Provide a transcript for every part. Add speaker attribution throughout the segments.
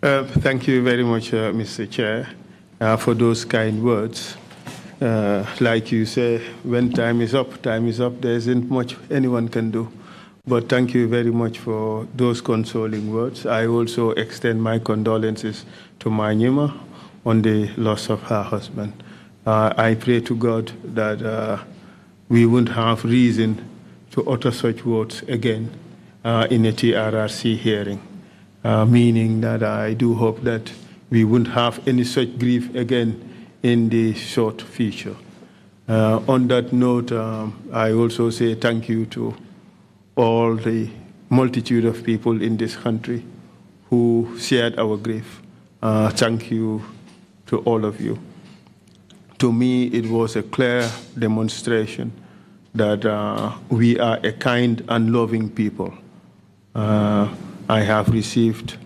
Speaker 1: Thank you very much, Mr. Chair, for those kind words. Like you say, when time is up, there isn't much anyone can do. But thank you very much for those consoling words. I also extend my condolences to Manyima on the loss of her husband. I pray to God that we wouldn't have reason to utter such words again in a TRRC hearing, meaning that I do hope that we wouldn't have any such grief again in the short future. On that note, I also say thank you to all the multitude of people in this country who shared our grief. Thank you to all of you. To me, it was a clear demonstration that we are a kind and loving people. I have received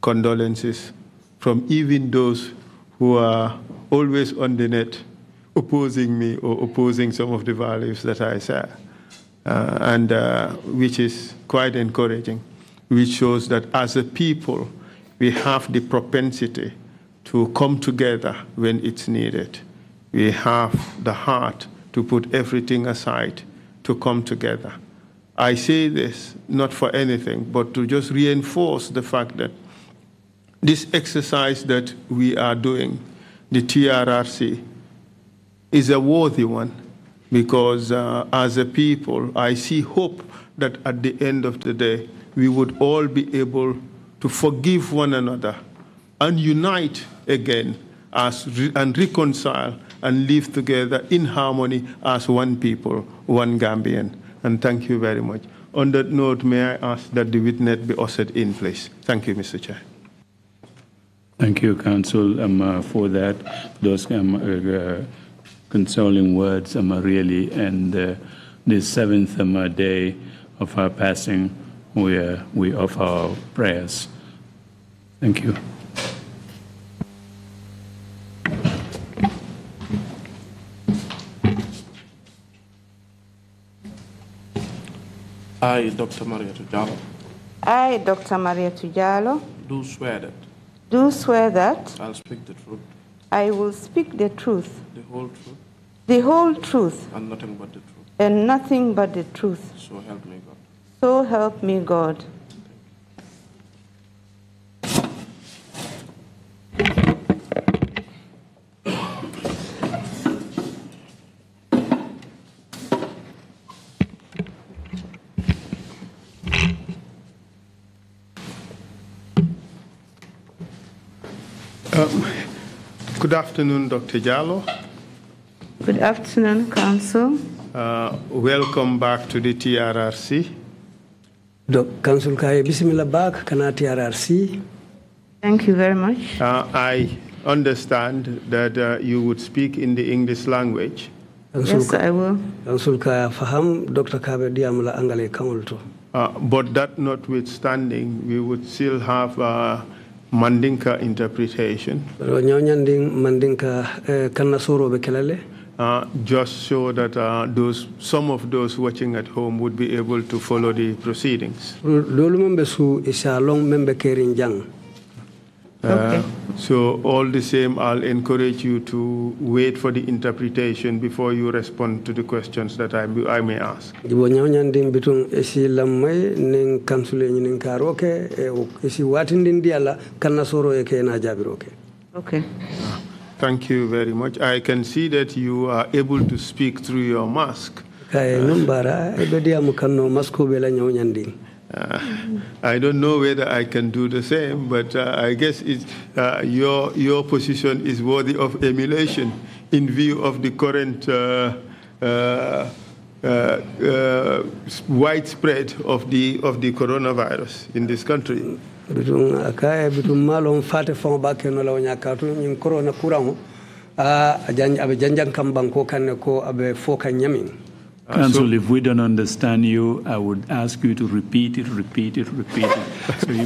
Speaker 1: condolences from even those who are always on the net opposing me or opposing some of the values that I share. And which is quite encouraging, which shows that as a people, we have the propensity to come together when it's needed. We have the heart to put everything aside to come together. I say this not for anything, but to just reinforce the fact that this exercise that we are doing, the TRRC, is a worthy one. Because as a people, I see hope that at the end of the day, we would all be able to forgive one another and unite again and reconcile and live together in harmony as one people, one Gambian. And thank you very much. On that note, may I ask that the witness be ushered in, please. Thank you, Mr. Chair.
Speaker 2: Thank you, Council, for that. Those consoling words, really, and the seventh day of our passing, we offer our prayers. Thank you.
Speaker 3: I, Dr. Mariatou Jallow.
Speaker 4: I, Dr. Mariatou Jallow.
Speaker 3: Do swear that.
Speaker 4: Do swear that.
Speaker 3: I'll speak the truth.
Speaker 4: I will speak the truth.
Speaker 3: The whole truth.
Speaker 4: The whole truth.
Speaker 3: And nothing but the truth.
Speaker 4: And nothing but the truth.
Speaker 3: So help me God.
Speaker 4: So help me God.
Speaker 1: Good afternoon, Dr. Jallow.
Speaker 4: Good afternoon, Council.
Speaker 1: Welcome back to the TRRC.
Speaker 5: Council Kaya, bismillah back, kana TRRC.
Speaker 4: Thank you very much.
Speaker 1: I understand that you would speak in the English language.
Speaker 4: Yes, I will.
Speaker 5: Council Kaya faham Dr. Kabe diamula angale kamulto.
Speaker 1: But that notwithstanding, we would still have Mandinka interpretation. Just so that some of those watching at home would be able to follow the proceedings.
Speaker 4: Okay.
Speaker 1: So all the same, I'll encourage you to wait for the interpretation before you respond to the questions that I may ask.
Speaker 4: Okay.
Speaker 1: Thank you very much. I can see that you are able to speak through your mask. I don't know whether I can do the same, but I guess your position is worthy of emulation in view of the current widespread of the coronavirus in this country.
Speaker 2: Council, if we don't understand you, I would ask you to repeat it. So you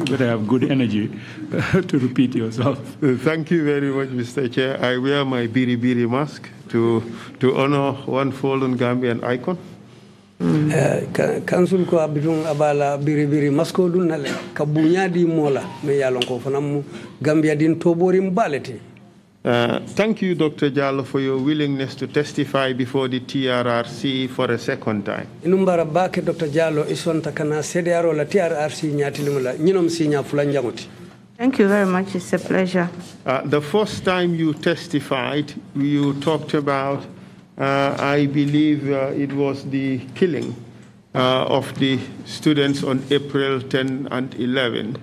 Speaker 2: better have good energy to repeat yourself.
Speaker 1: Thank you very much, Mr. Chair. I wear my biri mask to honor one fallen Gambian icon.
Speaker 5: Council ko abidun abala biri masko dun nale kabunya di mola me yalon ko fanam Gambia din toborim balete.
Speaker 1: Thank you, Dr. Jallow, for your willingness to testify before the TRRC for a second time.
Speaker 5: Inumbara bake Dr. Jallow isonta kana CDRO la TRRC nyatilimula nyinom sinya fulanjanguti.
Speaker 4: Thank you very much. It's a pleasure.
Speaker 1: The first time you testified, you talked about, I believe it was the killing of the students on April 10 and 11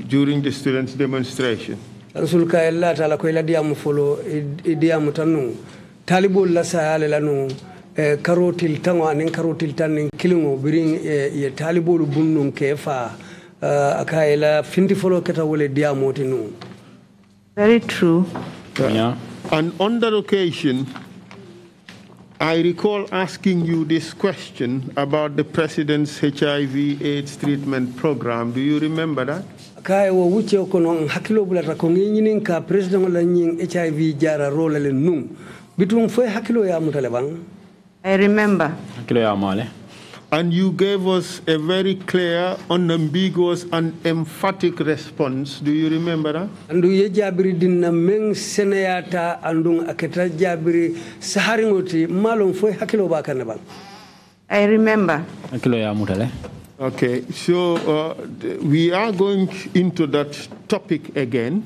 Speaker 1: during the students' demonstration.
Speaker 5: Sulka ella tala ko ila diamu folo diamu tanu talibul la sayale lanu karotil tango anen karotil tanin kilingo biring ye talibul bunnun kefa akaila finti folo keta wole diamu tinu.
Speaker 4: Very true.
Speaker 1: And on that occasion, I recall asking you this question about the president's HIV/AIDS treatment program. Do you remember that?
Speaker 5: Kai wo wuce ko non hakilo bulata ko nginin ka president la nyin HIV jara role le num bitum foy hakilo ya mutale bang.
Speaker 4: I remember.
Speaker 2: Hakilo ya male.
Speaker 1: And you gave us a very clear, unambiguous and emphatic response. Do you remember that?
Speaker 5: Andu ye jabiri dinna men seneyata andung aketa jabiri saharingoti malon foy hakilo ba kan bang.
Speaker 4: I remember.
Speaker 2: Hakilo ya mutale.
Speaker 1: Okay, so we are going into that topic again.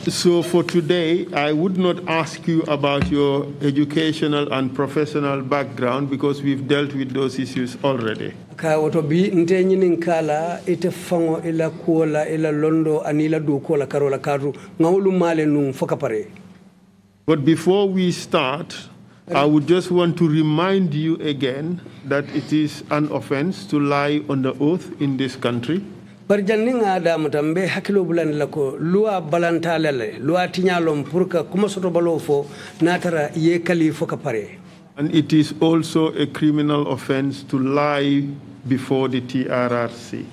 Speaker 1: So for today, I would not ask you about your educational and professional background because we've dealt with those issues already. But before we start, I would just want to remind you again that it is an offense to lie on the oath in this country. And it is also a criminal offense to lie before the TRRC.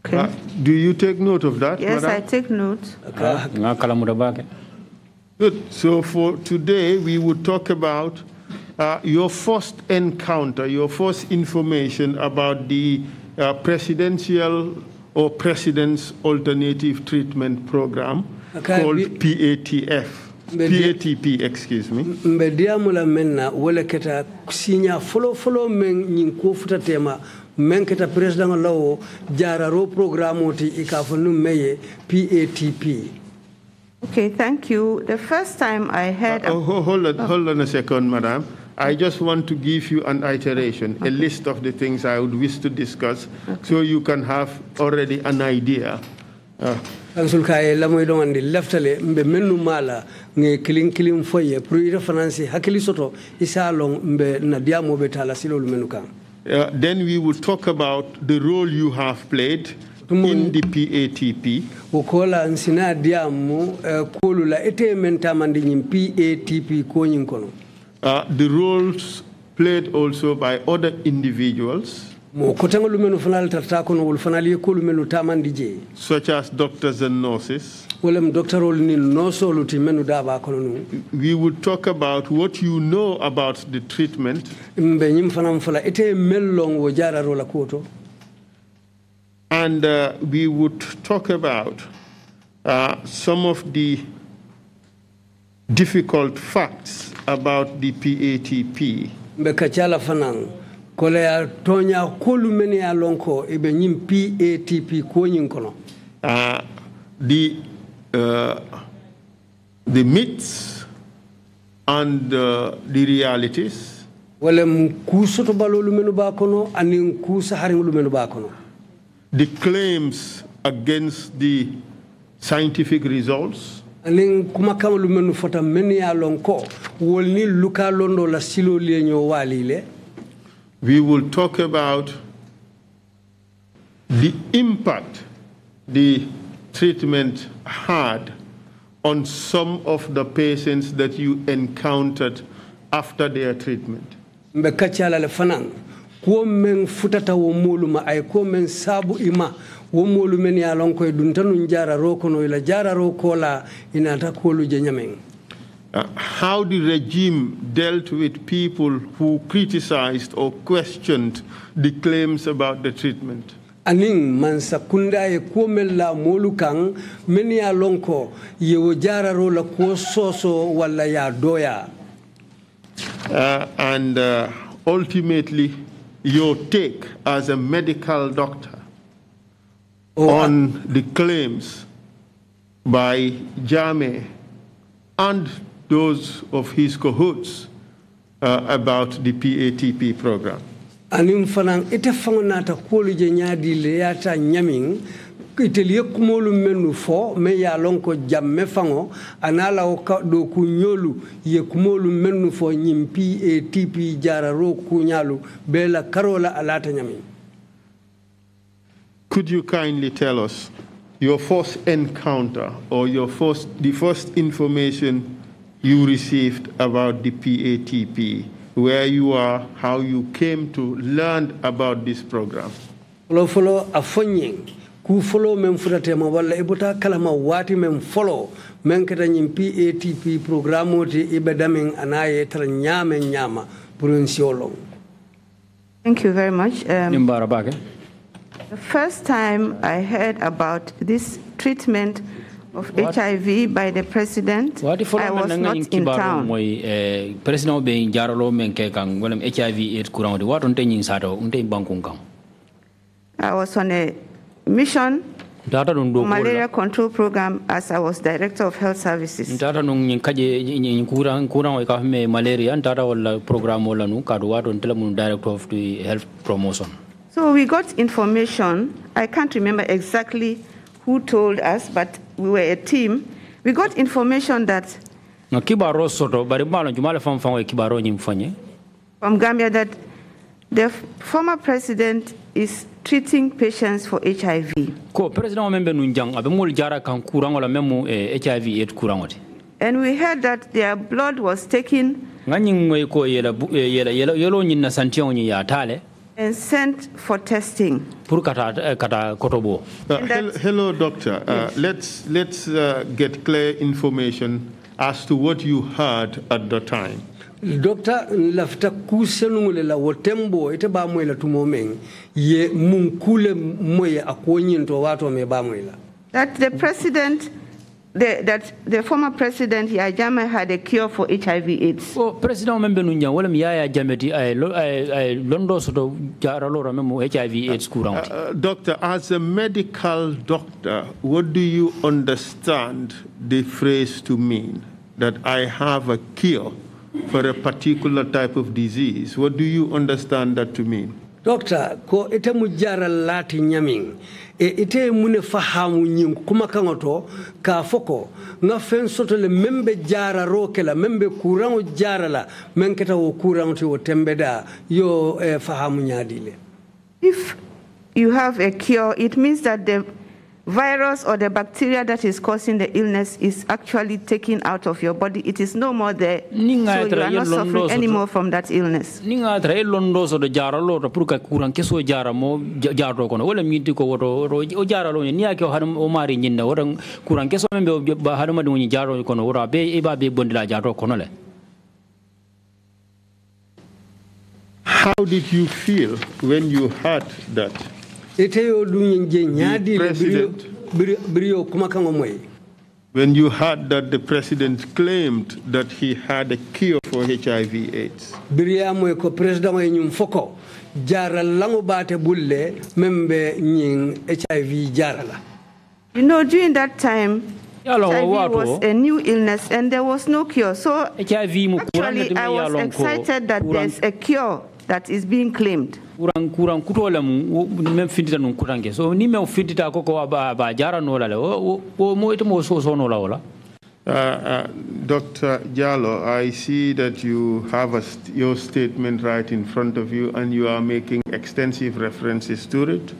Speaker 4: Okay.
Speaker 1: Do you take note of that?
Speaker 4: Yes,
Speaker 1: Madam?
Speaker 4: I take note.
Speaker 1: Good. So for today, we would talk about your first encounter, your first information about the presidential or President's Alternative Treatment Program called PATP, excuse me. Menketa president law jararo programoti ikafunu meye PATP.
Speaker 4: Okay, thank you. The first time I heard
Speaker 1: hold on a second, madam. I just want to give you an iteration, a list of the things I would wish to discuss, so you can have already an idea.
Speaker 5: Ansulkaye lamoy don andi leftale mbe mennu mala nge kilin foye pour reference hakili soto isalong mbe na diamo be tala silolu menukan.
Speaker 1: Then we will talk about the role you have played in the PATP.
Speaker 5: Ukola nsina diamu kolula ete mentamandi nyim PATP konyin kono.
Speaker 1: The roles played also by other individuals, such as doctors and nurses. We would talk about what you know about the treatment, and we would talk about some of the difficult facts about the PATP. The myths and the realities, the claims against the scientific results, we will talk about the impact the treatment had on some of the patients that you encountered after their treatment.
Speaker 5: ko men futata wo moluma ay ko men sabu ima wo molu men ya lon koy dun tanu jara ro kono ila jara ro kola inata kolu je nyamen.
Speaker 1: How the regime dealt with people who criticized or questioned the claims about the treatment?
Speaker 5: Aning man sakunda e ko mella molu kan men ya lonko ye wo jararo la ko soso wala ya doya.
Speaker 1: And ultimately your take as a medical doctor on the claims by Jame and those of his cahoots about the PATP program.
Speaker 5: Anim fanang ite fangonata kolu je nyaadi le yata nyamin iteli kumolu menu fo me ya lonko jamme fango anala o do ku nyolu ye kumolu menu fo nyim PATP jara ro ku nyalu bela karola alata nyamin.
Speaker 1: Could you kindly tell us your first encounter or the first information you received about the PATP, where you are, how you came to learn about this program?
Speaker 5: Follow a funny, ku follow men futatema wala ibuta kalama wati men follow men kata nyim PATP programo ti ibedaming anaye tra nyame nyama purunsiolo.
Speaker 4: Thank you very much. The first time I heard about this treatment of HIV by the president, I was not in town.
Speaker 6: President being Jallow Menkang, well, HIV/AIDS kurang di wat unte nyin sato unte bangkungkang.
Speaker 4: I was on a mission malaria control program as I was director of health services.
Speaker 6: Data nung nyin kaje nyin kurang wa ka me malaria data wala program wala nu kadu wat unte lamun director of the health promotion.
Speaker 4: So we got information. I can't remember exactly who told us, but we were a team. We got information that from Gambia that the former president is treating patients for HIV. And we heard that their blood was taken and sent for testing.
Speaker 1: Hello, doctor. Let's get clear information as to what you heard at the time.
Speaker 5: Doctor lafta kusenungule la wotembo ite ba mwela tumomeng ye munkule moye akwonyinto watu me ba mwela.
Speaker 4: That the president that the former president Yajama had a cure for HIV/AIDS.
Speaker 6: Oh, President member nunya wala mi yaya jameti ay londo soto jaralo ramemo HIV/AIDS kurang.
Speaker 1: Doctor, as a medical doctor, what do you understand the phrase to mean that I have a cure for a particular type of disease? What do you understand that to mean?
Speaker 5: Doctor, ko ite mujara lati nyaming. Ite mune fahamu nying kumakangoto ka foko nga fen soto le membe jara roke la membe kurango jara la menketa wo kurango ti wo tembeda yo fahamu nyadile.
Speaker 4: If you have a cure, it means that the virus or the bacteria that is causing the illness is actually taken out of your body. It is no more there, so you are not suffering anymore from that illness.
Speaker 6: Ninga tra londo so de jara lo purka kurang keso jara mo jaro kono wala minti ko woto o jara lo ni akio hadum o mari nyinda wodan kurang keso membe ba hadum dum jaro kono wora be e ba be bondila jaro kono le.
Speaker 1: How did you feel when you heard that?
Speaker 5: When
Speaker 1: you heard that the president claimed that he had a cure for HIV/AIDS?
Speaker 4: You know, during that time, HIV was a new illness and there was no cure. So actually, I was excited that there's a cure that is being claimed.
Speaker 6: Kurang kutola mu mem findita nun kurange so ni me findita koko ba jara no la o mo ito mo so no la wala.
Speaker 1: Dr. Jallow, I see that you have your statement right in front of you and you are making extensive references to it.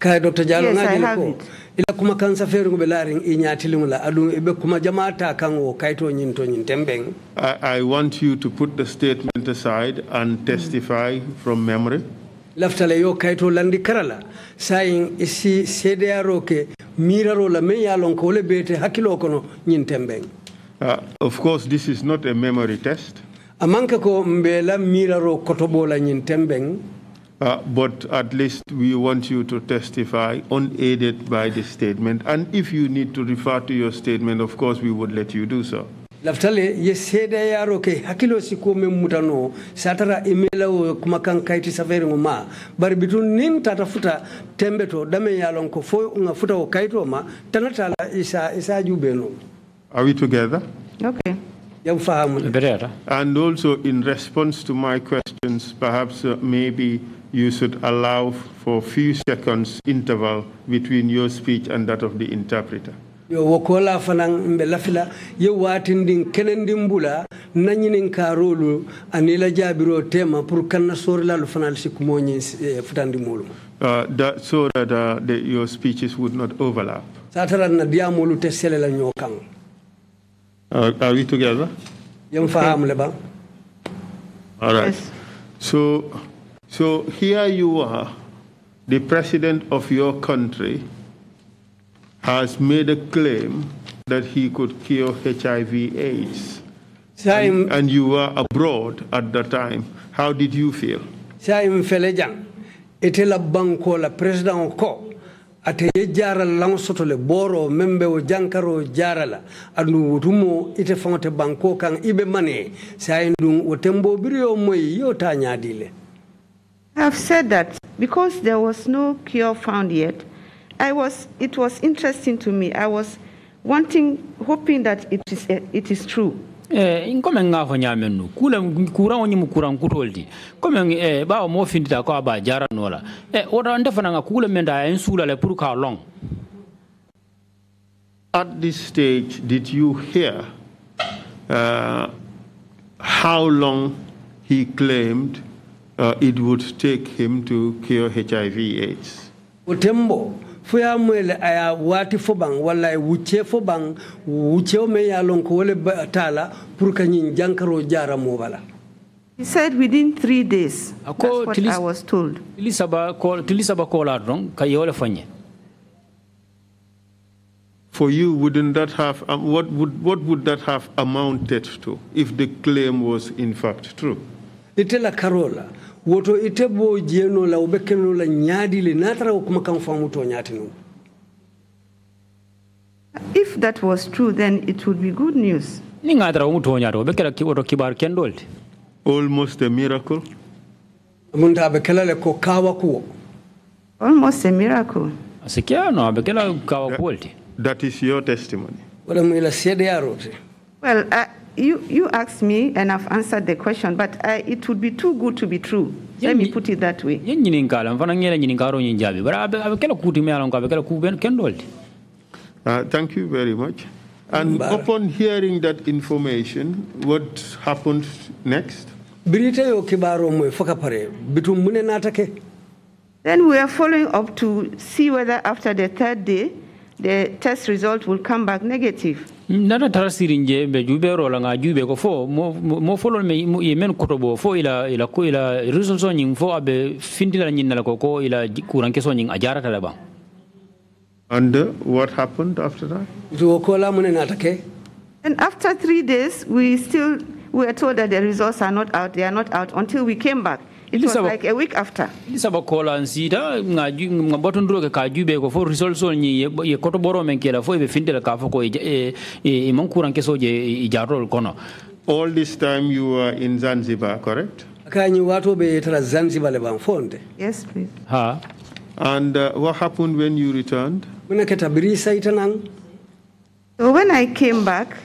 Speaker 5: Dr. Jallow,
Speaker 4: yes, I have it.
Speaker 5: Ila kuma kansa feru belaring inyatilimula adu ibe kuma jamata kango kaito nyinto nyintembeng.
Speaker 1: I want you to put the statement aside and testify from memory.
Speaker 5: laftale yo kayto landi karala sayin isi CDRO ke miraro la men yalon ko le bete hakilo kono nyin tembeng.
Speaker 1: Of course, this is not a memory test.
Speaker 5: Amanka ko mbela miraro kotobola nyin tembeng.
Speaker 1: But at least we want you to testify unaided by the statement. And if you need to refer to your statement, of course, we would let you do so.
Speaker 5: Laftale ye CDRO ke hakilo siko memutano satara imela o kumakan kaiti saveri ma barbitun nin tata futa tembeto dame yalon ko fo nga futa o kaito ma tanata isa jubeno.
Speaker 1: Are we together?
Speaker 4: Okay.
Speaker 1: And also in response to my questions, perhaps maybe you should allow for a few seconds interval between your speech and that of the interpreter.
Speaker 5: Yo wokola fanang mbelafila ye watinding kenendimbula nanyinin karolu anila jabiro tema pour kanna sorla lu fanal sikumoni futandi mulu.
Speaker 1: So that your speeches would not overlap.
Speaker 5: Satara na diamolu tesele la nyokang.
Speaker 1: Are we together?
Speaker 5: Yam faham leba.
Speaker 1: All right. Yes. So here you are, the president of your country has made a claim that he could cure HIV/AIDS. And you were abroad at the time. How did you feel?
Speaker 5: Saim Felejang, etela banko la president ko. Ate jaral lang sotole boro membe o jankaro jarala anu rumo ite fonte banko kan ibe mane sayndung o tembo birio moy yo tanya dile.
Speaker 4: I have said that because there was no cure found yet, it was interesting to me. I was hoping that it is true.
Speaker 6: Comme nga fa nyamenu kula kura woni mu kuran kutoldi comme ba mo findita ko ba jara nola oda ndefa nga kula menda en sula le pour ka long.
Speaker 1: At this stage, did you hear how long he claimed it would take him to cure HIV/AIDS?
Speaker 5: Otembo fuya mwele aya wati fobang wala wuche fobang wuche o me yalon ko wole tala pour kanyin jankaro jara mobala.
Speaker 4: He said within 3 days. That's what I was told.
Speaker 6: Tilisaba kola dong kayole fanye.
Speaker 1: For you, wouldn't that have what would that have amounted to if the claim was in fact true?
Speaker 5: Itela karola woto itebo jeno la obekeno la nyadi le natara kuma kan famuto nyatino.
Speaker 4: If that was true, then it would be good news.
Speaker 6: Ningadra umuto nyato bekela kiboto kibar kendolt.
Speaker 1: Almost a miracle.
Speaker 5: Munda bekela le ko kawa kuo.
Speaker 4: Almost a miracle.
Speaker 6: Asikia no bekela kawa kuolti.
Speaker 1: That is your testimony.
Speaker 5: Well,
Speaker 4: you asked me and I've answered the question, but it would be too good to be true. Let me put it that way.
Speaker 1: Thank you very much. And upon hearing that information, what happened next?
Speaker 4: Then we are following up to see whether after the 3rd day, the test result will come back negative.
Speaker 6: Nana tarasirinje be jubero la nga jube ko fo mo follow me yemen kotobo fo ila result so nying fo abe findila nyinala ko ila kuran keso nying ajara tala ba.
Speaker 1: And what happened after that?
Speaker 4: And after 3 days, we were told that the results are not out. They are not out until we came back. It was like a week after.
Speaker 6: Lisaba kola nsita nga botondro ke kajube ko for results ni ye kotoboro menkela fo be findela ka fo ko mon kuran keso je ijarol kono.
Speaker 1: All this time you were in Zanzibar, correct?
Speaker 4: Yes, please.
Speaker 6: Ha.
Speaker 1: And what happened when you returned?
Speaker 4: So when I came back,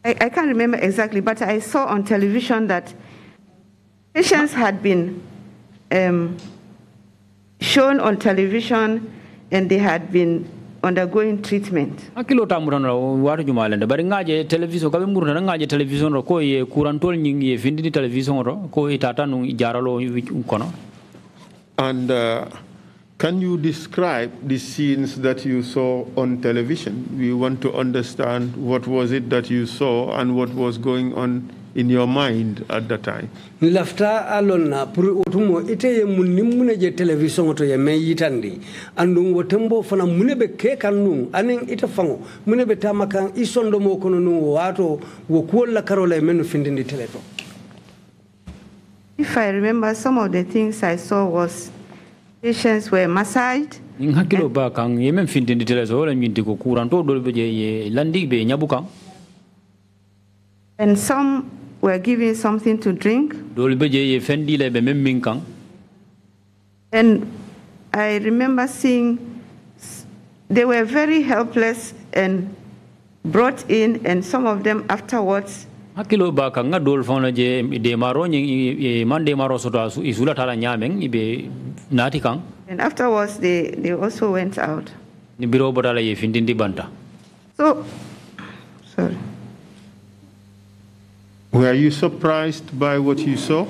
Speaker 4: I can't remember exactly, but I saw on television that patients had been shown on television and they had been undergoing treatment.
Speaker 6: Akilo tamurana waru jumalende bari ngaje television kabe muruna ngaje television ro ko ye kurantol nyingi ye vindi television ro ko itata nu jaralo kono.
Speaker 1: And can you describe the scenes that you saw on television? We want to understand what was it that you saw and what was going on in your mind at the time?
Speaker 5: Lafta alonna pour otumo ite ye mun nimune je television to ye me yitandi andum wotembo fana munebe ke kanun anen ite fango munebe tamakan isondo mo kono nu wato wo kuola karola menu findindi teleto.
Speaker 4: If I remember, some of the things I saw was patients were massaged. And some were given something to drink. And I remember seeing they were very helpless and brought in, and some of them afterwards. And afterwards, they also went out. So, sorry.
Speaker 1: Were you surprised by what you saw?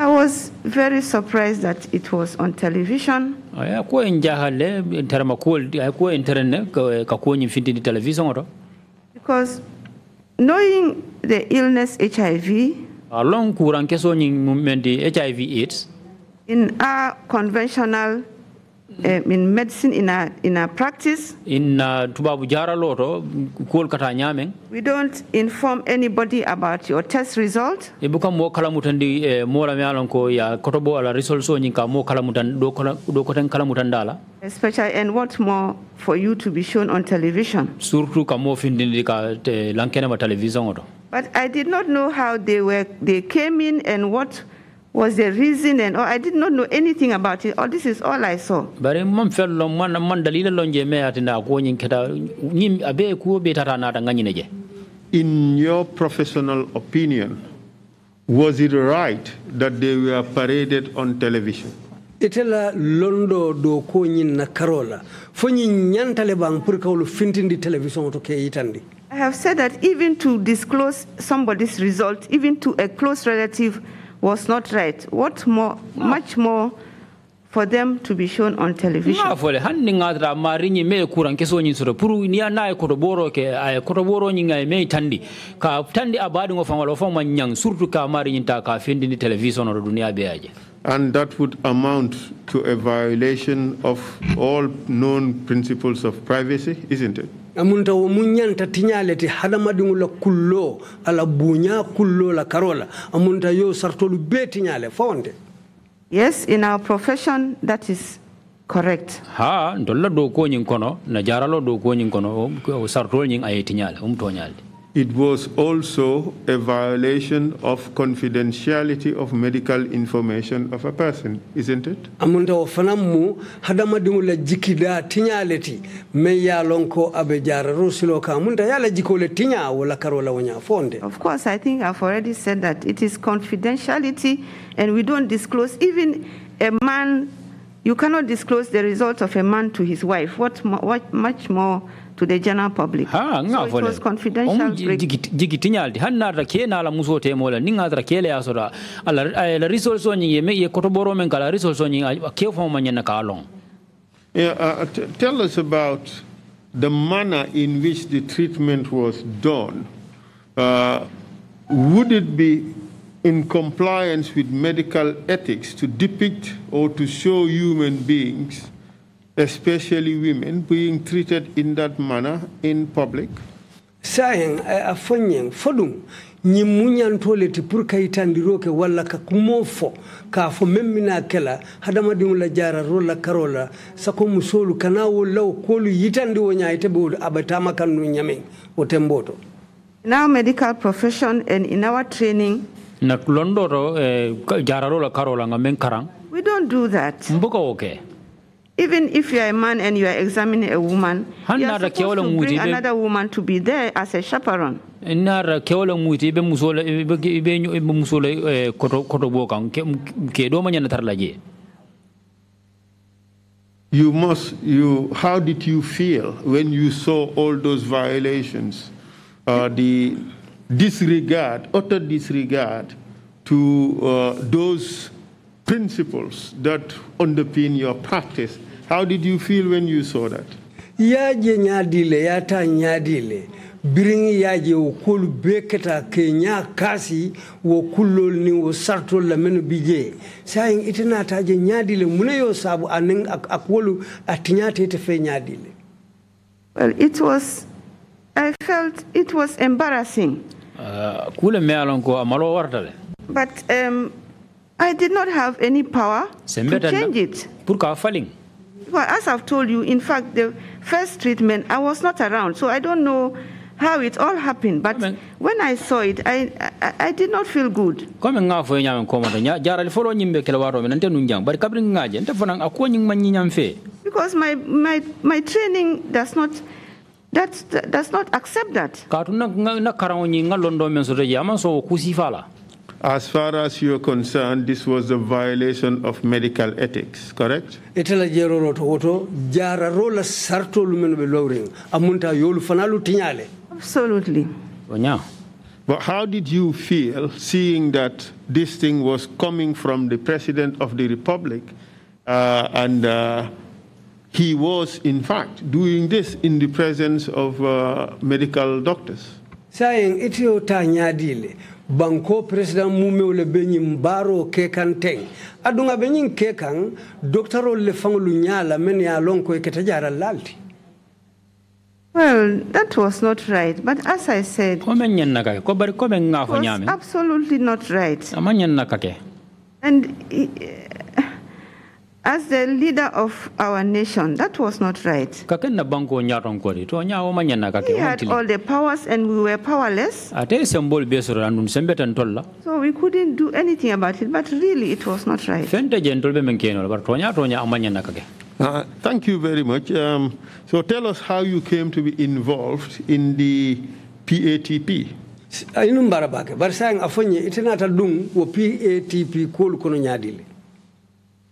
Speaker 4: I was very surprised that it was on television. Because knowing the illness HIV, in our conventional in medicine, in our practice, we don't inform anybody about your test result. Especially, and what more for you to be shown on television. But I did not know how they came in and what was the reason, and I did not know anything about it. This is all I saw.
Speaker 1: In your professional opinion, was it right that they were paraded on television?
Speaker 5: Itela londo do ko na karola fonyi nyantale bang pour kawlu fintindi television to ke itandi.
Speaker 4: I have said that even to disclose somebody's result, even to a close relative, was not right. What more, much more for them to be shown on television.
Speaker 1: And that would amount to a violation of all known principles of privacy, isn't it?
Speaker 5: Amunta munyanta tinyaleti hadamadingula kullo ala bunya kullo la karola amunta yo sartolu be tinyale fonde.
Speaker 4: Yes, in our profession that is correct.
Speaker 6: Ha ndolla do ko nyin kono na jaralo do ko nyin kono sartol nyin ay tinyale tonyale.
Speaker 1: It was also a violation of confidentiality of medical information of a person, isn't it?
Speaker 5: Amunda ofanamu hadamadingula jikida tinyaleti me ya lonko abejara rusilo ka amunda yala jikole tinya wala karola wanya fonde.
Speaker 4: Of course, I think I've already said that it is confidentiality and we don't disclose. Even a man, you cannot disclose the result of a man to his wife. What much more to the general public. So it was confidential.
Speaker 6: Jigitinyaldi hanna ke na la musote mola ninga tra kele asora ala resource nyi yeme ye kotoboro men kala resource nyi ke fo manya na kalong.
Speaker 1: Tell us about the manner in which the treatment was done. Would it be in compliance with medical ethics to depict or to show human beings, especially women, being treated in that manner in public?
Speaker 5: Saying a funny fodum, ni munyan toleti purka itandiroke wala ka kumofo ka fo memmina kela hadamadin la jara rola karola sako musolu kana law kolu yitandi wonya itebe abatama kanu nyame otemboto.
Speaker 4: In our medical profession and in our training, we don't do that. Even if you are a man and you are examining a woman, you are supposed to bring another woman to be there as a chaperone.
Speaker 1: How did you feel when you saw all those violations? The disregard, utter disregard to those principles that underpin your practice. How did you feel when you saw that?
Speaker 5: Ya je nyadile ya ta nyadile biringi yaje wo kolu beketa kenya kasi wo kullol ni wo sartol la men bije sayin itina taje nyaadile munayo sabu anen akwolu atinyate te fe nyaadile.
Speaker 4: Well, I felt it was embarrassing.
Speaker 6: Kule me alon ko amalo wartale.
Speaker 4: But I did not have any power to change it. Well, as I've told you, in fact, the first treatment, I was not around, so I don't know how it all happened. But when I saw it, I did not feel good. Because my training does not accept that.
Speaker 1: As far as you're concerned, this was a violation of medical ethics, correct?
Speaker 4: Absolutely.
Speaker 1: But how did you feel seeing that this thing was coming from the President of the Republic and he was, in fact, doing this in the presence of medical doctors?
Speaker 5: Saying itio tanyadile banko president mumeo le benyim baro kekan teng adunga benyin kekan doctoro le fanglu nyala men ya lonko eketajara lalti.
Speaker 4: Well, that was not right, but as I said, it was absolutely not right. And as the leader of our nation, that was not right. He had all the powers and we were powerless. So we couldn't do anything about it, but really it was not right.
Speaker 1: Thank you very much. So tell us how you came to be involved in the PATP.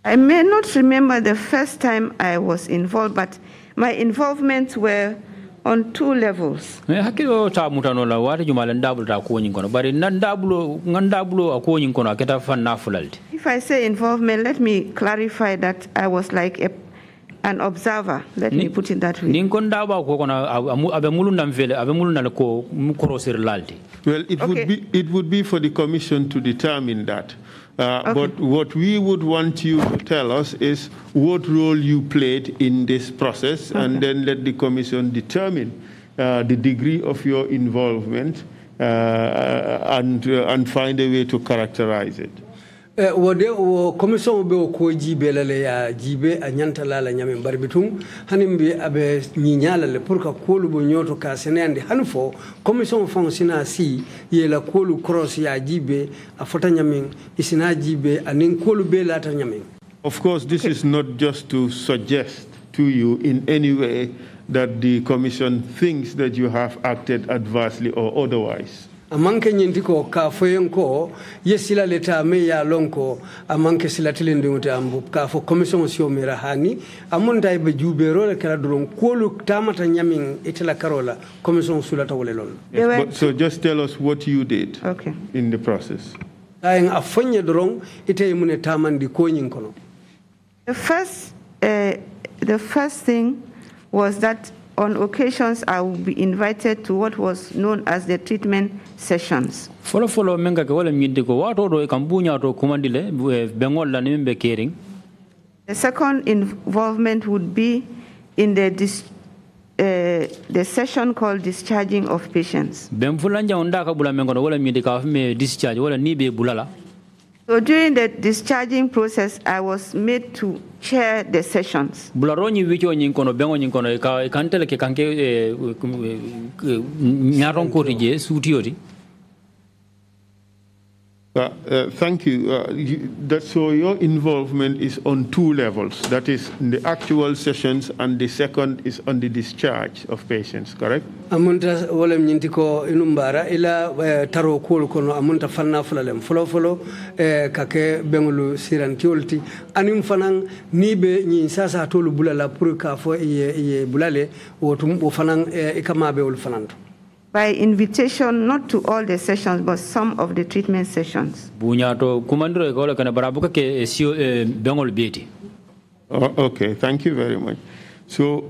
Speaker 4: I may not remember the first time I was involved, but my involvements were on two levels. If I say involvement, let me clarify that I was like an observer. Let me put it that way.
Speaker 1: Well, it would be for the commission to determine that. But what we would want you to tell us is what role you played in this process, and then let the commission determine the degree of your involvement and find a way to characterize it.
Speaker 5: Commission be ko jibe la ya jibe anyanta la nyame barbitum hanimbe abe nyinyala le pour ka kolu bo nyoto ka senende hanfo commission fonctionnaire si ye la kolu cross ya jibe afota nyame isina jibe anin kolu be la ta nyame.
Speaker 1: Of course, this is not just to suggest to you in any way that the commission thinks that you have acted adversely or otherwise.
Speaker 5: Amanke nyindiko ka foyenko yesila leta me ya lonko amanke sila tilindi utambu ka fo commission sio mirahani amonda ibe jubero le kala duron kolu tamata nyamin itela karola commission sula tawle lon.
Speaker 1: So just tell us what you did in the process.
Speaker 5: Ayeng afonye duron ite imune tamandi ko nyin kono.
Speaker 4: The first thing was that on occasions, I will be invited to what was known as the treatment sessions. The second involvement would be in the session called discharging of patients. So during the discharging process, I was made to chair the sessions.
Speaker 1: Thank you. So your involvement is on two levels. That is in the actual sessions, and the second is on the discharge of patients, correct?
Speaker 5: Amunta wolem nyintiko inumbara ila taro kul kono amunta fanna fulalem follow kake bengulu sirantiolti anim fanang nibe nyi sasa tolu bulala pour ka fo ye bulale wotum wo fanang ikamabe ul fananto.
Speaker 4: By invitation, not to all the sessions, but some of the treatment sessions.
Speaker 1: Okay, thank you very much. So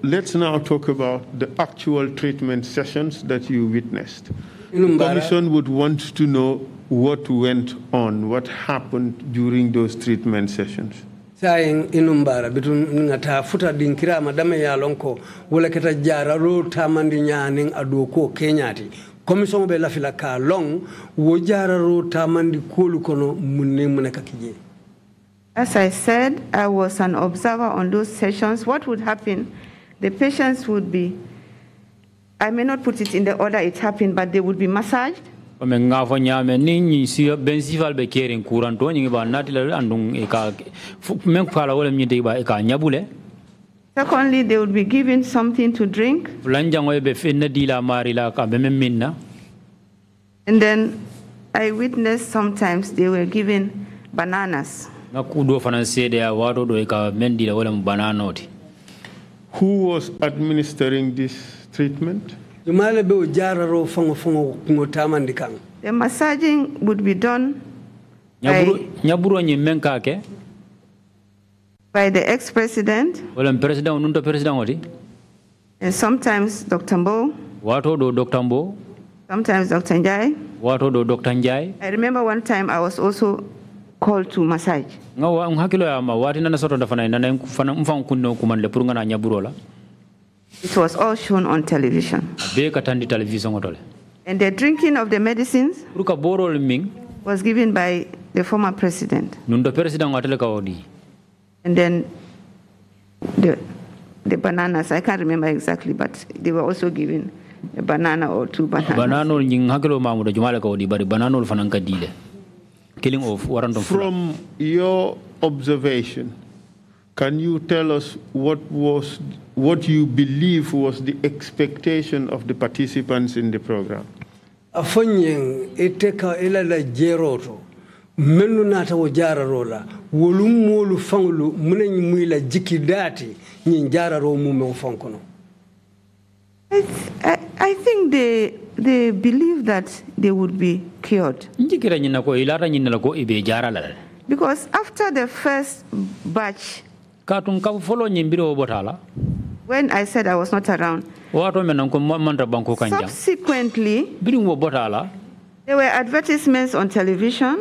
Speaker 1: let's now talk about the actual treatment sessions that you witnessed. The Commission would want to know what went on, what happened during those treatment sessions.
Speaker 5: Saying inumbara bitun ngata futa dinkira madame ya lonko wala keta jara ro tamandi nyaning adoko kenyati commission be la fila ka long wo jara ro tamandi kolu kono munne muneka kije.
Speaker 4: As I said, I was an observer on those sessions. What would happen? The patients would be, I may not put it in the order it happened, but they would be massaged.
Speaker 6: Secondly,
Speaker 4: they would be given something to drink. And then I witnessed sometimes they were given bananas.
Speaker 1: Who was administering this treatment?
Speaker 4: The massaging would be done by the ex-president and sometimes Dr. Mbo, sometimes Dr. Njai. I remember one time I was also called to massage. It was all shown on television. And the drinking of the medicines was given by the former president. And then the bananas, I can't remember exactly, but they were also given a banana or two bananas.
Speaker 1: From your observation, can you tell us what you believe was the expectation of the participants in the program?
Speaker 5: Afanyeng eteka elala jeroto menu nata wajara rola wolumolu fangulu munenyi mwila jikidati njara ro mume ufankono.
Speaker 4: I think they believe that they would be cured. Because after the first batch, when I said I was not around, subsequently, there were advertisements on television.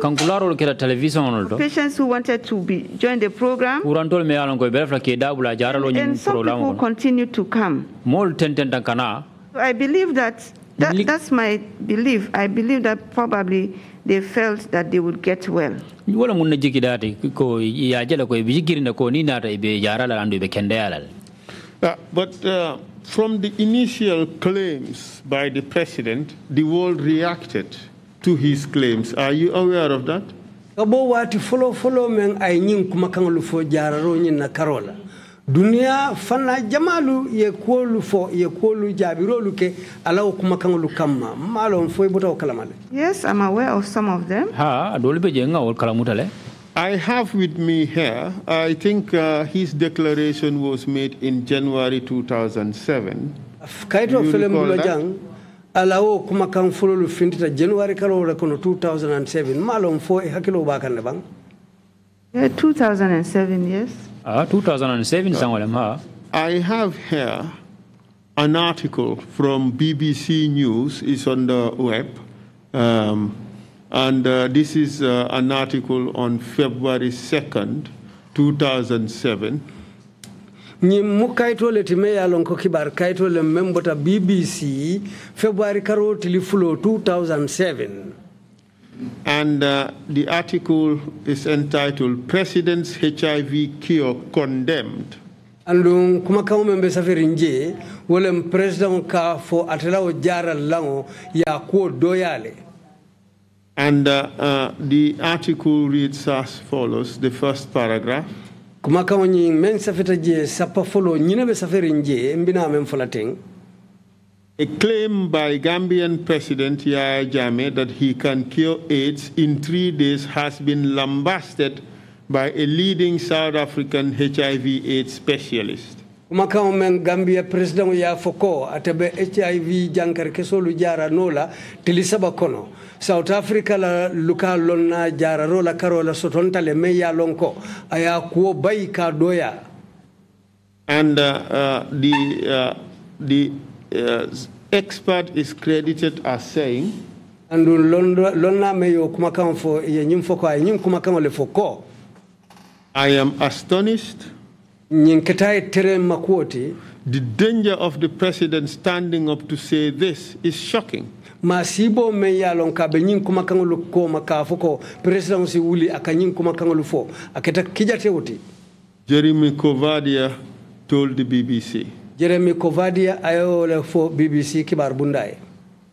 Speaker 4: Patients who wanted to join the program. And some people continued to come. So I believe that's my belief. I believe that probably they felt that they would get well.
Speaker 1: But from the initial claims by the president, the world reacted to his claims. Are you aware of that?
Speaker 5: Follow men I knew kumakangulu for jararo na Carola. Dunia fana jamalu ye kwolu jabirolu ke alaw kumakangulu kama malon foi bota kalamale.
Speaker 4: Yes, I'm aware of some of them.
Speaker 1: I have with me here, I think his declaration was made in January 2007.
Speaker 5: Kaito filembula jang alawo kumakang fololu fintita January karola kono 2007 malon foi hakilo bakande bang.
Speaker 4: Yeah, 2007, yes.
Speaker 6: 2007
Speaker 1: I have here an article from BBC News. It's on the web. And this is an article on February 2nd, 2007.
Speaker 5: Ni mukaito le time ya lonko kibar kaito le membota BBC February karo tilifulo 2007.
Speaker 1: And the article is entitled President's HIV Cure Condemned.
Speaker 5: Andung kumakao membe safari nje wole president ka fo atlao jara lango ya ko doyale.
Speaker 1: And the article reads as follows, the first paragraph.
Speaker 5: Kumakao nyi men safeta je sapa follow nyine be safari nje mbina men folating.
Speaker 1: A claim by Gambian President Yahya Jammeh that he can cure AIDS in 3 days has been lambasted by a leading South African HIV/AIDS specialist.
Speaker 5: Kumakao men Gambia President ya foko atebe HIV jankar kesolu jara nola tilisaba kono. South Africa la luka lonna jara rola karola sotonta le meya lonko aya kuo bayi ka doya.
Speaker 1: And the expert is credited as saying,
Speaker 5: and lonna me yo kumakan fo ye nyim foko ay nyim kumakan le foko.
Speaker 1: I am astonished.
Speaker 5: Nyin ketay tere makwoti.
Speaker 1: The danger of the president standing up to say this is shocking.
Speaker 5: Masibo me yalon ka be nyin kumakan lu ko maka foko president si wuli aka nyin kumakan lu fo aketa kijate wuti.
Speaker 1: Jeremy Kovadia told the BBC.
Speaker 5: Jeremy Kovadia ayo le fo BBC kibar bundaye.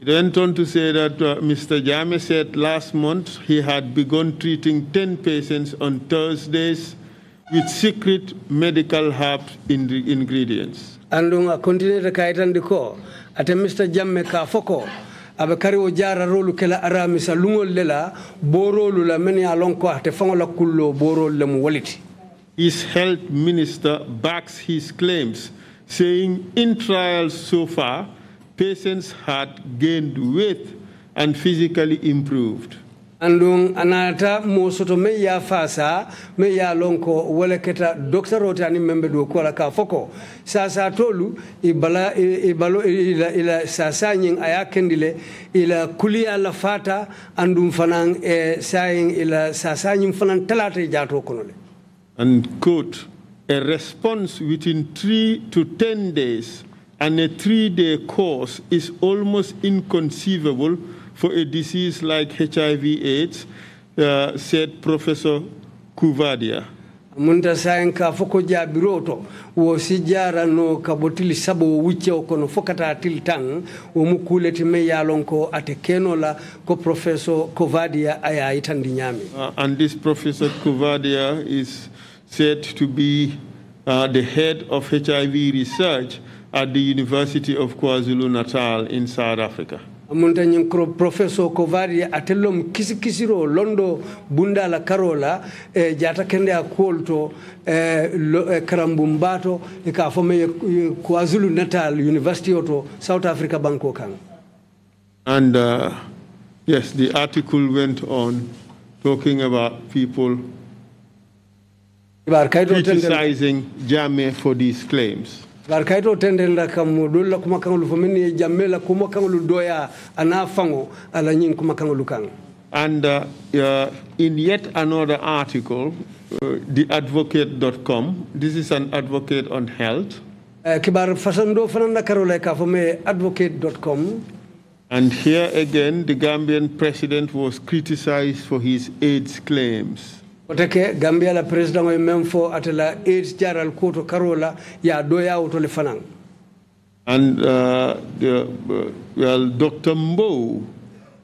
Speaker 1: He went on to say that Mr. Jame said last month he had begun treating 10 patients on Thursdays with secret medical herbs in the ingredients.
Speaker 5: Andunga continue to kaitan diko ate Mr. Jamme ka foko abakari o jara rolu kala aramisa lungol lela borolu la meni alonko ate fangola kullo borol le mu waliti.
Speaker 1: His health minister backs his claims, saying in trials so far patients had gained weight and physically improved.
Speaker 5: Andung anata mosoto me ya fasa me ya lonko wala keta doctor rotani membe do ko la ka foko sasa tolu ibalo ila sasa nyin aya kendile ila kuliya la fata andum fanan sayin ila sasa nyin fanan talata jato konole.
Speaker 1: And quote, a response within 3 to 10 days and a 3-day course is almost inconceivable for a disease like HIV/AIDS, said Professor Kuvadia.
Speaker 5: Munta sayin ka foko jabiroto wo sijara no kabotili sabo wuche okono fokata tiltang wo mukuleti me yalonko ate kenola ko Professor Kuvadia aya itandi nyami.
Speaker 1: And this Professor Kuvadia is said to be the head of HIV research at the University of KwaZulu-Natal in South Africa.
Speaker 5: Muntanyin Professor Kuvadia atelom kisiro londo bunda la karola jata kende akolto karambumbato ka fome KwaZulu-Natal University oto South Africa banko kan.
Speaker 1: And yes, the article went on talking about people criticizing Jammeh for these claims.
Speaker 5: Barkaito tendenda kamudola kumakangulu fomeni jamela kumakangulu doya anafango ala nyin kumakangulu kang.
Speaker 1: And in yet another article, theadvocate.com, this is an advocate on health.
Speaker 5: Kibar fasando fananda karole ka fome advocate.com.
Speaker 1: And here again, the Gambian president was criticized for his AIDS claims.
Speaker 5: Oteke Gambia la president wa memfo atela AIDS jaral koto karola ya doya utole fanang.
Speaker 1: And well, Dr. Mbow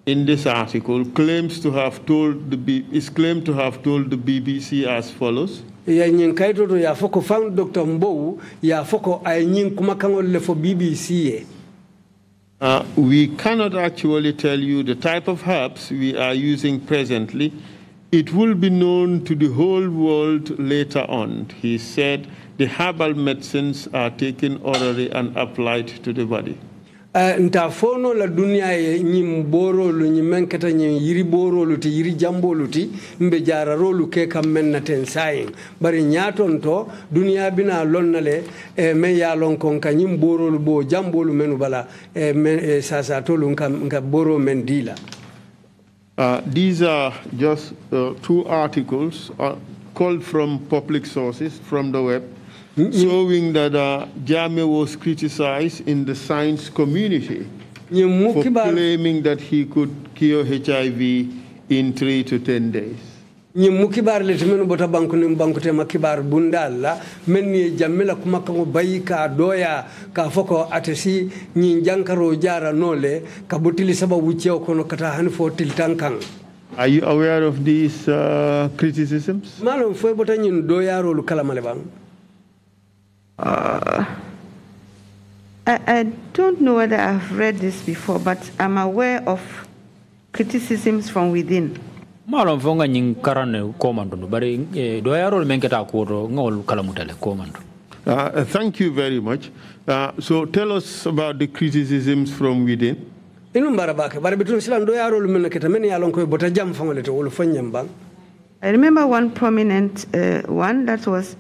Speaker 1: in this article claims to have told the BBC as follows.
Speaker 5: Ya nyin kaito to ya foko found Dr. Mbow ya foko ay nyin kumakangol le fo BBC.
Speaker 1: We cannot actually tell you the type of herbs we are using presently. It will be known to the whole world later on. He said the herbal medicines are taken orally and applied to the body.
Speaker 5: Ntafono la dunia ye nyimboro lu nyimenketa yiri boro luti yiri jambo luti mbe jara rolu ke kamen na tensayin bari nyaton to dunia bina lonnale me ya lon kon ka nyimboro lu bo jambo lu menu bala sasa to lu nka boro mendila.
Speaker 1: These are just 2 articles called from public sources from the web, showing that Jammeh was criticized in the science community for claiming that he could cure HIV in 3 to 10 days.
Speaker 5: Mukibar letimenu bota banku ni banku tema kibar bundala menni jamila kumaka bayika doya ka foko atesi nyi jankaro jara nole kabutili saba wucheo kono kata hanfo tiltankang.
Speaker 1: Are you aware of these criticisms?
Speaker 5: Malum foi bota nyi doya rolu kala malebang.
Speaker 4: I don't know whether I've read this before, but I'm aware of criticisms from within.
Speaker 6: Malom fonga nyin karane komando bari do yarol menketa ko ngol kala mutale komando.
Speaker 1: Thank you very much. So tell us about the criticisms from within.
Speaker 5: Inum barabake bari bitul silan do yarol menketa men yalon koy bota jam fangolete wol fanyam bang.
Speaker 4: I remember one prominent one that was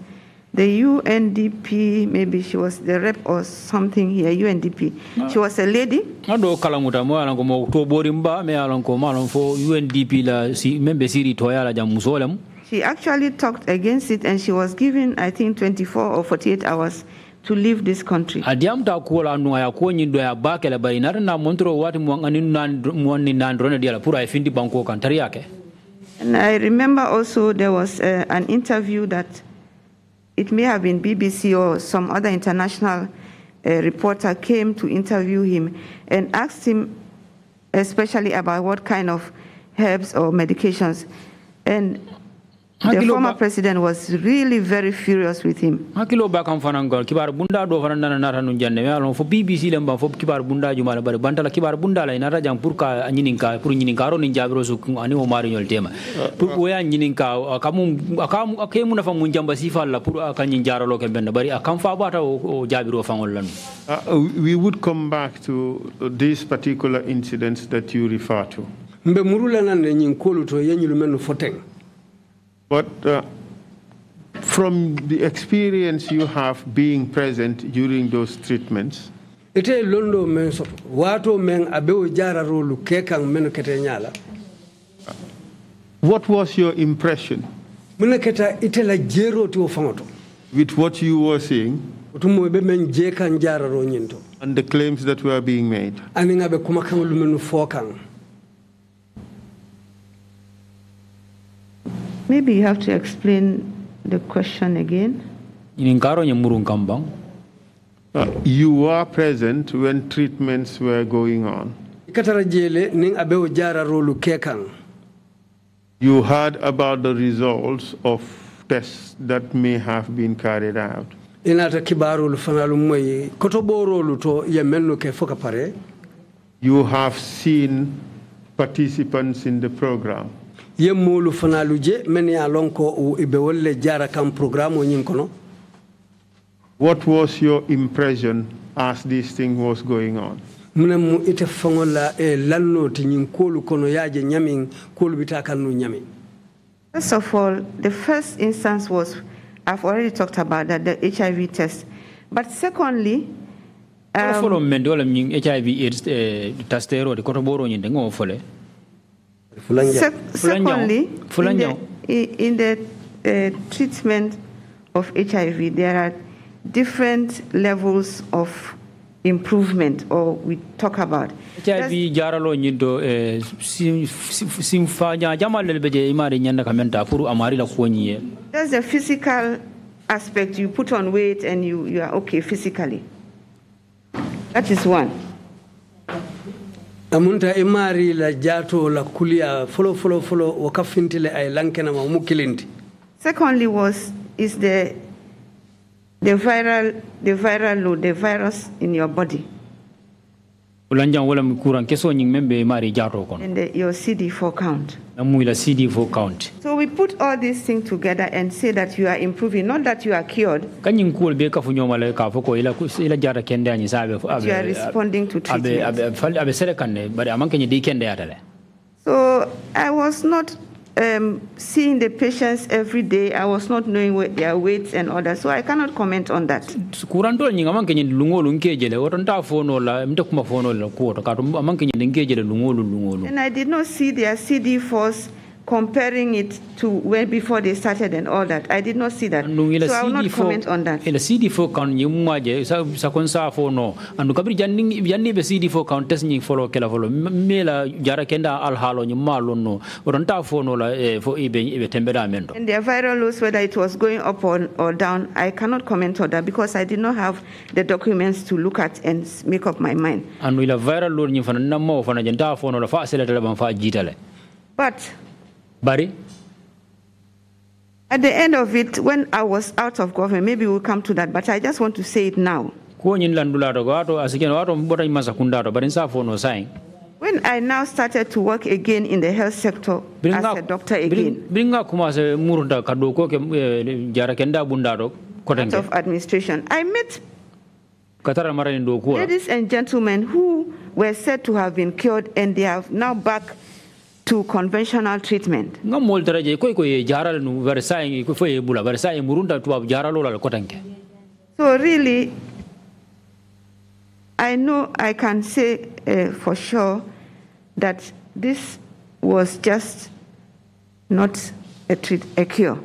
Speaker 4: The UNDP, maybe she was the rep or something here, UNDP. She was a lady.
Speaker 6: Ado kalamuta mo alango mo to borimba me alango malon fo UNDP la si membe siri toya la jamusolem.
Speaker 4: She actually talked against it, and she was given, I think, 24 or 48 hours to leave this country.
Speaker 6: Adiam ta kuola no ya ko nyindo ya bakela bari na montro wati mwangani mwani nandrone dia la pura ifindi banko kantari yake.
Speaker 4: And I remember also there was an interview that it may have been BBC or some other international reporter came to interview him and asked him especially about what kind of herbs or medications. And the former president was really very furious with him.
Speaker 6: Hakilo ba kan fanan gol kibar bunda do fanan na tanu janne me alon fo BBC lamba fo kibar bunda juma la bari bantala kibar bunda la ina rajang pour ka nyininka pour nyininka ro ni jabro su ani o mari nyol tema pour boya nyininka akam akemu na fa mun jamba sifal la pour aka nyin jaralo ke ben bari akam fa bata o jabiro fangol lan.
Speaker 1: We would come back to these particular incidents that you refer to.
Speaker 5: Mbe murula nan nyin kolu to yenyulu men foteng.
Speaker 1: But from the experience you have being present during those treatments,
Speaker 5: ite londo men so wato men abeo jara rolu kekan men kete nyala.
Speaker 1: What was your impression
Speaker 5: Muna keta ite la jero to fangoto
Speaker 1: with what you were seeing
Speaker 5: tumo be men je kan jara ro nyinto
Speaker 1: and the claims that were being made?
Speaker 5: ani ngabe kuma kan lu men fokan.
Speaker 4: Maybe you have to explain the question again.
Speaker 6: You
Speaker 1: were present when treatments were going on. You heard about the results of tests that may have been carried out. You have seen participants in the program.
Speaker 5: Yemulu fanaluje meni alonko ibewolle jara kam programo nyinkono.
Speaker 1: What was your impression as this thing was going on?
Speaker 5: Munemu ite fangola lanno ti nyinkolu kono yaje nyamin kolu bitaka nu nyami.
Speaker 4: First of all, the first instance was, I've already talked about that, the HIV test. But secondly,
Speaker 6: follow mendola HIV AIDS testero de kotoboro nyinde ngo fole.
Speaker 4: Secondly, in the treatment of HIV, there are different levels of improvement, or we talk about.
Speaker 6: HIV jaralo nyido simfanya jamal beje imari nyanda kamenta puru amari la kuonye.
Speaker 4: There's the physical aspect. You put on weight and you are okay physically. That is one.
Speaker 5: Amunta imari la jato la kulia follow wakafintile ay lankena ma mukilinti.
Speaker 4: Secondly is the viral load, the virus in your body.
Speaker 6: Ulanja wala mkuran keso nying membe imari jato kono.
Speaker 4: And your CD4 count.
Speaker 6: Amuila CD4 count.
Speaker 4: So we put all these things together and say that you are improving, not that you are cured.
Speaker 6: Kanyin cool be ka funyo mala ka foko ila jara kende anyi sabe
Speaker 4: you are responding to treatment.
Speaker 6: Abe sere kanne bari amanke nyi di kende atale.
Speaker 4: So I was not seeing the patients every day. I was not knowing their weights and all that, so I cannot comment on that.
Speaker 6: Kurantol nyinga amanke nyi lungolu nkejele otonta fono la mtakuma fono la kuoto kato amanke nyi nkejele lungolu.
Speaker 4: And I did not see their CD4s comparing it to when before they started and all that. I did not see that. So I will not comment on that.
Speaker 6: The CD4 count nyumaje sa konsa fono andu kabri janni be CD4 count test nyi follow kela follow mela jara kenda al halo nyumalo no oronta fono la fo ibe temperamento.
Speaker 4: And their viral loads, whether it was going up or down, I cannot comment on that because I did not have the documents to look at and make up my mind.
Speaker 6: Andu ila viral load nyi fana nammo fana jenta fono la fa seleta la ban fa jitale.
Speaker 4: But
Speaker 6: Barry?
Speaker 4: At the end of it, when I was out of government, maybe we'll come to that, but I just want to say it now. When I now started to work again in the health sector as a doctor again, out of administration, I met ladies and gentlemen who were said to have been cured, and they are now back to conventional treatment.
Speaker 6: So
Speaker 4: really, I know I can say for sure that this was just not a cure.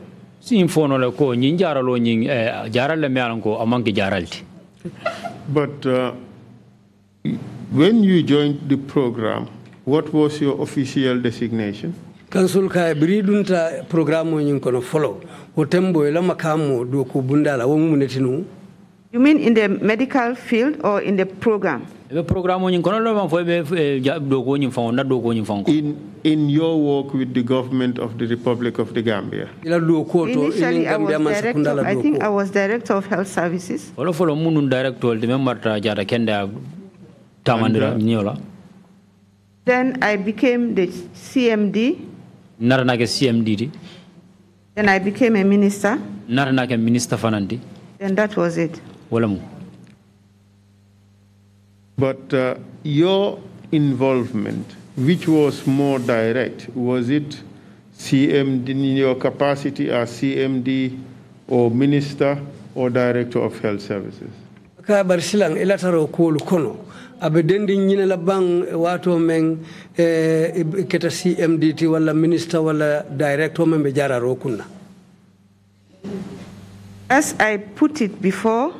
Speaker 1: But when you joined the program, what was your official designation?
Speaker 5: Council ka biridunta programo nyin kono follow hotembo ela makamo do ko bundala wo munetinu.
Speaker 4: You mean in the medical field or in the program?
Speaker 1: In your work with the government of the Republic of the Gambia?
Speaker 4: Initially, I think I was director of health services. Then I became the CMD. Then I became a minister. And that was it.
Speaker 1: But your involvement, which was more direct, was it CMD in your capacity as CMD or minister or director of health services?
Speaker 5: Abedendi nyine la bang wato men keta CMDT wala minister wala director men be jara rokunna.
Speaker 4: As I put it before,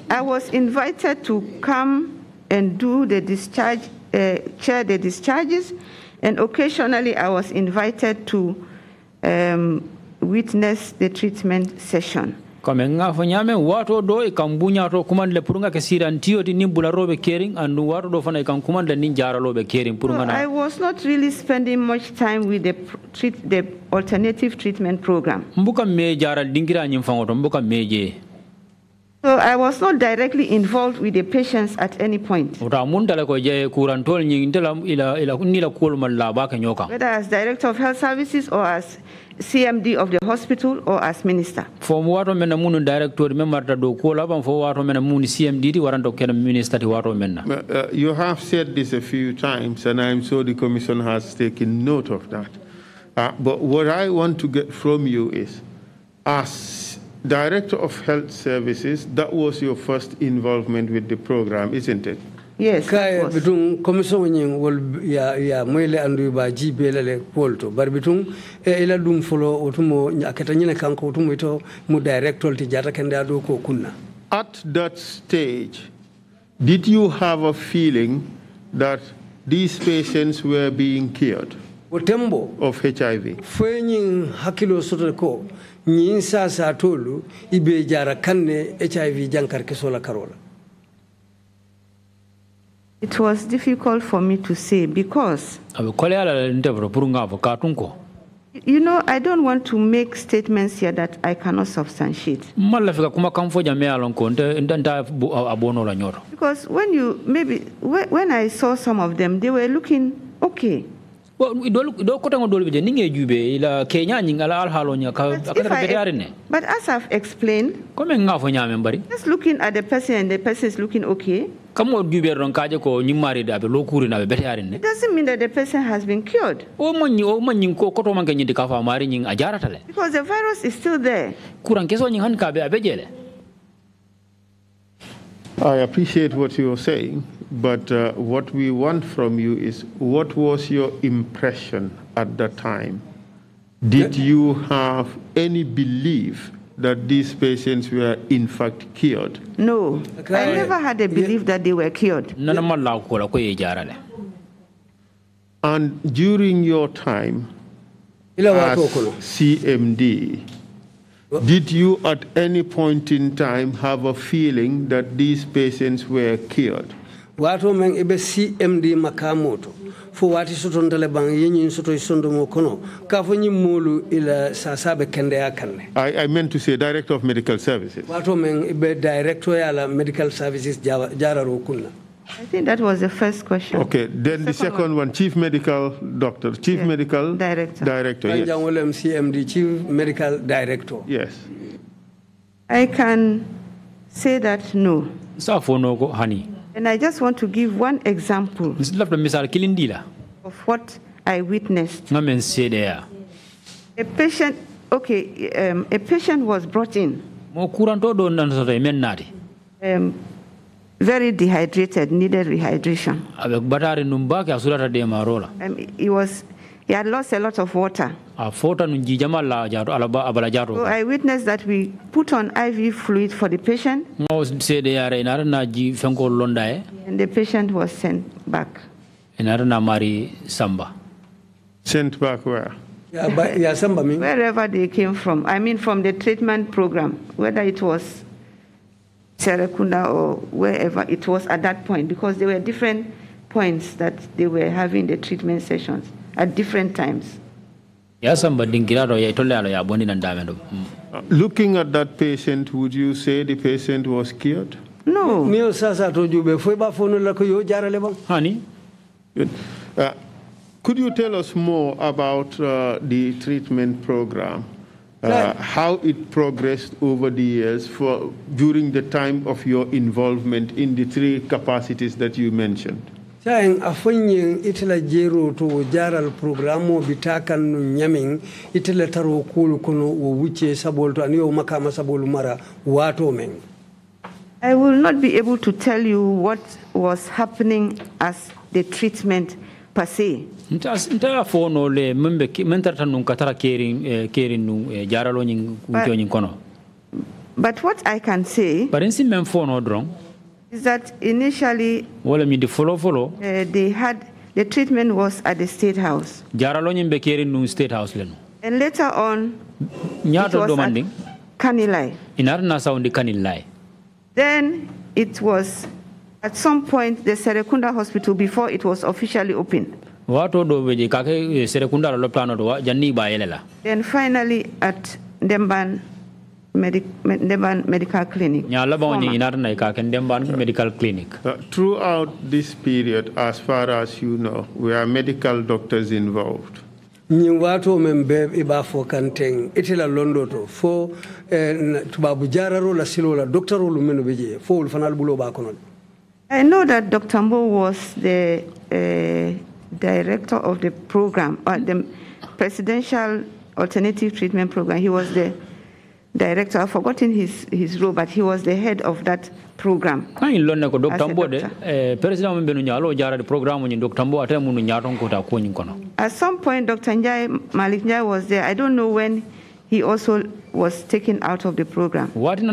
Speaker 4: I was invited to come and do the discharge, chair the discharges, and occasionally I was invited to witness the treatment session.
Speaker 6: I was
Speaker 4: not really spending much time with the alternative treatment program. So I was not directly involved with the patients at any point. Whether as director of health services or as CMD of the hospital or as minister.
Speaker 1: You have said this a few times, and I'm sure the commission has taken note of that. But what I want to get from you is, as Director of Health Services, that was your first involvement with the program, isn't it?
Speaker 4: Yes.
Speaker 5: Commission wol ya moyle andu ba jibelele polto bar bitung ila dum folo otumo akata nyine kanko otumo to mu director ti jata kenda do ko kunna.
Speaker 1: At that stage, did you have a feeling that these patients were being cured of HIV?
Speaker 5: Fenyin hakilo soto ko nyin sa tolu ibe jara kanne HIV jankar kesola karola.
Speaker 4: It was difficult for me to say because, you know, I don't want to make statements here that I cannot substantiate. Because when I saw some of them, they were looking okay. But as I've explained, just looking at the person and the person is looking okay, it doesn't mean that the person has been cured. Because the virus is still there.
Speaker 1: I appreciate what you're saying, but what we want from you is, what was your impression at that time? Did you have any belief that these patients were in fact cured?
Speaker 4: No, I never had a belief that they were cured.
Speaker 1: And during your time as CMD, did you at any point in time have a feeling that these patients were cured?
Speaker 5: Wato men ebe CMD makamoto fo wati soton dale bang yenyin soto isondo mo kono ka fo nyimolu ila sasabe kende yakanne.
Speaker 1: I meant to say Director of Medical Services.
Speaker 5: Wato men ebe Director ya Medical Services jara ro kunna.
Speaker 4: I think that was the first question.
Speaker 1: Okay, then the second one, Chief Medical Doctor, Chief Medical Director.
Speaker 5: Yes. CMD, Chief Medical Director.
Speaker 1: Yes.
Speaker 4: I can say that no. And I just want to give one example of what I witnessed.
Speaker 6: A
Speaker 4: patient, a patient was brought in. Very dehydrated, needed rehydration. He had lost a lot of water. So I witnessed that we put on IV fluid for the patient. And the patient was sent back.
Speaker 1: Sent back where?
Speaker 4: Wherever they came from. I mean, from the treatment program, whether it was Serekunda or wherever it was at that point, because there were different points that they were having the treatment sessions at different times.
Speaker 1: Looking at that patient, would you say the patient was cured?
Speaker 4: No.
Speaker 1: Honey? Could you tell us more about the treatment program? How it progressed over the years during the time of your involvement in the 3 capacities that you mentioned?
Speaker 5: Saying afonyin itela jero to jaral programo bitakan nyamin itela taro kulu kono wo wuce sabolto aniyo makama sabolu mara wato men.
Speaker 4: I will not be able to tell you what was happening as the treatment per se.
Speaker 6: Nta fono le membe mentarta nun katara kerin nun jaralo nyin kono.
Speaker 4: But what I can say is that initially they had the treatment was at the State House.
Speaker 6: State House.
Speaker 4: And later on, it was at Kanilai. Then it was at some point the Serekunda Hospital before it was officially opened. Then finally at Demban Medical Clinic.
Speaker 6: Medical Clinic.
Speaker 1: Throughout this period, as far as you know, were medical doctors involved?
Speaker 5: Nywato membe ibafo kanteng itila londoto fo tubabu jararo la silola doctoro lumeno beje fo ulfanal bulo ba kono.
Speaker 4: I know that Dr. Mbo was the director of the program, the Presidential Alternative Treatment Program. He was the director. I've forgotten his role, but he was the head of that program. At some point, Dr. Malik Njai was there. I don't know when he also was taken out of the program. Getting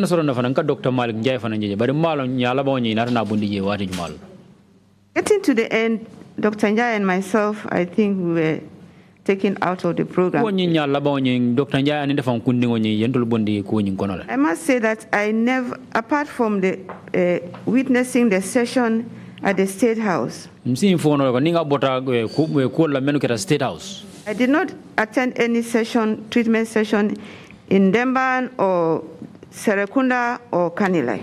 Speaker 4: to the end, Dr. Njai and myself, I think we were taken out of the program. I must say that I never, apart from the witnessing the session at the State House, I did not attend any treatment session in Demban or Serekunda or Kanilai.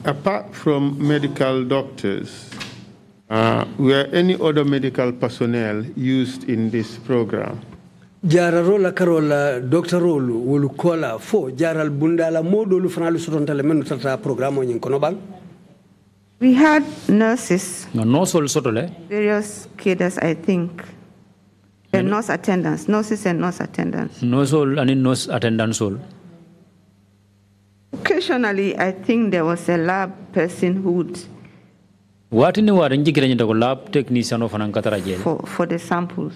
Speaker 1: Apart from medical doctors, were any other medical personnel used in this program?
Speaker 5: Jararola karola doctorolu wolu kola fo jaral bundala modolu fanalu sotontale menu tata programo nyin kono bang.
Speaker 4: We had nurses, various cadres, I think, and nurse attendants, nurses and nurse attendants.
Speaker 6: Nurse attendants.
Speaker 4: Occasionally, I think there was a lab person who would
Speaker 1: lab technician
Speaker 4: for the samples.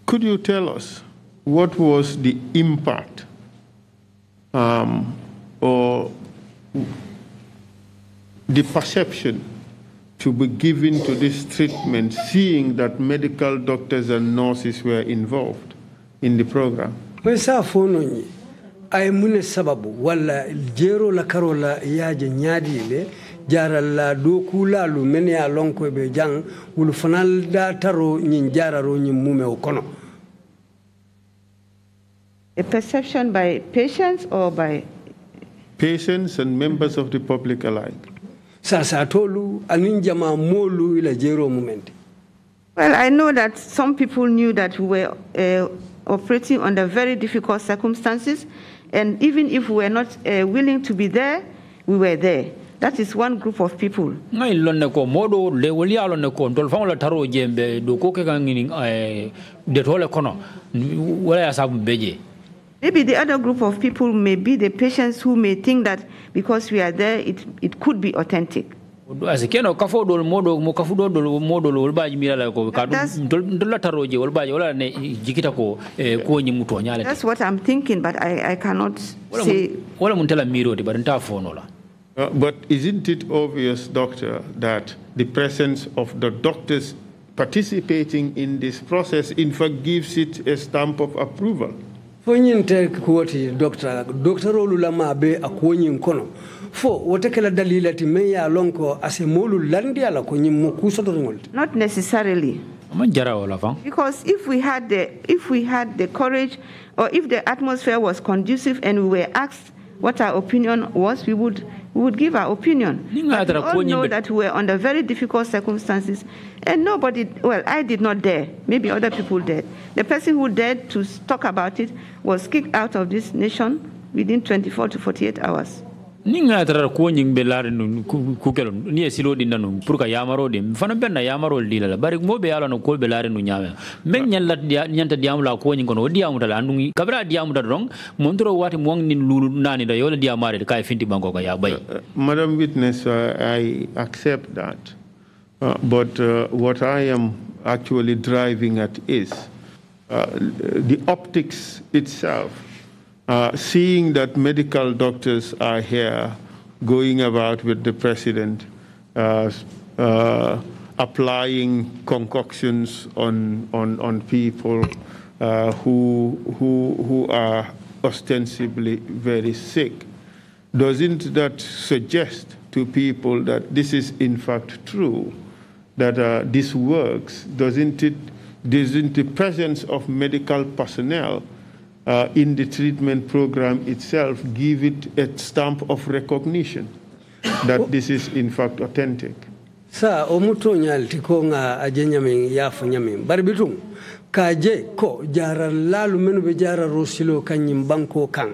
Speaker 1: Could you tell us what was the impact or the perception to be given to this treatment, seeing that medical doctors and nurses were involved in the program?
Speaker 5: Ay mune sababu wala jero la karola yaje nyadi le jara la doku lalu mene ya lonko be jang wulu fanal da taro nyin jararo nyin mume okono.
Speaker 4: A perception by patients or by
Speaker 1: patients and members of the public alike?
Speaker 5: Sasa tolu aninjama molu ila jero mumenti.
Speaker 4: Well, I know that some people knew that we were operating under very difficult circumstances, and even if we were not willing to be there, we were there. That is one group of people.
Speaker 6: Maybe the
Speaker 4: other group of people may be the patients who may think that because we are there, it could be authentic.
Speaker 6: That's what I'm
Speaker 4: thinking, but I cannot say.
Speaker 1: But isn't it obvious, Doctor, that the presence of the doctors participating in this process, in fact, gives it a stamp of approval?
Speaker 4: Not necessarily. Because if we had the courage, or if the atmosphere was conducive and we were asked what our opinion was, we would give our opinion. But we all know that we were under very difficult circumstances, and nobody, well, I did not dare, maybe other people did. The person who dared to talk about it was kicked out of this nation within 24 to 48 hours.
Speaker 6: Ninga tara ko nying belare no kukelo ni esilo dinda no purka yamaro dim fana benna yamaro dilala bari mo be yalo no ko belare no nyame men nyalla nyanta diamu la ko nying kono diamu dala andungi kabra diamu da rong montro wati mo nin lulu nani da yola diamare de kay finti banko ka ya bay.
Speaker 1: Madam Witness, I accept that, but what I am actually driving at is the optics itself. Seeing that medical doctors are here going about with the president, applying concoctions on people who are ostensibly very sick, doesn't that suggest to people that this is in fact true, that this works? Doesn't the presence of medical personnel in the treatment program itself give it a stamp of recognition that this is in fact authentic?
Speaker 5: Sa omuto nyalti ko nga ajenyami yafu nyami barbitum kaje ko jara lalu menu be jara rosilo kanyim banko kan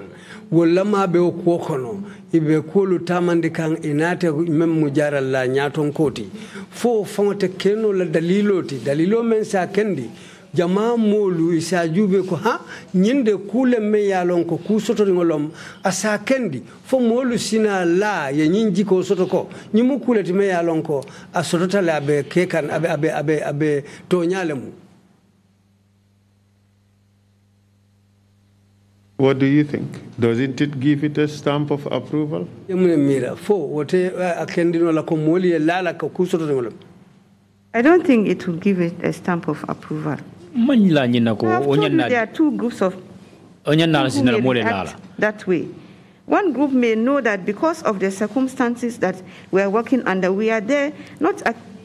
Speaker 5: wala ma be ko kono ibe kolu tamande kan inate memmu jara la nyaton koti fo fonte keno la dalilo men sa kendi jama molu isa jube ko ha nyinde kule me yalon ko ku soto ngolom asa kendi fo molu sina la ye nyinji ko soto ko nyimu kule ti me yalon ko asoto tala be kekan abe to nyalemu.
Speaker 1: What do you think? Doesn't it give it a stamp of approval?
Speaker 4: I don't think it will give it a stamp of approval. There are two groups of people who may react that way. One group may know that because of the circumstances that we are working under, we are there,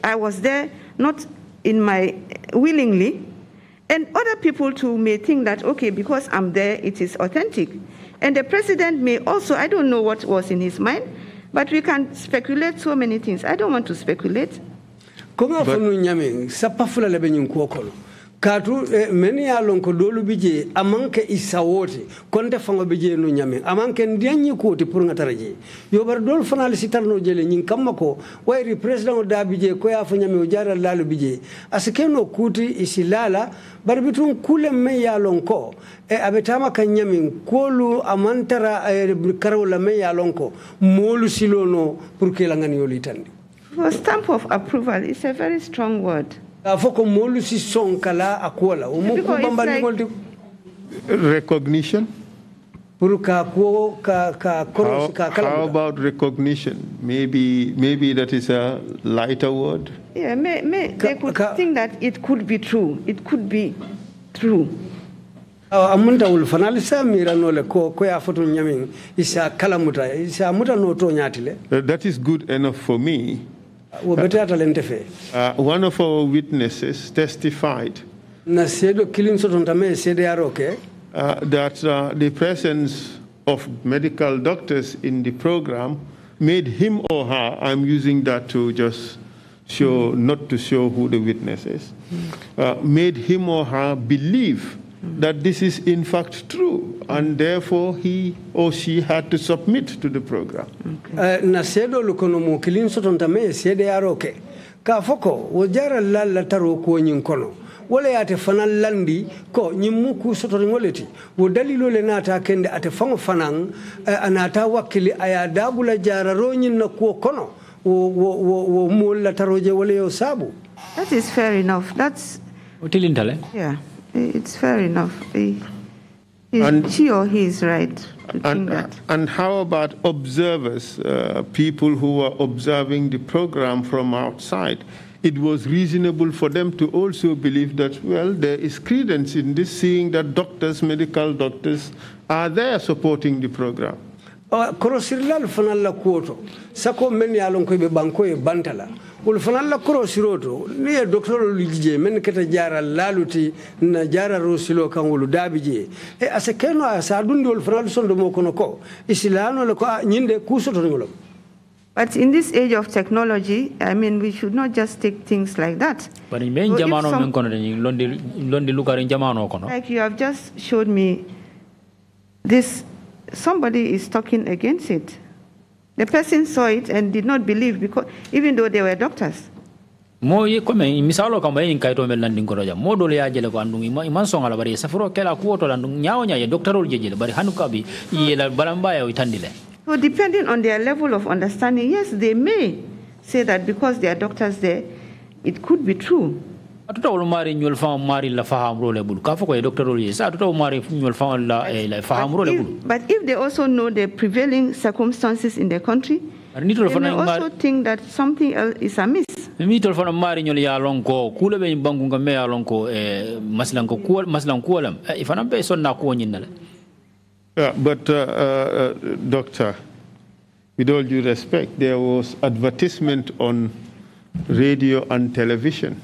Speaker 4: I was there, not in my willingly. And other people too may think that, okay, because I'm there, it is authentic. And the president may also, I don't know what was in his mind, but we can speculate so many things. I don't want to speculate.
Speaker 5: Katu meni alon ko dolu bije amanke isawote konde fango bije no nyame amanke ndianyi ko ti pour ngataraje yo bar dol fanal sitarno jele nyin kamako wayri president da bije ko ya fa nyame o jaral lalu bije askeno kuti isilala bar bitun kule me yalon ko e abetama kan nyame kolu amantara karola me yalon ko molu silono pour que la ngani yolitandi.
Speaker 4: For stamp of approval is a very strong word.
Speaker 1: Recognition? How about recognition? Maybe that is a lighter word?
Speaker 4: Yeah, they could think that it could be true. It could be true.
Speaker 1: That is good enough for me. One of our witnesses testified that the presence of medical doctors in the program made him or her, I'm using that to just not to show who the witness is, made him or her believe that this is in fact true, and therefore he or she had to submit to the program.
Speaker 5: Na sedo lukono mo kilin sotonta me sede aroke ka foko wajara lalla taro ko nyin kono wala yate fanan landi ko nyimmu ku sotori ngoleti wo dalilo le nata kende ate fango fanan anata wakili aya dabula jara ronyin na ko kono wo mulla taroje wala yo sabu.
Speaker 4: That is fair enough. That's yeah, it's fair enough. She or he is right to think that.
Speaker 1: And how about observers, people who were observing the program from outside? It was reasonable for them to also believe that, well, there is credence in this, seeing that doctors, medical doctors, are there supporting the program.
Speaker 5: Korosirlal fanalla kuoto sako men yalon ko be banko e bantala ul fanalla korosiroto ni docteur lijije men keta jara laluti na jara rosilo kan wulu dabije e asekeno asa dundi ul fanal sondo mo kono ko isilano le ko nyinde kusoto ngolo.
Speaker 4: But in this age of technology, I mean, we should not just take things like that.
Speaker 6: But in
Speaker 4: like you have just showed me this. Somebody is talking against it. The person saw it and did not believe, because even though they were doctors.
Speaker 6: Mo ye come misalo kamba in kaito mel landing koroja mo dole ya jele ko andungi iman songa la bari safro kela ko to landung nyaawo nyaaye doctorol jejele bari hanuka bi yela balamba ya itandile.
Speaker 4: So depending on their level of understanding, yes, they may say that because they are doctors there, it could be true.
Speaker 6: Atuta ulumari nyol fa mari la faham role bulu ka foko doctorol ye sa atuta umari nyol fa la faham role bulu.
Speaker 4: But if they also know the prevailing circumstances in the country, they may also think that something else is amiss.
Speaker 6: Mi tol fa mari nyol ya lonko kula be bangu ngame ya lonko maslan ko lam ifana be sonna ko nyinala.
Speaker 1: Yeah, but doctor, with all due respect, there was advertisement on radio and television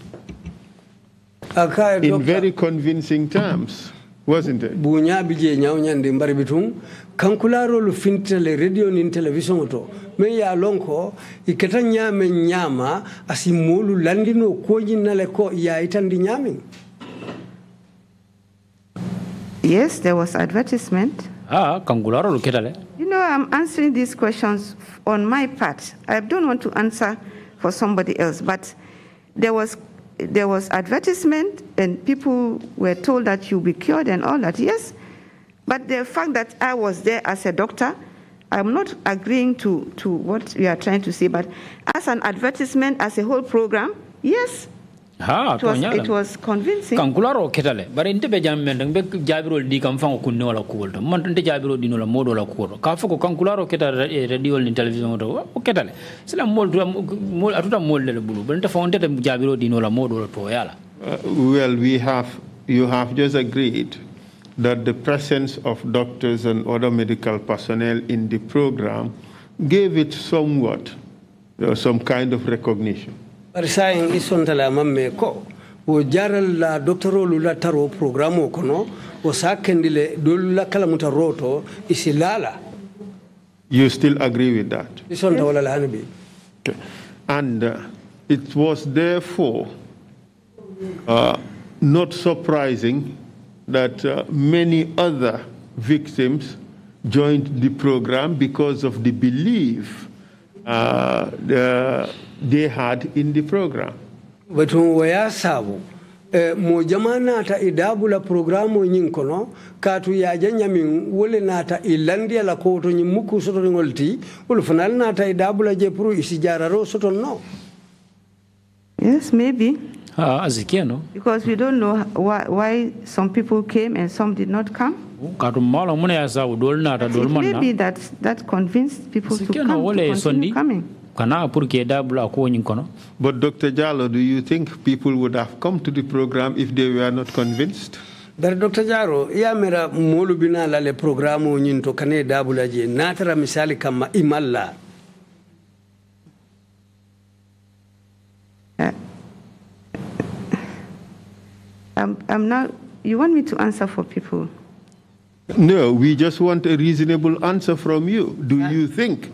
Speaker 1: in very convincing terms, wasn't it?
Speaker 5: Bunya bije nyawnyande mbari bitum kankularo lu fintele radio ni television to me ya lonko iketa nyame nyama asimulu landino ko nyinale ko ya itandi nyame.
Speaker 4: Yes, there was advertisement.
Speaker 6: You
Speaker 4: know, I'm answering these questions on my part. I don't want to answer for somebody else, but there was advertisement and people were told that you'll be cured and all that. Yes, but the fact that I was there as a doctor, I'm not agreeing to what you are trying to say, but as an advertisement, as a whole program, yes. It was convincing.
Speaker 6: Kankularo ketale, but in Tebe Jamendang, Jabiro di Kamfang Kunola Kulto, Montante Jabiro dinola Modola Kuro, Kafoko Kankularo Keta radio in television ketale. Salam Mol Atuta Molde Bulu, but the fountain Jabiro dinola Modola Toyala.
Speaker 1: Well, you have just agreed that the presence of doctors and other medical personnel in the program gave it somewhat, some kind of recognition.
Speaker 5: Saying isontala mamme ko o jaral la doctoro la taro programo kono o sakendile dol la kala mutaroto isilala.
Speaker 1: You still agree with that?
Speaker 5: Isonta wala la hanbi.
Speaker 1: And it was therefore not surprising that many other victims joined the program because of the belief they had in the program.
Speaker 5: But waya sabu mo jamana ta idabula programo nyinkono katu ya janya min wole nata ilandia la ko to nyimuku soto ngolti ul fanal nata idabula je puru isijara ro soto no.
Speaker 4: Yes, maybe.
Speaker 6: Because
Speaker 4: we don't know why some people came and some did not come. Maybe that convinced people to continue coming.
Speaker 1: But Dr. Jallow, do you think people would have come to the program if they were not convinced?
Speaker 5: But Dr. Jallow, ya mera molu bina la le programo nyinto kane dabula je natara misali kama imalla.
Speaker 4: I'm now. You want me to answer for people?
Speaker 1: No, we just want a reasonable answer from you. Do you think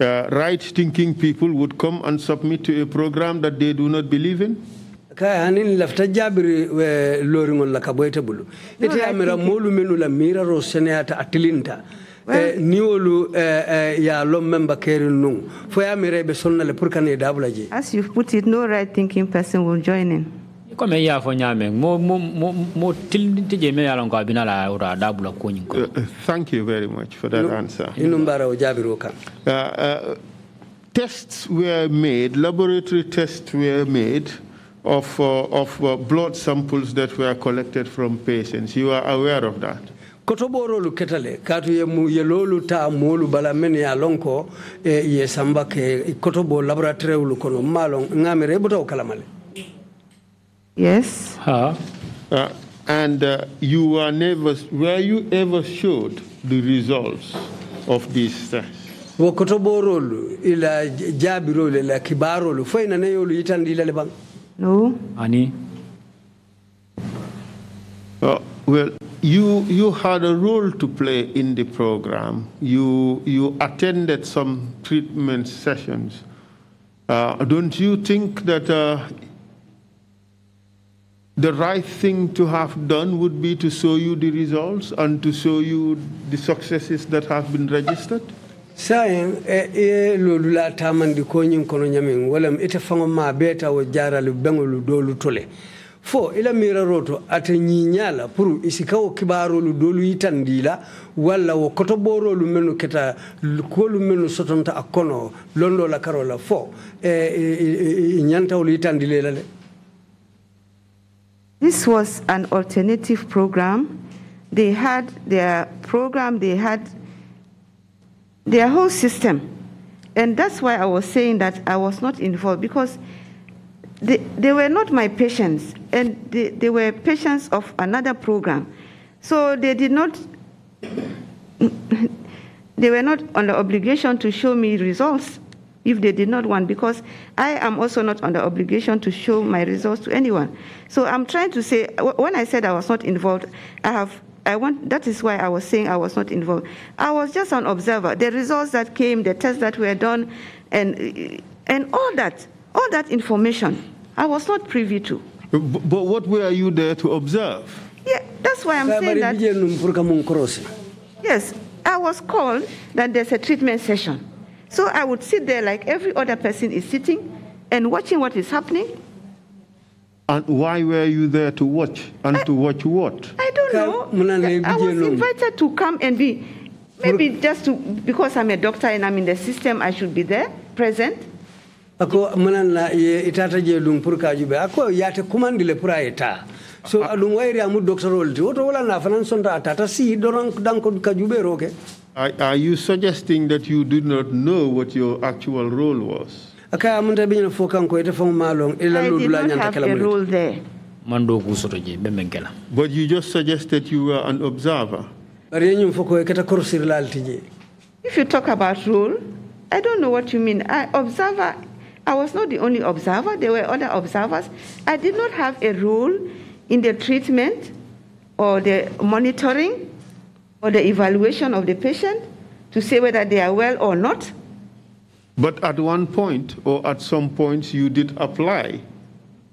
Speaker 1: right-thinking people would come and submit to a program that they do not believe in?
Speaker 5: Hanin lafta jabiri loringol la kaboyta bulu ite amira molu menu la mira ro senata atilinta niwolu ya lom member kerin nung fo ya mire be sonna le pour kan e dabula je.
Speaker 4: As you put it, no right thinking person will join in.
Speaker 6: Comme ya fo nyame mo tilinte je me yalon ko abina la ora dabula ko nyin ko.
Speaker 1: Thank you very much for that answer.
Speaker 5: Inumbara o jabiro kan.
Speaker 1: Tests were made, laboratory tests were made of blood samples that were collected from patients. You are aware of that?
Speaker 5: Kotoborolu ketale katu yelolu ta molu bala men ya lonko ye samba ke kotobo laboratory ulu kono malong ngamere buto kalamale.
Speaker 4: Yes.
Speaker 1: And were you ever showed the results of these tests?
Speaker 5: Wo kotoborolu ila jabirolu ila kibarolu fo ina ne yolu yitandi le bang.
Speaker 4: No.
Speaker 6: Ani.
Speaker 1: Well, you had a role to play in the program. You attended some treatment sessions. Don't you think that the right thing to have done would be to show you the results and to show you the successes that have been registered?
Speaker 5: Saying lolula tamandi ko nyin kono nyamin walam ite fango ma beta wo jaralu bengolu dolu tole fo ila mira roto ata nyinyala pour isikawo kibarolu dolu yitandila walla wo koto borolu menu keta kolu menu sotonta akono londo la karola fo nyanta wolu yitandile la.
Speaker 4: This was an alternative program. They had their program, they had their whole system. And that's why I was saying that I was not involved, because they were not my patients, and they were patients of another program. So they did not, they were not under obligation to show me results if they did not want, because I am also not under obligation to show my results to anyone. So I'm trying to say, when I said I was not involved, that is why I was saying I was not involved. I was just an observer. The results that came, the tests that were done, and all that information, I was not privy to.
Speaker 1: But what were you there to observe?
Speaker 4: Yeah, that's why I'm saying that. Yes, I was called that there's a treatment session. So I would sit there like every other person is sitting and watching what is happening.
Speaker 1: And why were you there to watch? And to watch what?
Speaker 4: I don't know. I was invited to come and be, maybe just to, because I'm a doctor and I'm in the system, I should be there, present.
Speaker 5: Ako manana itata je dum pour ka jube ako yate commandile pour eta so adum wayri amu doctorol ti woto wala na fanan sonta atata si doron danko ka jube roke.
Speaker 1: Are you suggesting that you did not know what your actual role was?
Speaker 4: I did not have a role there.
Speaker 1: But you just suggested you were an observer.
Speaker 4: If you talk about role, I don't know what you mean. Observer, I was not the only observer. There were other observers. I did not have a role in the treatment or the monitoring or the evaluation of the patient to say whether they are well or not.
Speaker 1: But at one point, or at some points, you did apply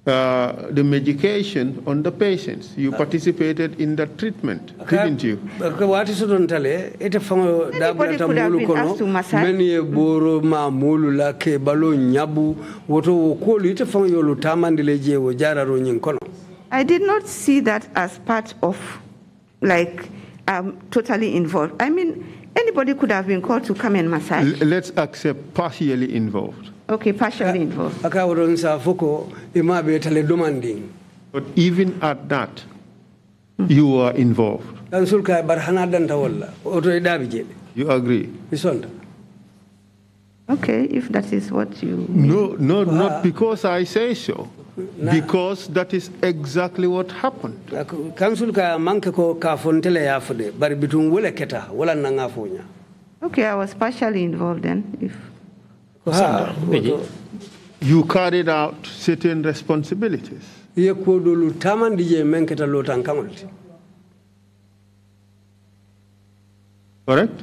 Speaker 1: the medication on the patients. You participated in that treatment, didn't you?
Speaker 4: Anybody could have been asked to massage. I did not see that as part of, like, totally involved. I mean, anybody could have been called to come and massage.
Speaker 1: Let's accept partially involved.
Speaker 4: Okay, partially involved.
Speaker 1: But even at that, you were involved. You agree?
Speaker 4: Okay, if that is what you
Speaker 1: mean. No, not because I say so. Because that is exactly what happened.
Speaker 4: Okay, I was partially involved then.
Speaker 1: You carried out certain responsibilities. Correct?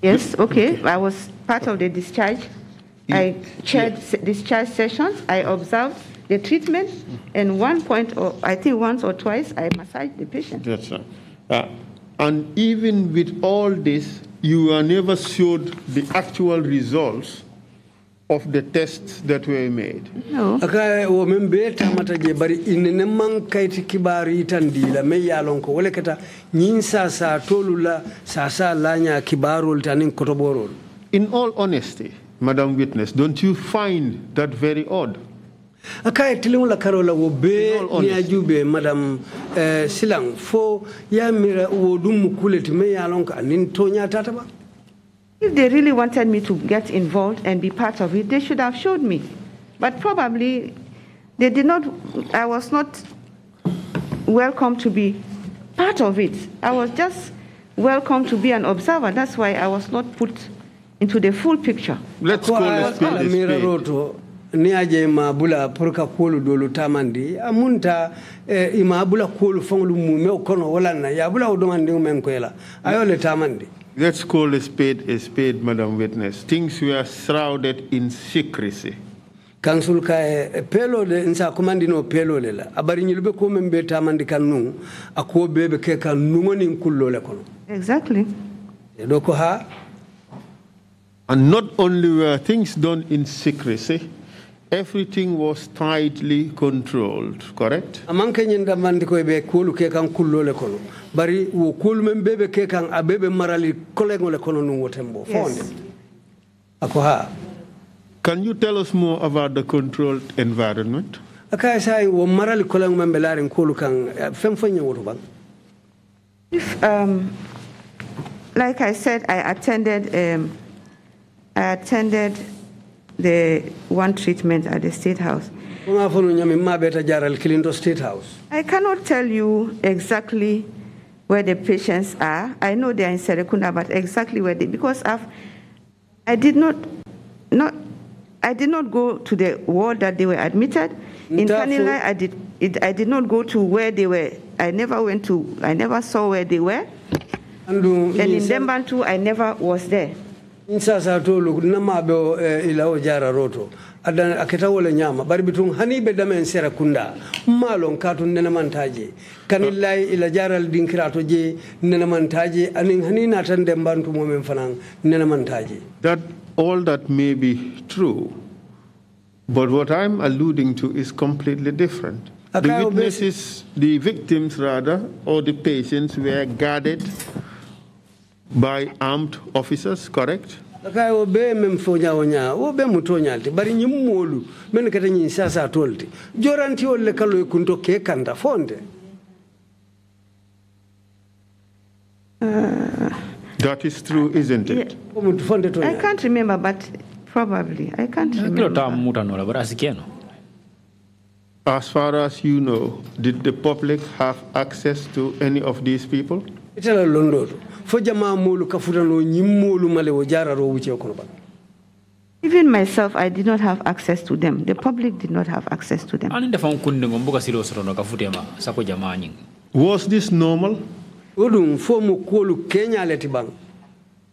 Speaker 4: Yes, okay. I was part of the discharge. I chaired discharge sessions. I observed the treatment, and one point, or I think once or twice, I massaged the patient.
Speaker 1: That's right. And even with all this, you are never showed the actual results of the tests that were made.
Speaker 4: No.
Speaker 5: Aka wo membe tamata je bari inene man kayti kibari tandila me yalon ko wala kata nyin sa tolula sa lanya kibarul tanin kotoborol.
Speaker 1: In all honesty, Madam Witness, don't you find that very odd?
Speaker 5: Aka tilimula karola wo be ni ajube Madam Silang fo ya mira wo dum kuleti me yalon ka nin tonya tataba.
Speaker 4: If they really wanted me to get involved and be part of it, they should have showed me. But probably they did not. I was not welcome to be part of it. I was just welcome to be an observer. That's why I was not put into the full picture.
Speaker 1: Let's call a spade a spade.
Speaker 5: Ni aje mabula purka kolu dolu tamandi amunta imabula kolu fonglu mu me kono wala na ya bula odongandi men kwela ayole tamandi.
Speaker 1: Let's call a spade, Madam Witness. Things were shrouded in secrecy.
Speaker 5: Council ka pelo de nsa komandi no pelo lela abari nyilbe ko membe tamandi kanu akwo bebe ke kan ngoni kullo le kono.
Speaker 4: Exactly.
Speaker 5: Doko ha.
Speaker 1: And not only were things done in secrecy, everything was tightly controlled, correct?
Speaker 5: Amanke nyinda mandi ko be kulu ke kan kullo le kono. Bari wo kulu membebe ke kan abebe marali kolego le kono nu wotembo fonde. Akoha.
Speaker 1: Can you tell us more about the controlled environment?
Speaker 5: Aka sai wo marali kolego membe larin kulu kan fem fanya woto bang.
Speaker 4: If like I said, I attended the one treatment at the State House. I cannot tell you exactly where the patients are. I know they are in Serekunda, but exactly where they, because I did not go to the ward that they were admitted. In Kanila, I did not go to where they were. I never saw where they were. And in Dembantu, I never was there.
Speaker 5: Insasa tolu namabe ila ojara roto adan aketa wala nyama bari bitung hani be damen sera kunda malon katun nena mantaje kanillai ila jaral dinkirato je nena mantaje anin hani natan dembantu momen fanan nena mantaje.
Speaker 1: That all that may be true, but what I'm alluding to is completely different. The witnesses, the victims rather, or the patients were guarded by armed officers, correct?
Speaker 5: Akayo be memfonya onya wo be mutonyalti bari nyimolu men kata nyin sasa tolti joranti wolle kalo kunto ke kanda fonde.
Speaker 1: That is true, isn't it?
Speaker 4: Yeah. I can't remember, but probably I can't remember.
Speaker 1: As far as you know, did the public have access to any of these people?
Speaker 5: Itala londo fo jama molu kafutano nyimmolu male wo jararo wuce kono ba.
Speaker 4: Even myself, I did not have access to them. The public did not have access to them.
Speaker 1: Was this normal?
Speaker 5: In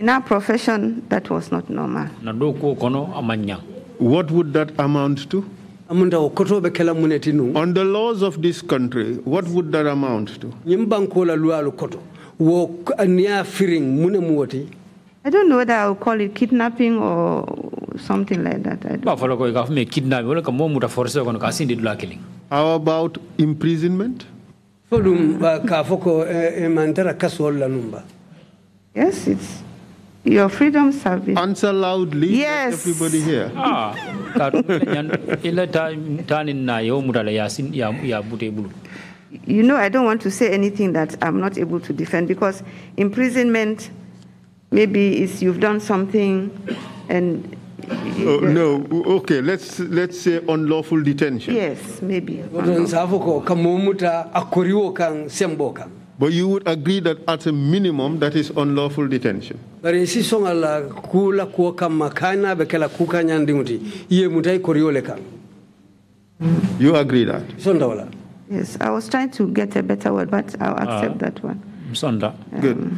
Speaker 4: our profession, that was not normal.
Speaker 1: What would that amount to? On the laws of this country, what would that amount to?
Speaker 4: I don't know whether I'll call it kidnapping or something like that.
Speaker 1: How about imprisonment?
Speaker 4: Yes, it's your freedom service.
Speaker 1: Answer loudly.
Speaker 4: Yes.
Speaker 1: Let everybody hear.
Speaker 4: You know, I don't want to say anything that I'm not able to defend, because imprisonment maybe is you've done something and...
Speaker 1: no, okay, let's say unlawful detention.
Speaker 4: Yes, maybe.
Speaker 1: But you would agree that at a minimum that is unlawful detention? You agree that?
Speaker 4: Yes, I was trying to get a better word, but I'll accept that one.
Speaker 1: Good.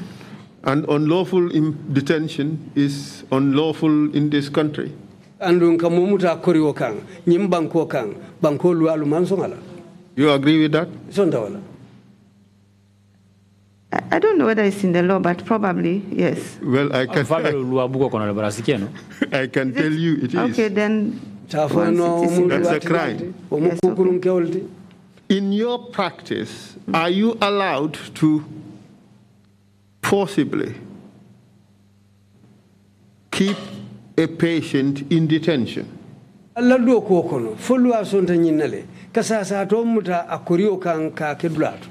Speaker 1: And unlawful detention is unlawful in this country.
Speaker 5: Andun kamumuta koriwo kan nyim banko kan banko lualu mansongala.
Speaker 1: You agree with that?
Speaker 5: Sondawala.
Speaker 4: I don't know whether it's in the law, but probably yes.
Speaker 1: Well, I can tell you it is.
Speaker 4: Okay, then
Speaker 1: that's a crime.
Speaker 4: Yes, okay.
Speaker 1: In your practice, are you allowed to forcibly keep a patient in detention?
Speaker 5: Allah do ko kono folu asonta nyinale kasasa to muta akoriyo kan ka kedulato.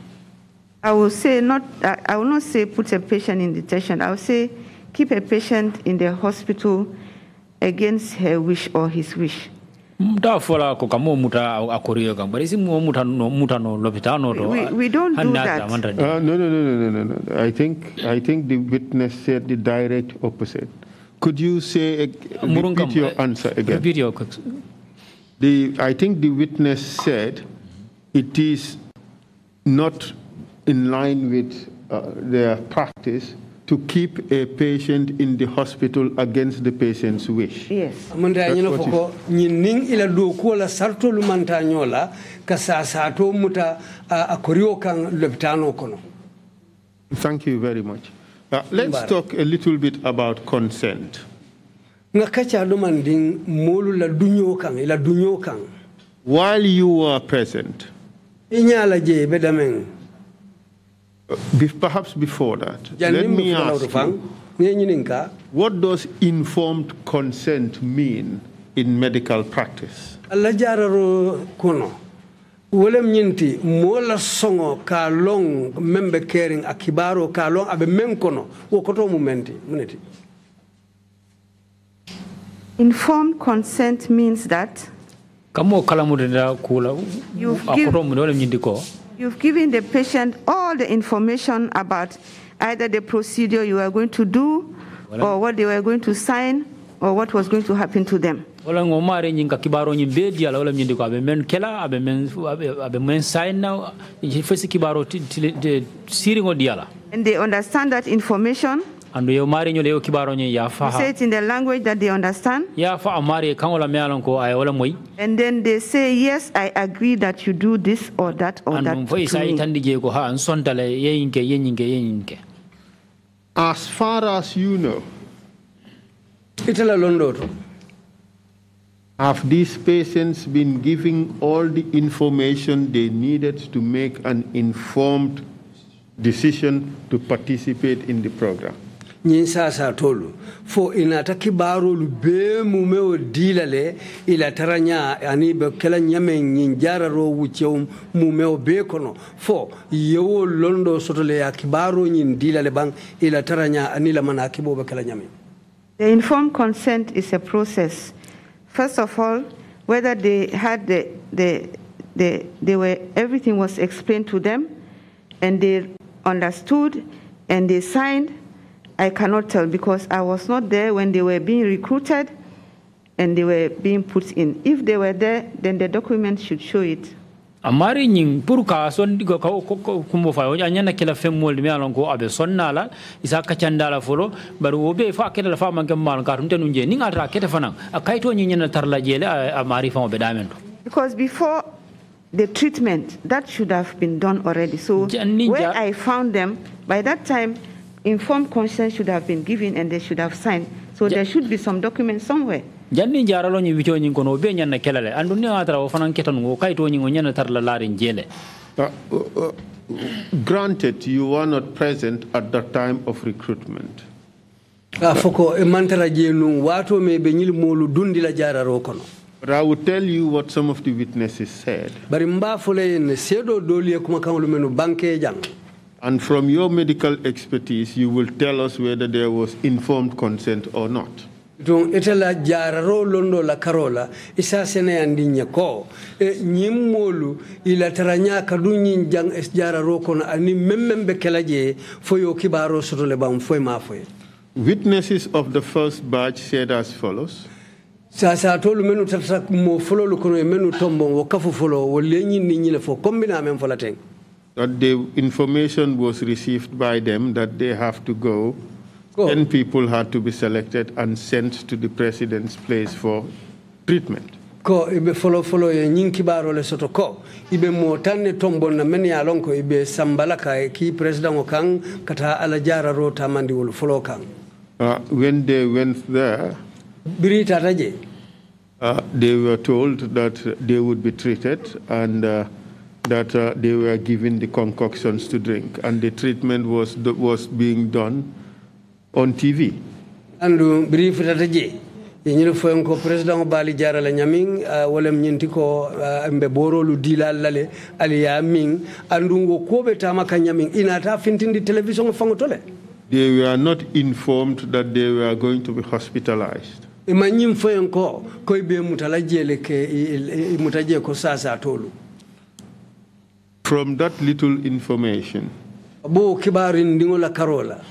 Speaker 4: I will say not. I will not say put a patient in detention. I will say keep a patient in the hospital against her wish or his wish.
Speaker 6: We don't do that.
Speaker 1: No. I think the witness said the direct opposite. Could you say repeat your answer again?
Speaker 6: Repeat your question.
Speaker 1: I think the witness said it is not in line with their practice to keep a patient in the hospital against the patient's wish.
Speaker 4: Yes.
Speaker 1: Thank you very much. Let's talk a little bit about consent. While you were present, perhaps before that, let me ask you, what does informed consent mean in medical practice?
Speaker 5: Wolem nyinti mola songo ka long membe caring akibaro ka long abe menkono wokoto mumenti muneti.
Speaker 4: Informed consent means that you've given the patient all the information about either the procedure you are going to do or what they were going to sign or what was going to happen to them. And they understand that information. You say it in the language that they understand. And then they say, yes, I agree that you do this or that or that to me.
Speaker 1: As far as you know, have these patients been given all the information they needed to make an informed decision to participate in the program?
Speaker 5: Sasa tolu fo inataki baro lube mumeo dilale ila taranya ani be kala nyame njara ro wuche mumeo bekono fo yewo londo sotole ya kibaro nyin dilale bang ila taranya ani la mana kibo be kala nyame.
Speaker 4: The informed consent is a process. First of all, whether they had everything was explained to them and they understood and they signed. I cannot tell because I was not there when they were being recruited and they were being put in. If they were there, then the document should show it.
Speaker 6: Amari nying puruka son digo kumbo fa anyana kila femol me alon ko abe sonnala isa kacandala folo baru obe fa kala fa man kam mal karum tenu je ninga tra kete fana akaito nyina tarla jele amari fa obe damento.
Speaker 4: Because before the treatment that should have been done already. So where I found them, by that time informed consent should have been given and they should have signed. So there should be some document somewhere.
Speaker 6: Janni jaralo ni vicho nyin kono be nyanna kelale andu ni atra o fanan keton go kayto nyi nyana tarla larin jele.
Speaker 1: Granted, you were not present at the time of recruitment.
Speaker 5: Foko e mantara jenu wato me be nyil molu dundi la jararo kono.
Speaker 1: But I will tell you what some of the witnesses said.
Speaker 5: Bari mba fole en sedo doli kuma kan lu menu banke jang.
Speaker 1: And from your medical expertise, you will tell us whether there was informed consent or not.
Speaker 5: Donc etela jararo londo la karola isa sene andinya ko nyimolu ila taranya kadunyi jang es jararo kono ani memmembe kelaje foyo kibaro sotole bam foy ma foy.
Speaker 1: Witnesses of the first batch said as follows.
Speaker 5: Sasa tolu menu tata mo folo lu kono menu tombo wo kafu folo wo lenyi ni nyile fo kombina men fola teng.
Speaker 1: that the information was received by them that they have to go. 10 people had to be selected and sent to the president's place for treatment.
Speaker 5: Ko ibe follow ye nyinki baro le soto ko ibe mo tanne tombon na men ya lonko ibe sambalaka ki president o kan kata ala jara ro tamandi wol follow kan.
Speaker 1: When they went there,
Speaker 5: birita taje
Speaker 1: they were told that they would be treated and that they were given the concoctions to drink, and the treatment was being done on TV.
Speaker 5: Andu birita taje yenyiro foyen ko president bali jara la nyamin wolem nyinti ko mbe borolu dilal lale ali ya min andu ngo kobe tamaka nyamin inata fintindi television fangotole.
Speaker 1: They were not informed that they were going to be hospitalized.
Speaker 5: Imanyim foyen ko ibe mutalajele ke mutaje ko sasa tolu.
Speaker 1: From that little information,
Speaker 5: bo kibari ndingo la karola,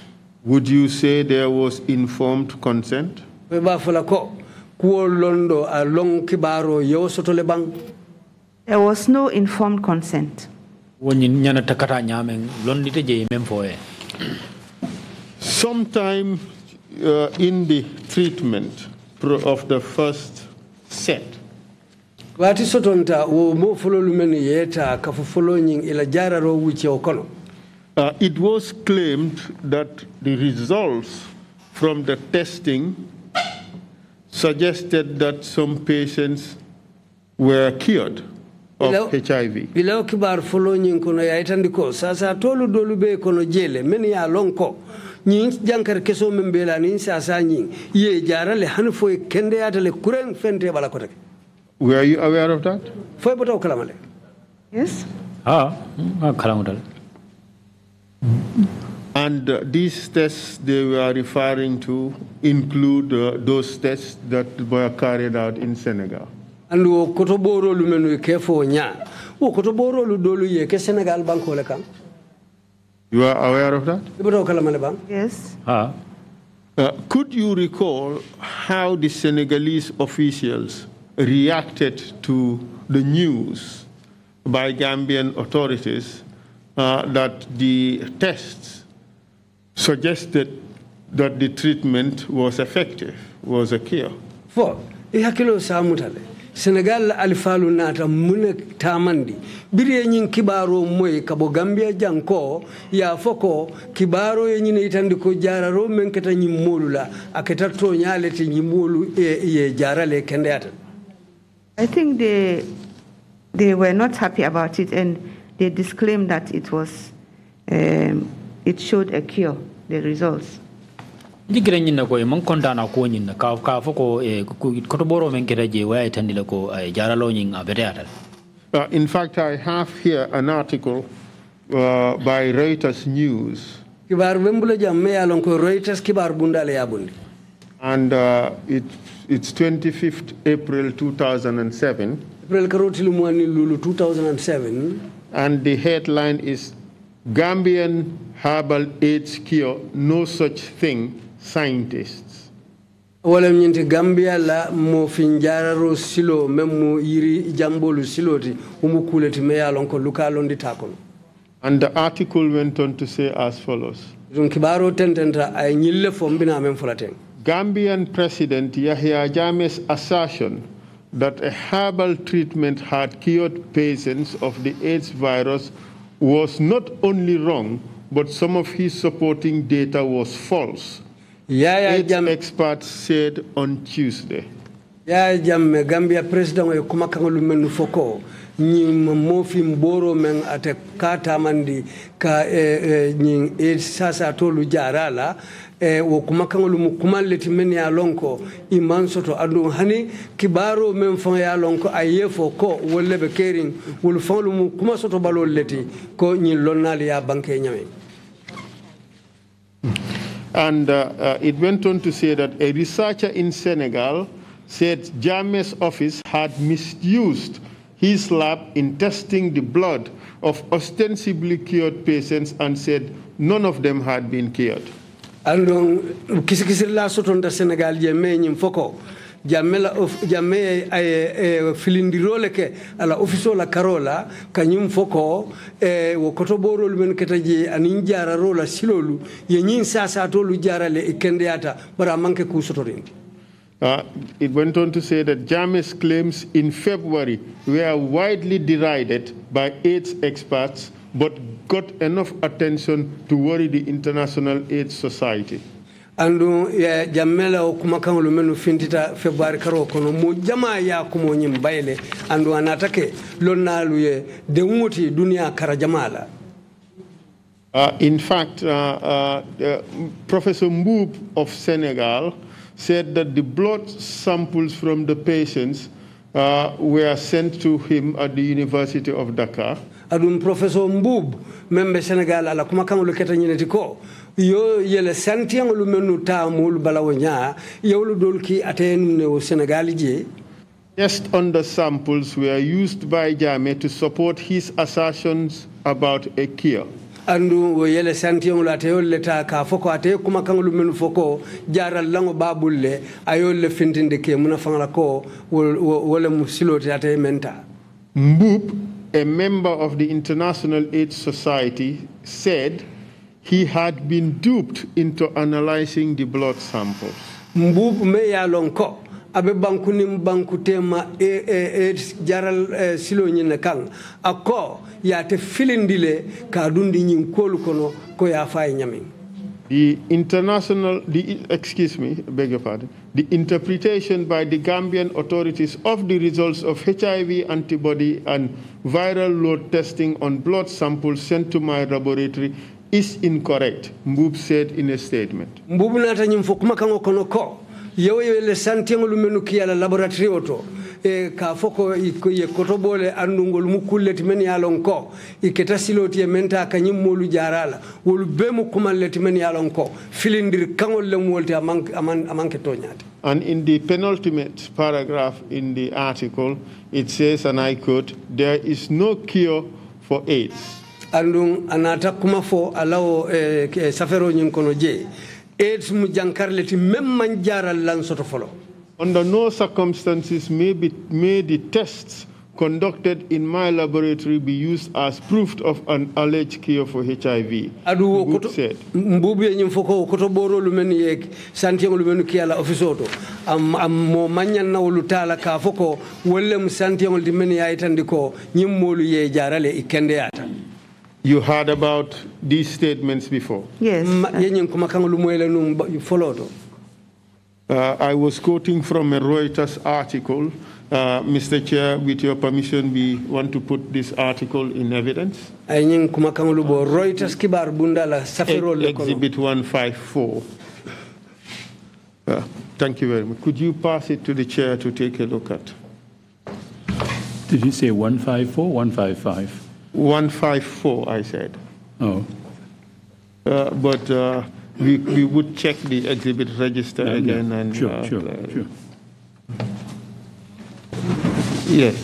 Speaker 1: would you say there was informed consent?
Speaker 5: There was
Speaker 4: no informed consent.
Speaker 1: Sometime in the treatment of the first set, it was claimed that the results from the testing suggested that some patients were cured of HIV.
Speaker 5: Bila kibar following kono ya itandiko sasa tolu dolu be kono jele men ya lonko nyin jankar keso membela ni sasa nyin ye jarale han foy kende yatale kuren fente bala kotek.
Speaker 1: Were you aware of that?
Speaker 5: Foy botaw kalamale.
Speaker 4: Yes.
Speaker 5: Kalamudal.
Speaker 1: And these tests they were referring to include those tests that were carried out in Senegal.
Speaker 5: And kotoboro lumenu kefo nya. Kotoboro lu dolu ye ke Senegal banko le kan.
Speaker 1: You are aware of that?
Speaker 4: Yes.
Speaker 1: Could you recall how the Senegalese officials reacted to the news by Gambian authorities that the tests suggested that the treatment was effective, was a cure?
Speaker 5: Senegal alifalu nata mune tamandi biri nyin kibaro moy kabo Gambia janko ya foko kibaro nyine itandiko jararo menketa nyimolula aketa to nyalete nyimolu ye jarale kendata.
Speaker 4: I think they were not happy about it, and they disclaimed that it was it showed a cure, the results.
Speaker 6: In fact,
Speaker 1: I have here an article by Reuters News. And it's 25th April 2007. And the headline is Gambian herbal AIDS cure, no such thing, scientists.
Speaker 5: Wala mnyente Gambia la mo finjararo silo memu yiri jambolu siloti umukuleti meya lonko luka londi takono.
Speaker 1: And the article went on to say as follows.
Speaker 5: Kibaro tententa ay nyille fombina mem fulaten.
Speaker 1: Gambian President Yahya Jammeh's assertion that a herbal treatment had cured patients of the AIDS virus was not only wrong, but some of his supporting data was false. AIDS experts said on Tuesday.
Speaker 5: Jammeh Gambia president e kuma kangolu men foko ni mofi mboro men ate kata mandi ka ni sasa tolu jarala wo kuma kangolu mu kumaleti men ya lonko iman soto adu hani kibaro men fon ya lonko ayefo ko wolle be kering wol fonlu mu kuma soto balol leti ko ni lonnali ya banke nyame.
Speaker 1: And it went on to say that a researcher in Senegal said Jammeh's office had misused his lab in testing the blood of ostensibly cured patients and said none of them had been cured.
Speaker 5: Andong kisikisir la sotonda Senegal je menyim foko jamme ay filindirole ke ala office la karola kanyum foko wo kotoborol men ketaji anin jara rola silolu ye nyin sasa tolu jarale e kendeata bara manke ku sotorindi.
Speaker 1: It went on to say that Jammeh's claims in February were widely derided by AIDS experts, but got enough attention to worry the International AIDS Society.
Speaker 5: Andu ya jamela o kumakan lu menu fintita February karo kono mo jama ya kumo nyim bayle andu anatake lonnalu ye de muti dunia kara jamala.
Speaker 1: In fact, Professor Mboub of Senegal said that the blood samples from the patients were sent to him at the University of Dakar.
Speaker 5: Adum Professor Mboub membe Senegal ala kumakan lu keta nyineti ko yo yele santiang lu menu tamul balawonya yewlu dolki aten ne o Senegal je.
Speaker 1: Test on the samples were used by Jammeh to support his assertions about a cure.
Speaker 5: Andu wo yele santiang lu ateyol leta ka foko ate kumakan lu menu foko jaral lango babulle ayol le fintinde ke muna fangala ko wala musiloti ate menta.
Speaker 1: Mboub, a member of the International AIDS Society, said he had been duped into analyzing the blood samples.
Speaker 5: Mboub me ya lonko abe banku nim banku tema jaral silo nyine kan ako ya te filindile ka dundi nyin kolu kono ko ya fay nyami.
Speaker 1: The interpretation by the Gambian authorities of the results of HIV antibody and viral load testing on blood samples sent to my laboratory is incorrect, Mboub said in a statement.
Speaker 5: Mboub nata nyim fokuma kango kono ko yewe le santiang lu menu ki ala laboratory oto e ka foko ye kotobole andungol mukullet men yalon ko iketa siloti menta kanyim molu jarala wolu bemu kumallet men yalon ko filindir kangol le molti amanke tonyate.
Speaker 1: And in the penultimate paragraph in the article, it says, and I quote, "There is no cure for AIDS."
Speaker 5: Andung anata kuma fo alawo safero nyin kono je AIDS mu jankarleti mem man jaral lan soto folo.
Speaker 1: Under no circumstances may the tests conducted in my laboratory be used as proof of an alleged cure for HIV.
Speaker 5: Mboub said. Mboub ye nyim foko koto boro lu men yek santiang lu men ki ala ofisoto am mo manyan na wulu tala ka foko wollem santiang di men ya itandi ko nyim molu ye jarale ikende yata.
Speaker 1: You heard about these statements before?
Speaker 4: Yes.
Speaker 1: I was quoting from a Reuters article. Mr. Chair, with your permission, we want to put this article in evidence. Exhibit 154. Thank you very much. Could you pass it to the chair to take a look at?
Speaker 2: Did you say 154, 155?
Speaker 1: 154, I said.
Speaker 2: Oh.
Speaker 1: But we would check the exhibit register again. And,
Speaker 2: sure.
Speaker 1: Yes.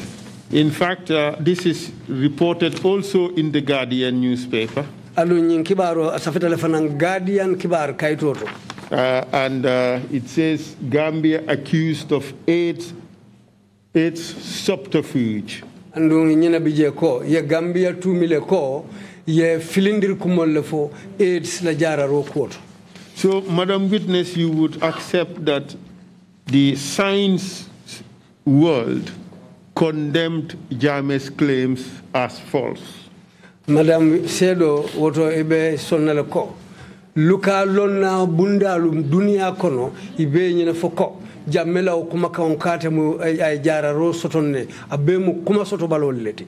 Speaker 1: In fact, this is reported also in the Guardian newspaper. And it says Gambia accused of AIDS subterfuge.
Speaker 5: Andu nyina bije ko ye Gambia 2 mile ko ye filindir kumol fo AIDS la jara ro ko.
Speaker 1: So, Madam Witness, you would accept that the science world condemned Jammeh's claims as false?
Speaker 5: Madam Sedo woto ebe sonnale ko luka lonna bundalum dunia kono ibe nyina foko Jammeh o kuma kan kate mu ay jara ro sotonne abe mu kuma soto balol leti.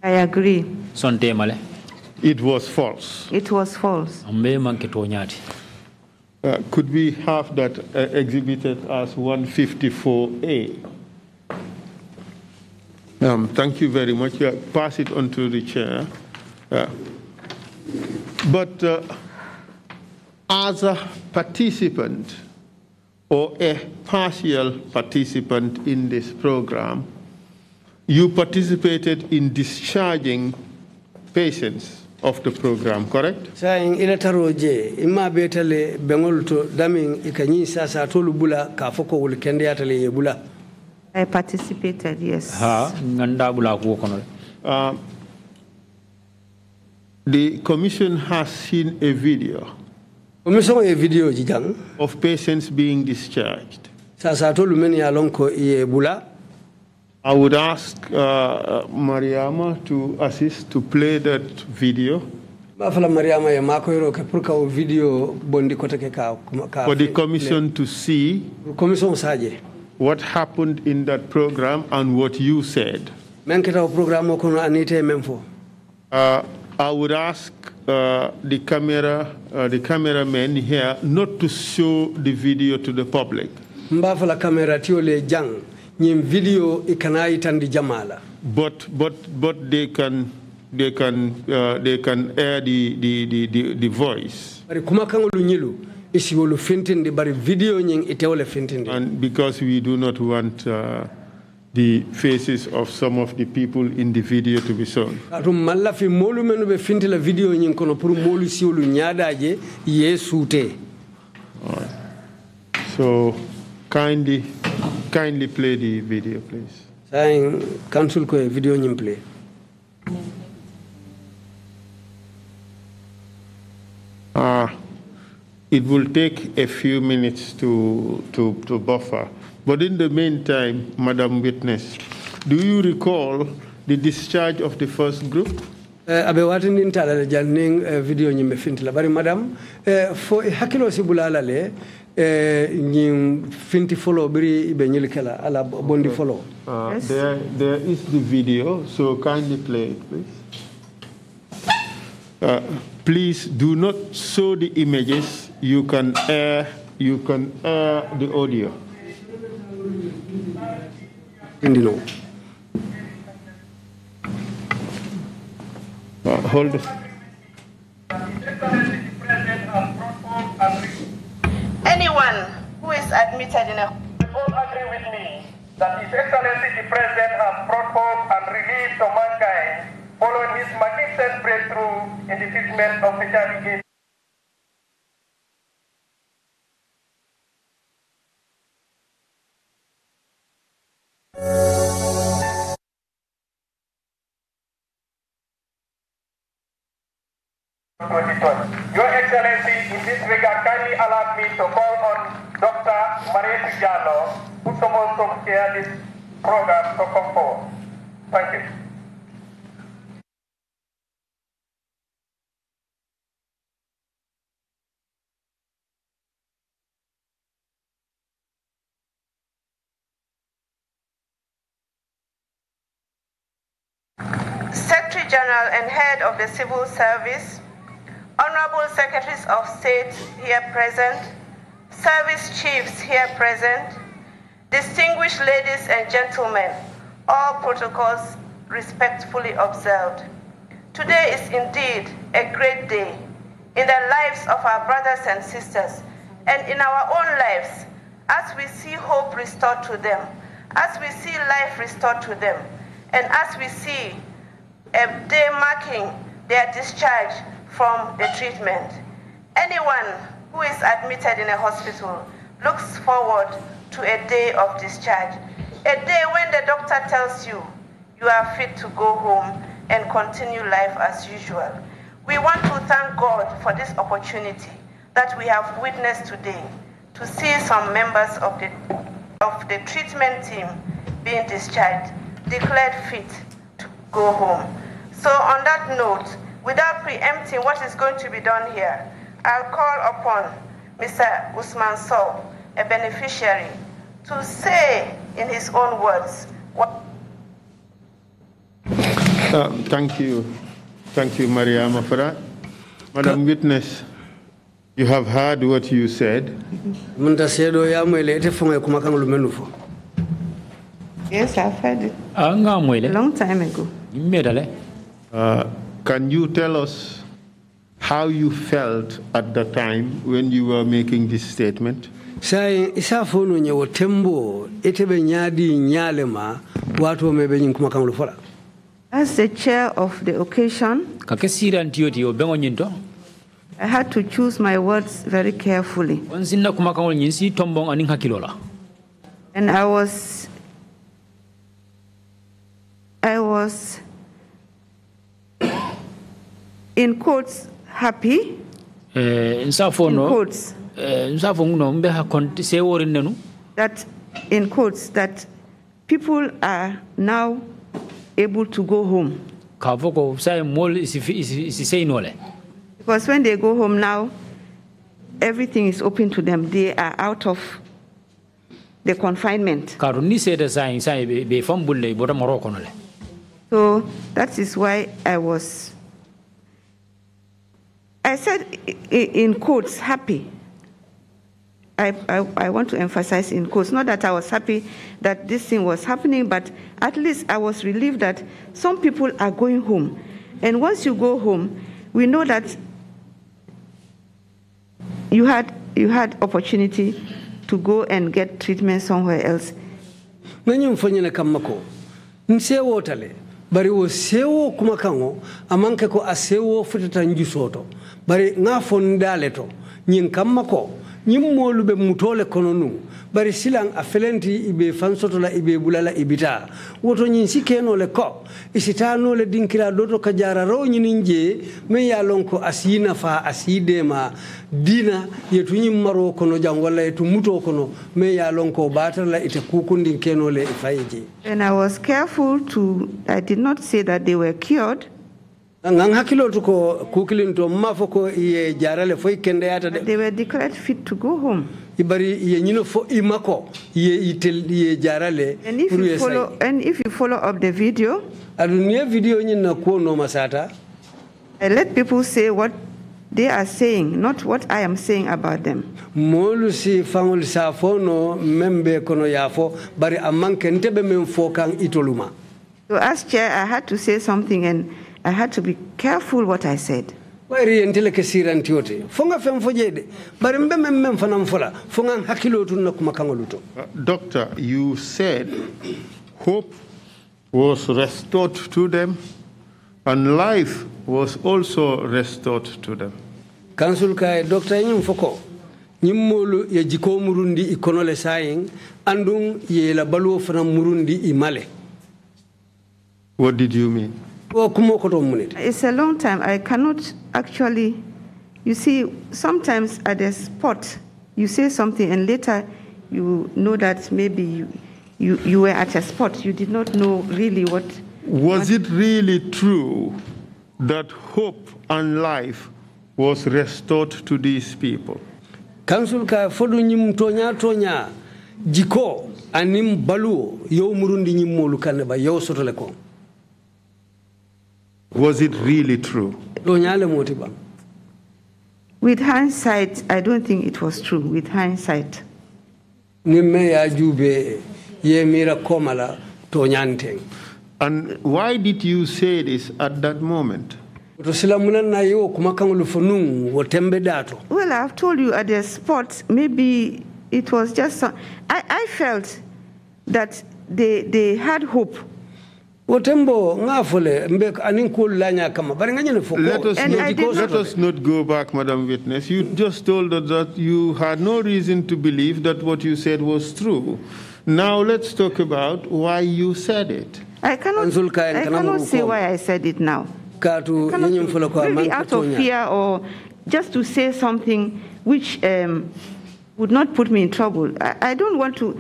Speaker 4: I agree.
Speaker 6: Sonte male.
Speaker 1: It was false.
Speaker 4: It was false.
Speaker 6: Ambe manke to nyati.
Speaker 1: Could we have that exhibited as 154A? Thank you very much. Pass it on to the chair. But as a participant or a partial participant in this program, you participated in discharging patients. of the program, correct?
Speaker 5: Saying ilataroje imma betale bengolto damin ikanyi sasa tolu bula ka foko wul kende atale yebula.
Speaker 4: I participated, yes.
Speaker 1: The commission has seen a video of patients being discharged. I would ask Mariama to assist to play that video for the commission to see what happened in that program and what you said. I would ask the cameraman here not to show the video to the public. But they can air the voice. And because we do not want the faces of some of the people in the video to be shown. All right. So kindly play the video, please.
Speaker 5: Council ko video nyim play.
Speaker 1: It will take a few minutes to buffer. But in the meantime, Madam Witness, do you recall the discharge of the first group?
Speaker 5: Abe watin intala jalning video nyimbe fintila bari madam fo hakilo sibulala le nyim finti follow biri ibe nyilikela ala bondi follow.
Speaker 1: Yes. There is the video, so kindly play it, please. Please do not show the images. You can air the audio. Hold it.
Speaker 4: Anyone who is admitted in a
Speaker 7: both agree with me that His Excellency the President has brought hope and relief to mankind following his magnificent breakthrough in the treatment of HIV/AIDS. Your Excellency, in this regard, kindly allow me to call on Dr. Mariatou Jallow, who supposed to chair this program, to come forward. Thank you.
Speaker 4: Secretary General and Head of the Civil Service, Honorable Secretaries of State here present, Service Chiefs here present, distinguished ladies and gentlemen, all protocols respectfully observed. Today is indeed a great day in the lives of our brothers and sisters and in our own lives as we see hope restored to them, as we see life restored to them, and as we see a day marking their discharge from the treatment. Anyone who is admitted in a hospital looks forward to a day of discharge, a day when the doctor tells you you are fit to go home and continue life as usual. We want to thank God for this opportunity that we have witnessed today to see some members of the treatment team being discharged, declared fit to go home. So on that note, without preempting what is going to be done here, I'll call upon Mr. Usman Sow, a beneficiary, to say in his own words what.
Speaker 1: Thank you, Mariama, for that. Madam Witness, you have heard what you said.
Speaker 4: Yes, I've heard it a long time ago.
Speaker 1: Can you tell us how you felt at the time when you were making this statement?
Speaker 5: Sai isa fono nyewo tembo etebe nyadi nyalema watu wamebe nyinkuma kamulu fola.
Speaker 4: As the chair of the occasion, I had to choose my words very carefully. And I was in quotes happy. In quotes. That in quotes that people are now able to go home. Because when they go home now, everything is open to them. They are out of the confinement. So that is why I said in quotes, happy. I want to emphasize in quotes, not that I was happy that this thing was happening, but at least I was relieved that some people are going home. And once you go home, we know that you had opportunity to go and get treatment somewhere else.
Speaker 5: Bari wo sewo kuma kango amanke ko asewo futata njusoto bari nga fondale to nyin kamma ko nyim molube mutole kono nu bari silang afelenti ibe fansoto la ibe bulala ibita woto nyin sikeno le ko isitano le dinkira doto kajara ro nyininje me ya lonko asina fa asidema dina yetu nyim maro kono jam wala yetu muto kono me ya lonko batar la ite kukundin keno le ifaiji.
Speaker 4: And I was careful I did not say that they were cured.
Speaker 5: They were
Speaker 4: declared fit to go home. And if you follow up the video, I let people say what they are saying, not what I am saying about them. So as chair, I had to say something and I had to be careful what I said.
Speaker 1: Doctor, you said hope was restored to them and life was also restored to them.
Speaker 5: Council kai Doctor Nyimfoko Nyimolu ye jiko murundi ikonole saying andung ye la baluo fana murundi imale.
Speaker 1: What did you mean?
Speaker 4: It's a long time. I cannot actually, you see, sometimes at a spot, you say something and later you know that maybe you were at a spot. You did not know really what.
Speaker 1: Was it really true that hope and life was restored to these people?
Speaker 5: Council ka fodu nyim tonya jiko anim baluo yo murundi nyim molu kaneba yo sotole ko.
Speaker 1: Was it really true?
Speaker 4: With hindsight, I don't think it was true. With hindsight.
Speaker 1: And why did you say this at that moment?
Speaker 4: Well, I've told you at the spot, maybe it was just... I felt that they had hope.
Speaker 1: Let us not go back, Madam Witness. You just told us that you had no reason to believe that what you said was true. Now let's talk about why you said it.
Speaker 4: I cannot say why I said it now. Maybe out of fear or just to say something which would not put me in trouble. I don't want to...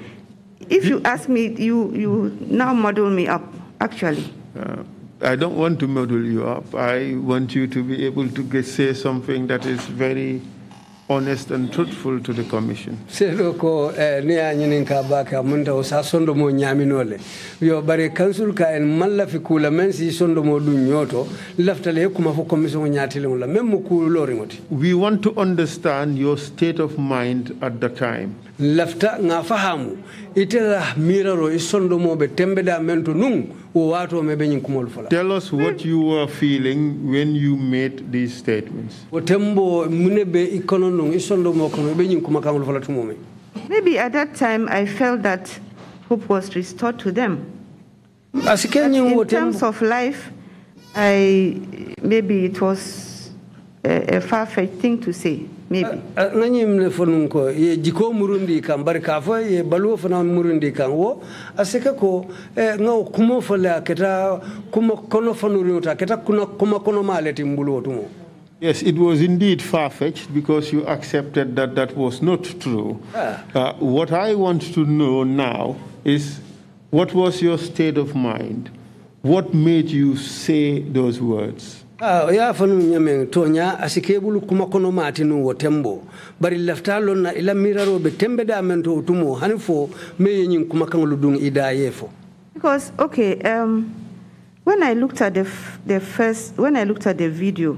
Speaker 4: If you ask me, you now model me up. Actually,
Speaker 1: I don't want to model you up. I want you to be able to say something that is very honest and truthful to the Commission. We want to understand your state of mind at the time. Tell us what you were feeling when you made these statements.
Speaker 4: Maybe at that time I felt that hope was restored to them. In terms of life, maybe it was a far-fetched thing to say. Maybe.
Speaker 5: Ye jiko murundi kan barikafa ye baluo fana murundi kan wo aseka ko nga kumo fala keta kuma kono fanuruta keta kuna kuma kono maleti mbulu tumo.
Speaker 1: Yes, it was indeed far-fetched because you accepted that that was not true. What I want to know now is what was your state of mind? What made you say those words?
Speaker 5: Ya fanu nyame tonya asikebulu kuma kono matinu wotembo bari laftalo na ila miraro be tembe da mento utumo hanfo me yin kuma kan ludun ida yefo.
Speaker 4: Because okay, when I looked at the video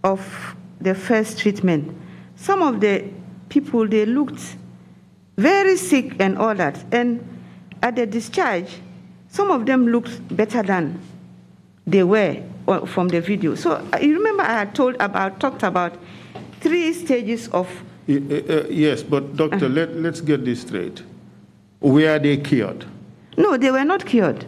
Speaker 4: of the first treatment, some of the people, they looked very sick and all that, and at the discharge, some of them looked better than they were from the video. So you remember I had talked about 3 stages of...
Speaker 1: Yes, but doctor, let's get this straight. Were they cured?
Speaker 4: No, they were not cured.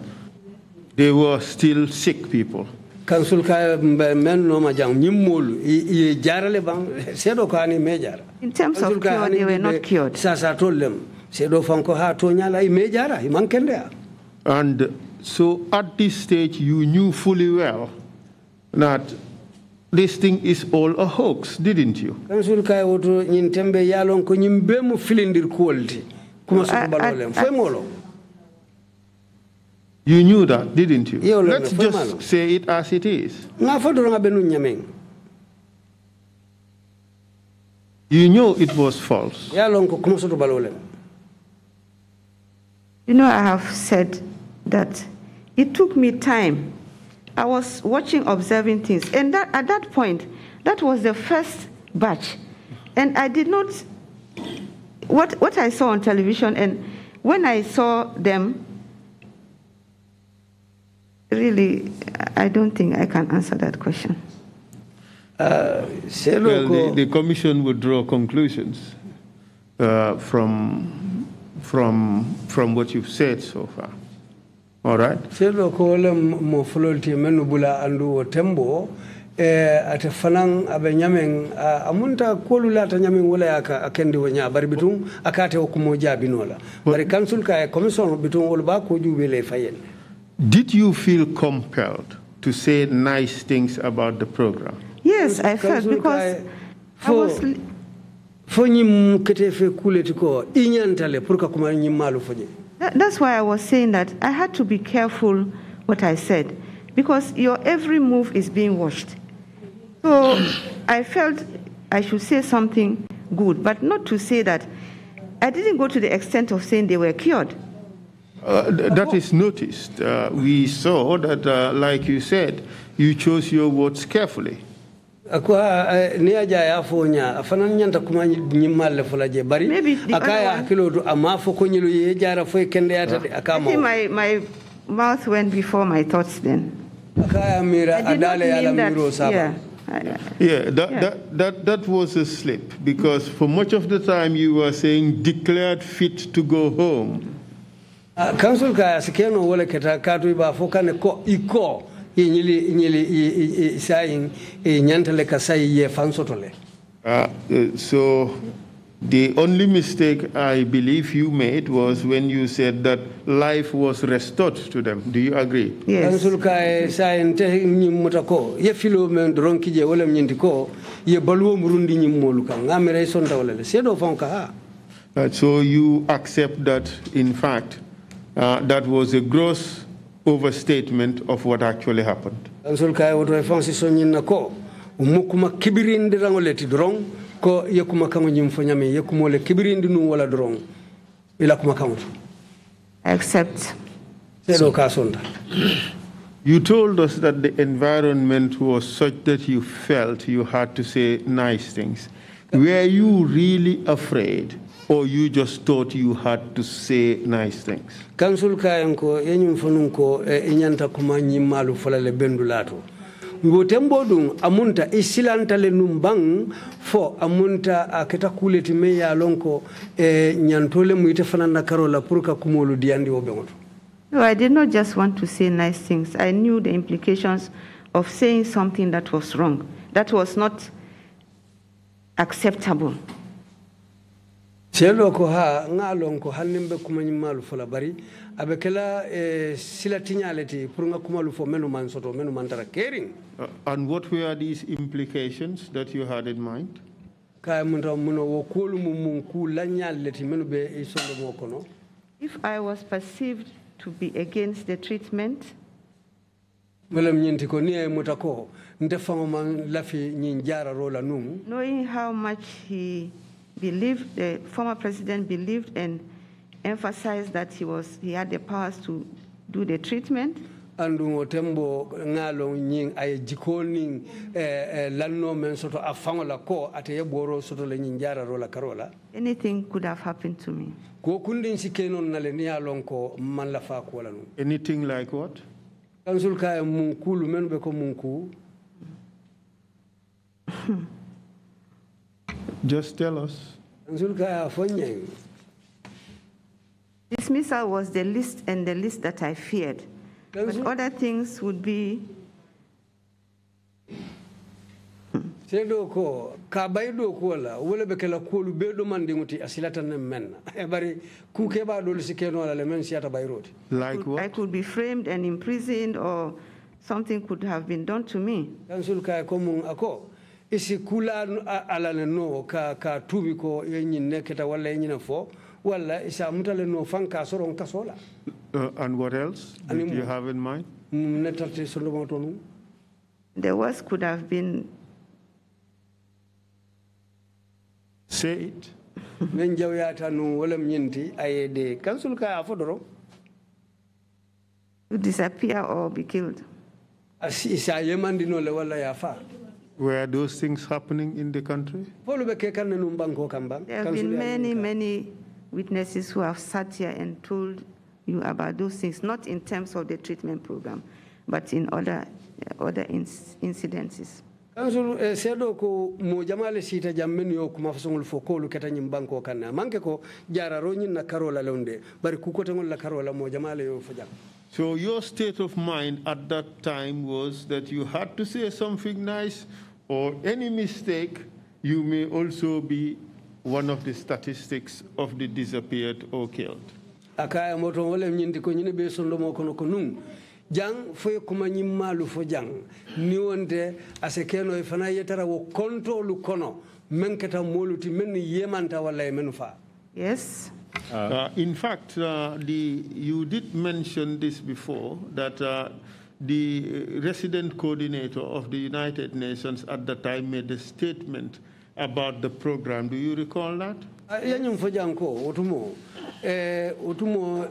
Speaker 1: They were still sick people.
Speaker 5: Council men no majang nyimul ye jarale bang sedo kani mejara.
Speaker 4: In terms of cure, they were not cured.
Speaker 5: Sasa tollem sedo fanko ha to nyala I mejara I mankende.
Speaker 1: And so at this stage you knew fully well that this thing is all a hoax, didn't you?
Speaker 5: Council kai woto nyin tembe yalon ko nyimbe mu filindir quality kuma so balolem foi molo.
Speaker 1: You knew that, didn't you? Let's just say it as it is. You knew it was false.
Speaker 4: You know, I have said that it took me time. I was watching, observing things. And at that point, that was the first batch. And I did not... What I saw on television, and when I saw them, really, I don't think I can answer that question.
Speaker 1: Well, the commission would draw conclusions from what you've said so far. All right?
Speaker 5: Ate fanang abenyameng amunta kolulata nyameng wala yaka akendi wanya bari bitung akate okumoja binola bari council ka commission bitung wala ba ko jubele fayen.
Speaker 1: Did you feel compelled to say nice things about the program?
Speaker 4: Yes, I felt because I was... That's why I was saying that I had to be careful what I said, because your every move is being watched. So I felt I should say something good, but not to say that I didn't go to the extent of saying they were cured.
Speaker 1: That is noticed. We saw that, like you said, you chose your words carefully.
Speaker 4: Maybe my mouth went before my thoughts then. I did not mean that,
Speaker 1: that was a slip, because for much of the time you were saying declared fit to go home.
Speaker 5: Council ka sikeno wala keta katu iba fokane ko iko nyili saying nyantale kasai ye fansotole.
Speaker 1: So the only mistake I believe you made was when you said that life was restored to them. Do you agree?
Speaker 4: Yes.
Speaker 5: Council ka saying te mutako ye filo men dronkije wala mnyintiko ye baluo murundi nyimoluka ngamere sonda wala sedo fonka ha.
Speaker 1: So you accept that in fact that was a gross overstatement of what actually happened.
Speaker 5: Council kai woto fonction nyina ko umukuma kibirindi rangoleti drong ko yekuma kango nyimfonyame yekumole kibirindi nu wala drong ila kuma kango.
Speaker 4: Except
Speaker 1: you told us that the environment was such that you felt you had to say nice things. Were you really afraid, or you just thought you had to say nice things?
Speaker 5: Council kayanko yenyum fonunko inyanta kuma nyimalu falale bendulato. Ngotembo dung amunta isilanta le numbang fo amunta aketa kuleti meya lonko nyantole muite fanana karola purka kumolu diandi obengoto.
Speaker 4: No, I did not just want to say nice things. I knew the implications of saying something that was wrong, that was not acceptable.
Speaker 5: Selo ko ha ngalon ko hanimbe kumanyi malu fola bari abekela sila tinyaleti pour nga kumalu fo menu man soto menu man tara caring.
Speaker 1: And what were these implications that you had in mind?
Speaker 5: Kay munta muno wo kolu mum ku lanyaleti menu be e sondo mo kono.
Speaker 4: If I was perceived to be against the treatment,
Speaker 5: knowing
Speaker 4: how much he believed, the former president believed and emphasized that he had the powers to do the treatment.
Speaker 5: Andu tembo ngalo nying ay jikoning lanno men soto afangola ko ateye boro soto le nyinjara rola karola.
Speaker 4: Anything could have happened to me.
Speaker 5: Ko kundin sikenon nale ni alon ko man la fa ko lanu.
Speaker 1: Anything like what?
Speaker 5: Kansul kay munkulu men be ko munku.
Speaker 1: Just tell us.
Speaker 5: Kansul kay afonyeng.
Speaker 4: Dismissal was the least and the least that I feared. But other things would be.
Speaker 5: Sedo ko kabaydo ko la wala be kala ko lu be do mandi nguti asilata nem men e bari ku ke ba do sikeno la le men siata bayroti.
Speaker 1: Like what?
Speaker 4: I could be framed and imprisoned, or something could have been done to me.
Speaker 5: Kansul kay ko mun ako isi kula ala no ka tubi ko yin neketa wala yin fo wala isa mutale no fanka soron kasola.
Speaker 1: And what else did you have in mind?
Speaker 4: The worst could have been.
Speaker 1: Say it.
Speaker 4: To disappear or be killed.
Speaker 1: Were those things happening in the country?
Speaker 4: There have been many witnesses who have sat here and told you about those things, not in terms of the treatment program, but in other incidences.
Speaker 5: Council sedo ko mo jamale sita jammen yo kuma fasongul fokolu keta nyim banko kanna manke ko jara roñin na karola londe bari ku ko tangol la karola mo jamale yo fajam.
Speaker 1: So your state of mind at that time was that you had to say something nice, or any mistake, you may also be one of the statistics of the disappeared or killed.
Speaker 5: Akaya moto wole nyindi ko nyine be sondo mo kono ko nun jang foy kuma nyimmalu fo jang ni wonde asekeno e fana yetara wo control kono menketa moluti men yemanta wala men fa.
Speaker 4: Yes.
Speaker 1: In fact, you did mention this before, that the resident coordinator of the United Nations at the time made a statement about the program. Do you recall that?
Speaker 5: Yanyum fo jang ko otumo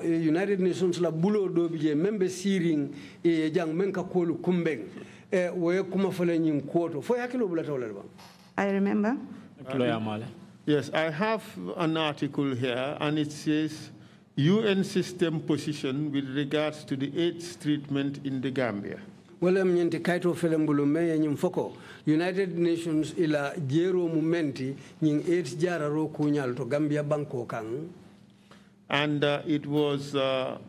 Speaker 5: United Nations la bulo do bije membe siring e jang menka kolu kumbeng woye kuma fale nyim koto fo yakilo bula tawla ba.
Speaker 4: I remember.
Speaker 1: Yes, I have an article here, and it says UN system position with regards to the AIDS treatment in the Gambia.
Speaker 5: Wala mnyente kaito felembulu me nyim foko United Nations ila jero mumenti nying AIDS jara ro kunyal to Gambia banko kang.
Speaker 1: And it was a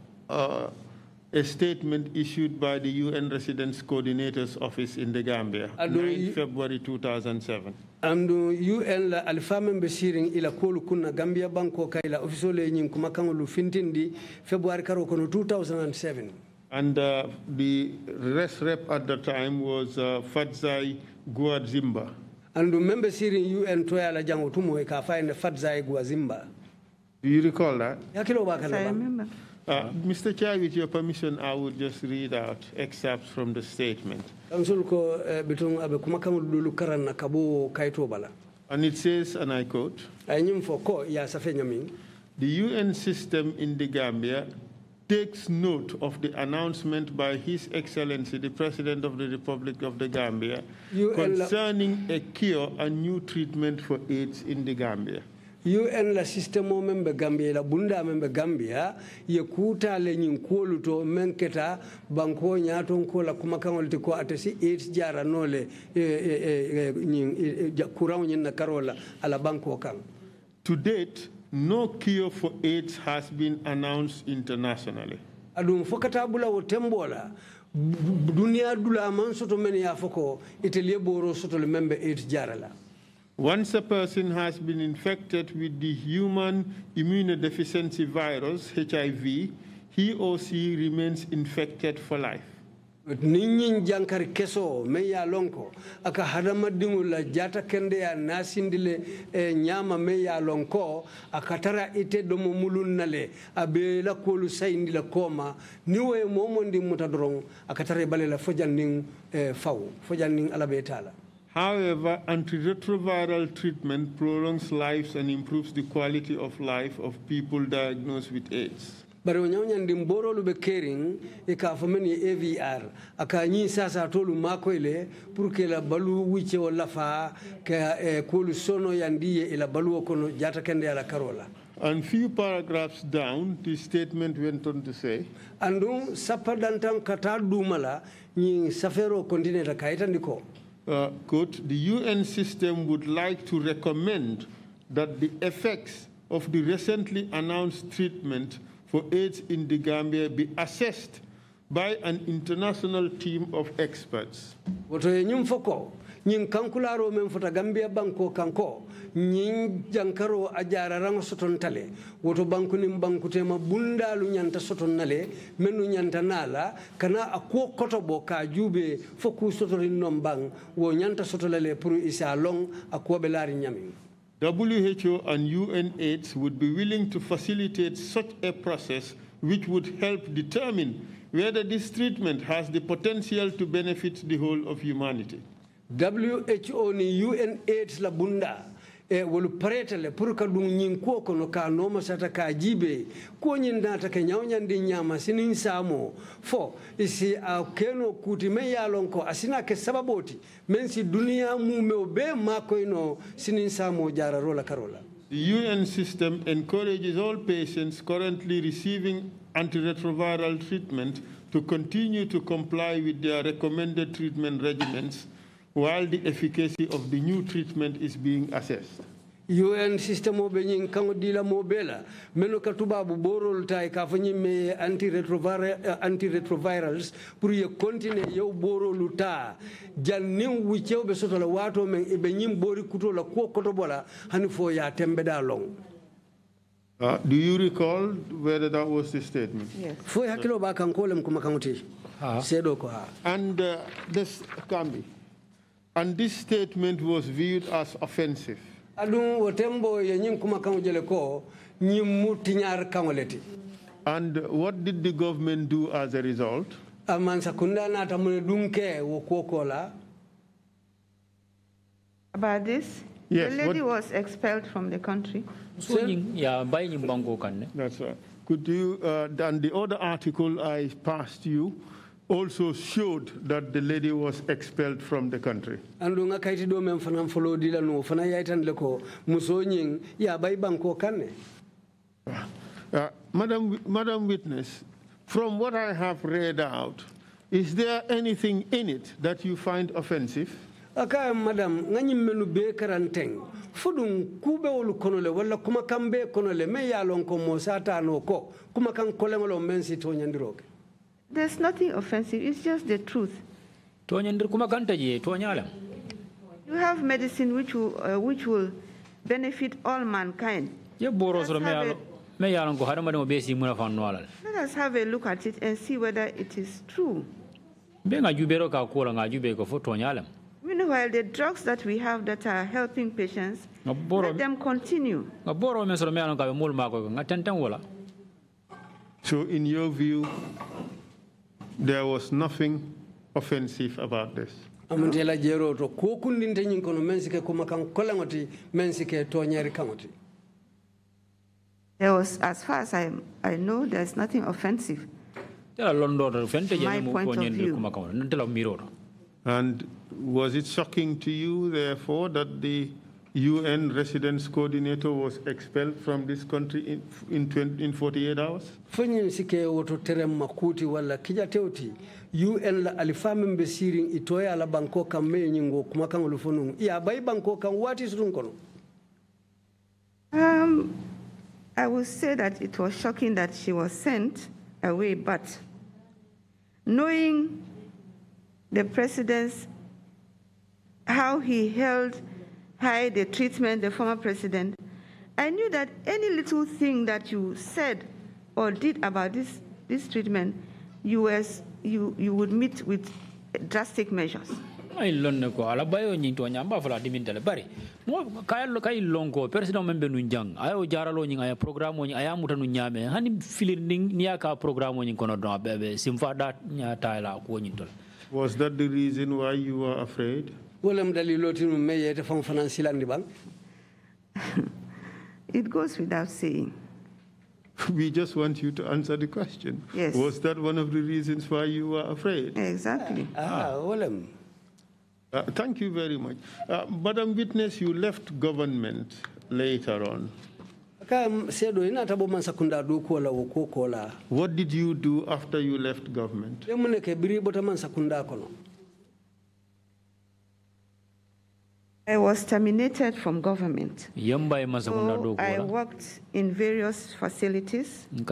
Speaker 1: statement issued by the UN Residence Coordinator's Office in the Gambia, 9 February 2007.
Speaker 5: And UN la alfamen besiring ila kolu kuna Gambia banko ka ila official nying kumakangulu fintindi February karo kono 2007.
Speaker 1: And the rest rep at the time was Fadzai Guadzimba.
Speaker 5: And member siring UN toya la jango tumo ka find Fadzai Guadzimba.
Speaker 1: Do you recall that?
Speaker 4: I remember.
Speaker 1: Mr. Chair, with your permission, I would just read out excerpts from the statement. And it says, and I quote,
Speaker 5: the
Speaker 1: UN system in the Gambia takes note of the announcement by His Excellency, the President of the Republic of the Gambia, concerning a cure and new treatment for AIDS in the Gambia.
Speaker 5: UN la systemo membe Gambia la bunda membe Gambia ye kuta le nyin koluto menketa banko nyaton ko la kuma kanolti ko atesi AIDS jara nole kuraw nyin na karola ala banko kan.
Speaker 1: To date, no cure for AIDS has been announced internationally.
Speaker 5: adum fokata bula wo tembola dunia dula man soto men ya foko itelie boro soto le membe 8 jarala.
Speaker 1: Once a person has been infected with the human immunodeficiency virus, HIV, he or she remains infected for life.
Speaker 5: Ninyin jankar keso me ya lonko aka hadama dingula jata kende ya nasindile nyama me ya lonko akatara ite domo mulunale abe la kolu sayndi la koma niwe momondi mutadrong akatara bale la fojanning fojanning alabetala.
Speaker 1: However, antiretroviral treatment prolongs lives and improves the quality of life of people diagnosed with AIDS.
Speaker 5: Bari wanyanya ndimboro lube kering ikafameni AVR akanyi sasa tolu mako ile purke la balu wiche wala fa ka kulu sono yandiye ila balu kono jata kende ala karola.
Speaker 1: And few paragraphs down, the statement went on to say,
Speaker 5: Andung sapadantam kata dumala ni safero kontinenta kaita ndiko.
Speaker 1: Quote, the UN system would like to recommend that the effects of the recently announced treatment for AIDS in the Gambia be assessed by an international team of experts.
Speaker 5: Woto nyum foko nyin kankularo men fota Gambia banko kanko nyin jankaro ajara rango soton tale woto banku nim banku tema bundalu nyanta soton nale menu nyanta nala kana akwo kotobo ka jube foku sotorin nombang wo nyanta sotolale pour isa long akwo belari nyami.
Speaker 1: WHO and UNAIDS would be willing to facilitate such a process which would help determine whether this treatment has the potential to benefit the whole of humanity.
Speaker 5: WHO ni UNAIDS la bunda wolu paretale pour ka dum nyin ko kono ka no masata ka jibe ko nyin data ke nyawnyande nyama sinin samo fo isi a keno kuti me yalon ko asina ke sababoti men si dunia mu me obe makoino sinin samo jara rola karola.
Speaker 1: The UN system encourages all patients currently receiving antiretroviral treatment to continue to comply with their recommended treatment regimens while the efficacy of the new treatment is being assessed.
Speaker 5: UN system obe nyin kango dila mobela meno katubabu borol tay ka fanyi me antiretrovirals pour ye continue yow borolu ta jannin wucew be soto la wato men e be nyim bori kuto la ko koto bola hani fo ya tembe da long.
Speaker 1: Do you recall whether that was the statement?
Speaker 4: Yes.
Speaker 5: Fo hakilo ba kan kolem kuma kanguti sedo ko ha.
Speaker 1: And this can be. And this statement was viewed as offensive. And what did the government do as a result?
Speaker 4: About this?
Speaker 1: Yes,
Speaker 4: the lady was expelled from the country.
Speaker 1: That's right. Could you, and the other article I passed you also showed that the lady was expelled from the country. Madam Witness, from what I have read out, is there anything in it that you find offensive?
Speaker 5: Aka madam ngani menu be karanteng fudun kube wolu konole wala kuma kambe konole me yalon ko mo sata no ko kuma kan kolengolo mensi to nyandiroke.
Speaker 4: There's nothing offensive, it's just the truth. You have medicine which will benefit all mankind. Let us have a look at it and see whether it is true. Meanwhile, the drugs that we have that are helping patients, let them continue.
Speaker 1: So in your view, there was nothing offensive about this.
Speaker 4: There was, as far as I know, there's nothing offensive. My point of view.
Speaker 1: And was it shocking to you, therefore, that the UN residence coordinator was expelled from this country in 48 hours?
Speaker 5: Fanyin sike woto terem makuti wala kijateuti UN la alifamin besiring itoya la banko kamme nyingo kumakan ulufunung ya bai banko kan wati surunkono.
Speaker 4: I would say that it was shocking that she was sent away, but knowing the president's, how he held high the treatment, the former president, I knew that any little thing that you said or did about this treatment, you would meet with drastic measures.
Speaker 6: I learned ko ala bayo nyi to nyamba fala dimintele bari mo kay lonko president membe nu jang ayo jaralo nyi aya programme nyi aya mutanu nyame hani filirning niaka programme nyi kono do bebe simfa dat nya tayla ko nyi tol.
Speaker 1: Was that the reason why you were afraid?
Speaker 5: Wolam dalilo tinu meyete fam financial andi bang.
Speaker 4: It goes without saying.
Speaker 1: We just want you to answer the question.
Speaker 4: Yes.
Speaker 1: Was that one of the reasons why you were afraid?
Speaker 4: Exactly.
Speaker 5: Wolam.
Speaker 1: Thank you very much. Madam Witness, you left government later on. What did you do after you left government?
Speaker 4: I was terminated from government.
Speaker 6: So
Speaker 4: I worked in various facilities. I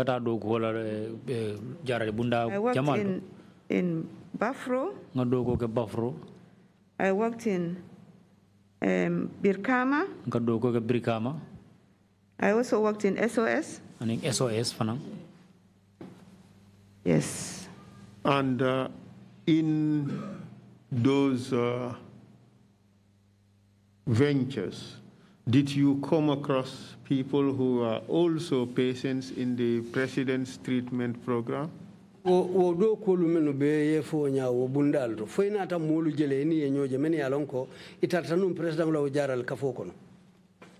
Speaker 4: worked in Bafro. I worked in Birkama. I also worked in SOS. Yes.
Speaker 1: And in those ventures, did you come across people who are also patients in the president's treatment program?
Speaker 5: wo do ko lu menu be ye fo nya wo bundal fo ina ta molu jele ni ye nyoje men ya lonko itata num president law jaral ka fo kono.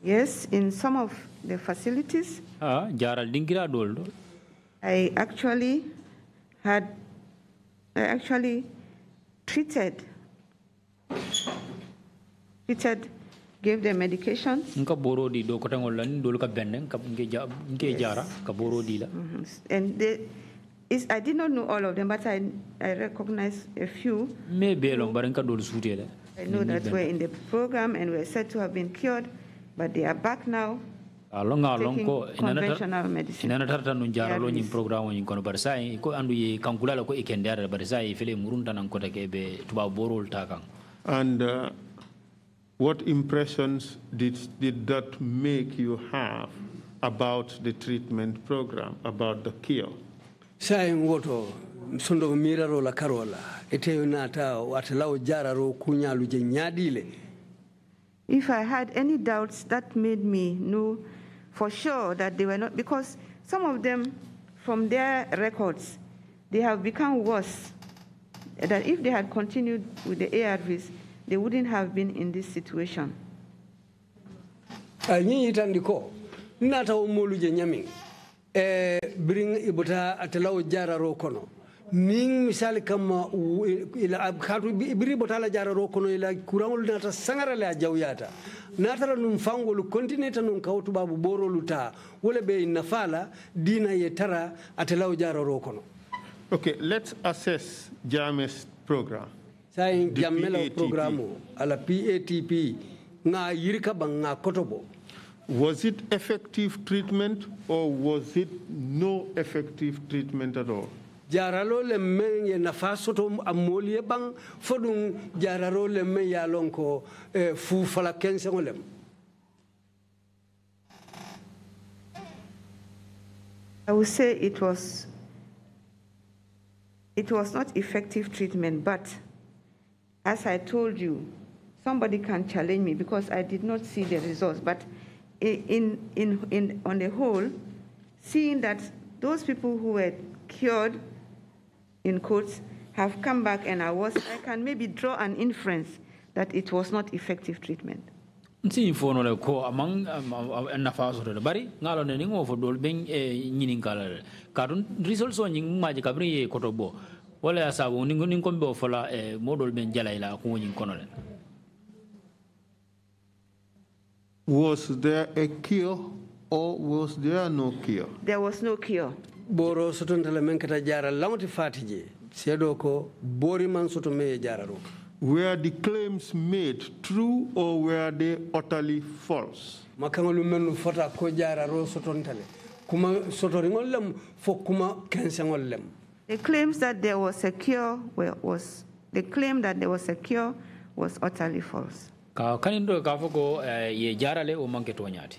Speaker 4: Yes, in some of the facilities.
Speaker 6: Jaral dingira dol.
Speaker 4: I actually treated, gave them medications.
Speaker 6: Nka boro di do ko tangolan dol ka benden ka nge jara ka boro di la.
Speaker 4: And I did not know all of them, but I recognize a few.
Speaker 6: I know
Speaker 4: that we're in the program and we're said to have been cured, but they are back now taking conventional medicine. And
Speaker 1: what impressions did that make you have about the treatment program, about the cure?
Speaker 5: Saying woto sondo miraro la karola ete nata watlaw jararo kunyalu je nyadile.
Speaker 4: If I had any doubts, that made me know for sure that they were not, because some of them from their records they have become worse, that if they had continued with the ARVs they wouldn't have been in this situation.
Speaker 5: Anyi itandiko nata umolu je nyaming bring ibuta atalaw jararo kono ning misal kama ila khatu ibri botala jararo kono ila kurangol nata sangara la jawyata natara num fangol continue num kawtu babu borolu ta wala be nafala dina yetara atalaw jararo kono.
Speaker 1: Okay, let's assess Jame's program.
Speaker 5: Say Jamela programu ala PATP nga yirika banga kotobo.
Speaker 1: Was it effective treatment or was it no effective treatment at all?
Speaker 5: Jaralo le men ye nafa soto amoliye bang fodun jaralo le men ya lonko fu fala kense ngolem.
Speaker 4: I would say it was not effective treatment, but as I told you, somebody can challenge me because I did not see the results, but on the whole, seeing that those people who were cured, in quotes, have come back and I can maybe draw an inference that it was not effective treatment.
Speaker 6: Fono ko among nafaso bari ngalo ne ngo fo dol ben nyinin kala kadun results on nying maji kabri kotobo wala sabu ningo kombe fola modol ben jalaila ko nyin konole.
Speaker 1: Was there a cure or was there no cure?
Speaker 4: There was no cure.
Speaker 5: Boro soton tele men kata jara lamati fatije sedo ko bori man soto me jararo.
Speaker 1: Were the claims made true or were they utterly false?
Speaker 5: Makangolu menu fota ko jararo soton tele kuma sotoringol lem fo kuma kensengol lem.
Speaker 4: The claims that there was a cure was utterly false.
Speaker 6: Ka kanindo ka foko ye jarale o manke tonyati.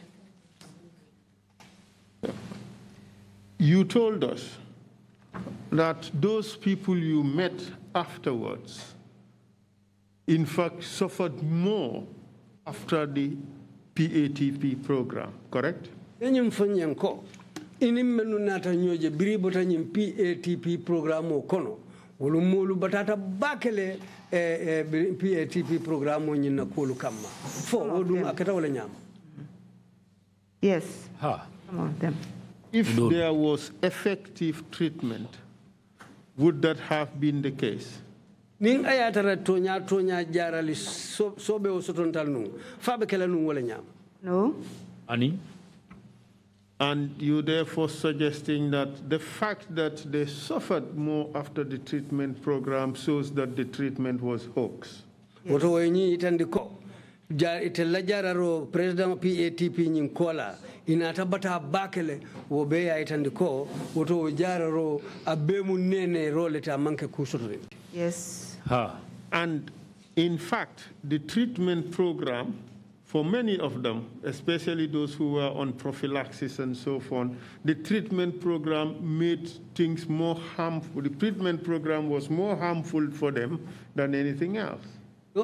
Speaker 1: You told us that those people you met afterwards, in fact, suffered more after the PATP program, correct?
Speaker 5: Enyim fanyanko inim menu nata nyoje biribota nyim PATP program o kono wolu molu batata bakele PATP program o nyina kolu kamma fo wodum akata wala nyam.
Speaker 4: Yes.
Speaker 6: Ha.
Speaker 4: Some of them.
Speaker 1: If there was effective treatment, would that have been the case?
Speaker 5: Ning ayatara tonya jarali sobe o sotontal nu fabe kala nu wala nyam.
Speaker 4: No.
Speaker 6: Ani?
Speaker 1: And you therefore suggesting that the fact that they suffered more after the treatment program shows that the treatment was hoax?
Speaker 5: Woto wenyi itandiko itella jararo president PATP nyin kola inata bata bakele wo be ya itandiko woto jararo abemu nene role ta manke kusuri.
Speaker 4: Yes.
Speaker 6: Ha.
Speaker 1: And in fact, the treatment program, for many of them, especially those who were on prophylaxis and so on, the treatment program made things more harmful. The treatment program was more harmful for them than anything else.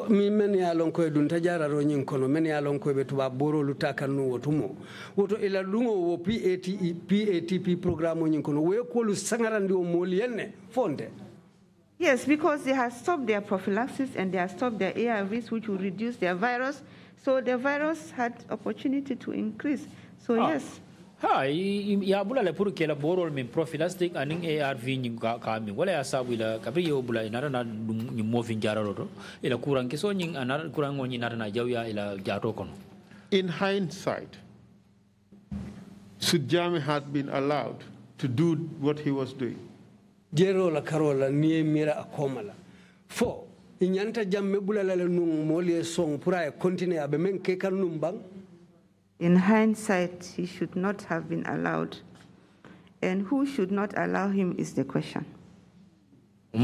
Speaker 5: Mi men ya lon koy dun tajara ro nyin kono men ya lon koy be tuba boro lu takanu wotumo woto ila lungo wo PATP programme nyin kono we ko lu sangarandi o molienne fonde.
Speaker 4: Yes, because they have stopped their prophylaxis and they have stopped their ARVs, which will reduce their virus. So the virus had opportunity to increase. So yes.
Speaker 6: Ha, ya bula le puru kela borol min prophylactic aning ARV nyi ka mi wala ya sabu ila kabri yo bula inara na nyi moving jararo ila kurang keso nyi anar kurang nyi nara na jawya ila jato kono.
Speaker 1: In hindsight, should Jammeh had been allowed to do what he was doing?
Speaker 5: Jero la karola nie mira akomala. Fo inyanta Jammeh bula la nung moli song pura e continue abe men ke kan numbang.
Speaker 4: In hindsight, he should not have been allowed. And who should not allow him is the question.
Speaker 6: I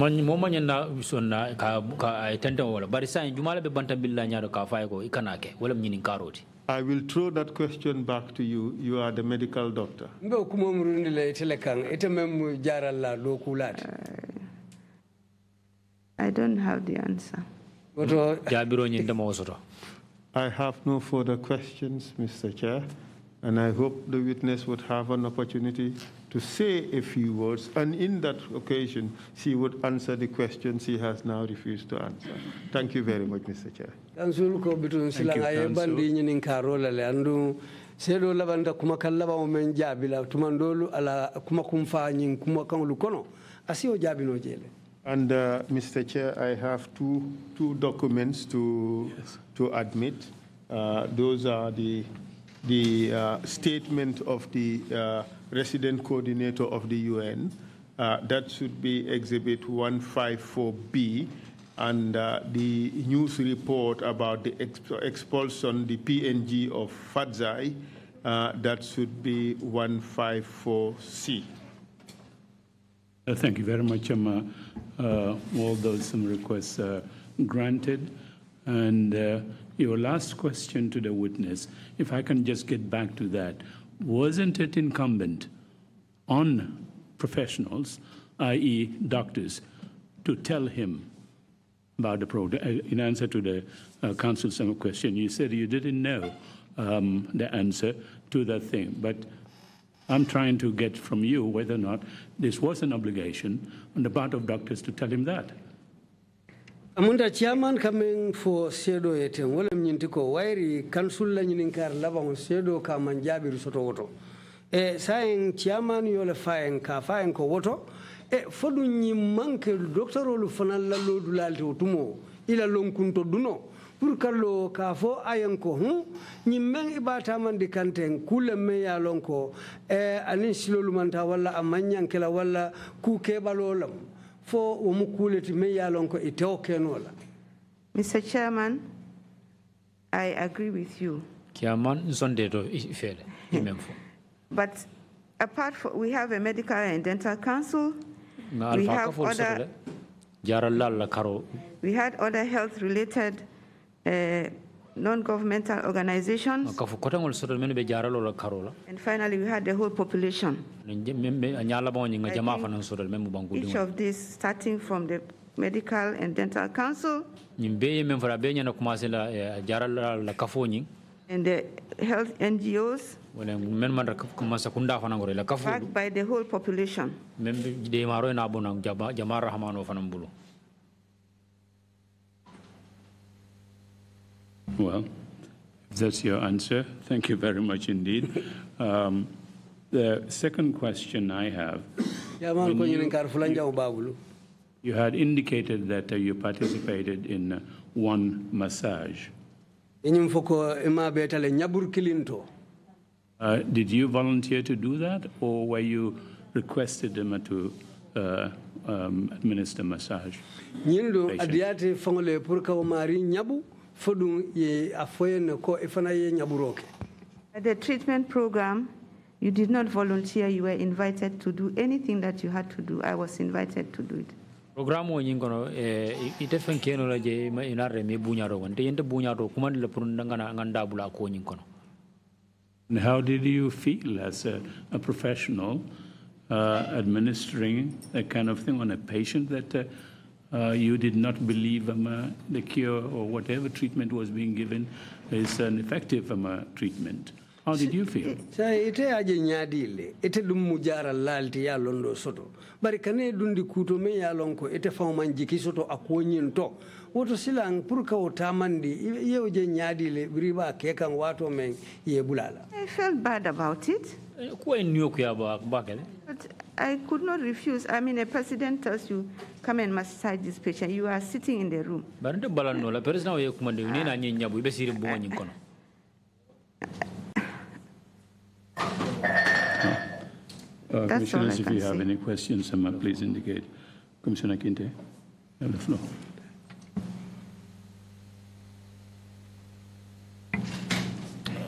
Speaker 1: will throw that question back to you. You are the medical doctor.
Speaker 4: I don't have the answer.
Speaker 1: I have no further questions, Mr. Chair, and I hope the witness would have an opportunity to say a few words, and in that occasion, she would answer the questions she has now refused to answer. Thank you very much, Mr. Chair.
Speaker 6: Thank you,
Speaker 1: And Mr. Chair, I have two documents to admit. Those are the statement of the resident coordinator of the UN. That should be Exhibit 154B, and the news report about the expulsion, the PNG of Fadzai, that should be 154C.
Speaker 2: Thank you very much, all those requests granted. And your last question to the witness, if I can just get back to that, wasn't it incumbent on professionals, i.e. doctors, to tell him about the program? In answer to the council's question, you said you didn't know the answer to that thing, but I'm trying to get from you whether or not this was an obligation on the part of doctors to tell him that.
Speaker 5: Amunda chairman coming for Sedo etem wala mnyintiko wairi council la nyininkar laba on Sedo ka manjabi rusoto woto. Saying chairman yole fayen ka fayen ko woto. Fodu nyimanke doctor lu fanal la lodu lalti otumo ila lonkunto duno. Pour kallo ka fo ayanko nyimmen ibata man di kanten kule me ya lonko anin silolu manta wala amanyan kala wala ku kebalolam fo o mukuleti me ya lonko itew kenola.
Speaker 4: Mr. Chairman, I agree with you.
Speaker 6: Chairman Zondedo ifele imemfo.
Speaker 4: But apart from, we have a medical and dental council. We have other health-related non-governmental organizations. And finally, we had the whole population. Each of these, starting from the medical and dental council, and the health NGOs, backed by the whole population.
Speaker 2: Well, if that's your answer, thank you very much indeed. The second question I have, you had indicated that you participated in one massage. Did you volunteer to do that, or were you requested them to administer massage?
Speaker 4: At the treatment program, you did not volunteer. You were invited to do anything that you had to do. I was invited to do it.
Speaker 6: Program
Speaker 2: And how did you feel as a professional administering that kind of thing on a patient that you did not believe the cure or whatever treatment was being given is an effective treatment? How did you feel?
Speaker 5: Ite aje nyadile ite dum mujara lalti ya londo soto bari kane dundi kuto me ya lonko ite fawman jiki soto akonyin to woto silang purka otamandi yeje nyadile briba kekan wato men ye bulala.
Speaker 4: I felt bad about it. But I could not refuse. I mean, a president tells you, come and massage this patient. You are sitting in the room.
Speaker 2: Commissioners, if you have any questions, please indicate. Commissioner Kinte, you have the floor.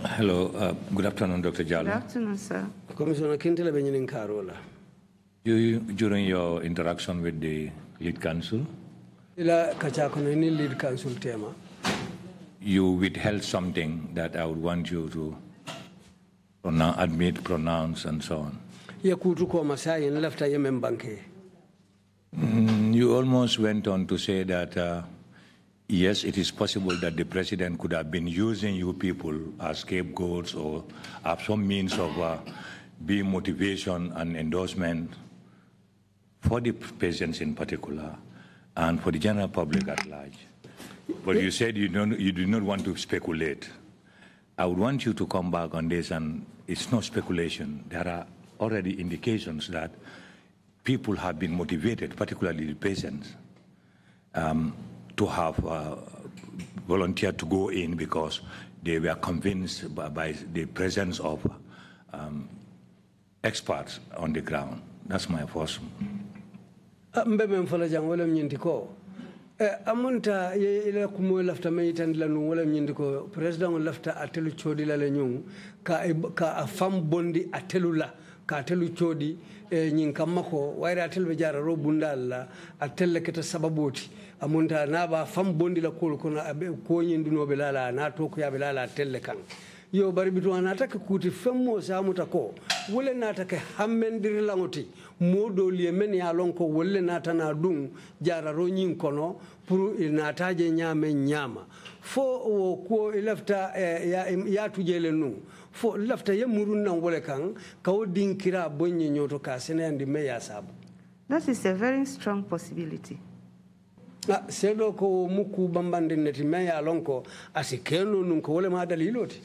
Speaker 8: Hello, good afternoon, Dr. Jallow.
Speaker 4: Good afternoon, sir.
Speaker 5: Commissioner Kinte Benjamin Karola.
Speaker 8: During your interaction with the lead counsel, you withheld something that I would want you to admit, pronounce, and so on. You almost went on to say that, yes, it is possible that the president could have been using you people as scapegoats or as some means of being motivation and endorsement for the patients in particular and for the general public at large. But you said you do not want to speculate. I would want you to come back on this, and it's no speculation. There are already indications that people have been motivated, particularly the patients, to have volunteered to go in because they were convinced by the presence of experts on the ground. That's my first one.
Speaker 5: Amunta ila kumo lafta meitan lanu wala nyindi ko president lafta atelu chodi la nyung ka afam bondi atelu la ka atelu chodi nyin kamako waira atelu bejara ro bundalla atelle keta sababoti amunta naba fam bondi la kol kono ko nyindi no belala na to ko ya belala atelle kan yo bari bitu anataka kuti femmo samuta ko wole nataka hammendir langoti modo liyemen ya lonko wole natana dung jara ro nyin kono pour nataje nyame nyama fo wo ko lafta ya tujele nu fo lafta yemurun nan wole kan kawo dinkira bonye nyoto ka senandi me ya sabu.
Speaker 4: That is a very strong possibility.
Speaker 5: Sedo ko muku bambande neti me ya lonko asikeno nun ko wole ma daliloti.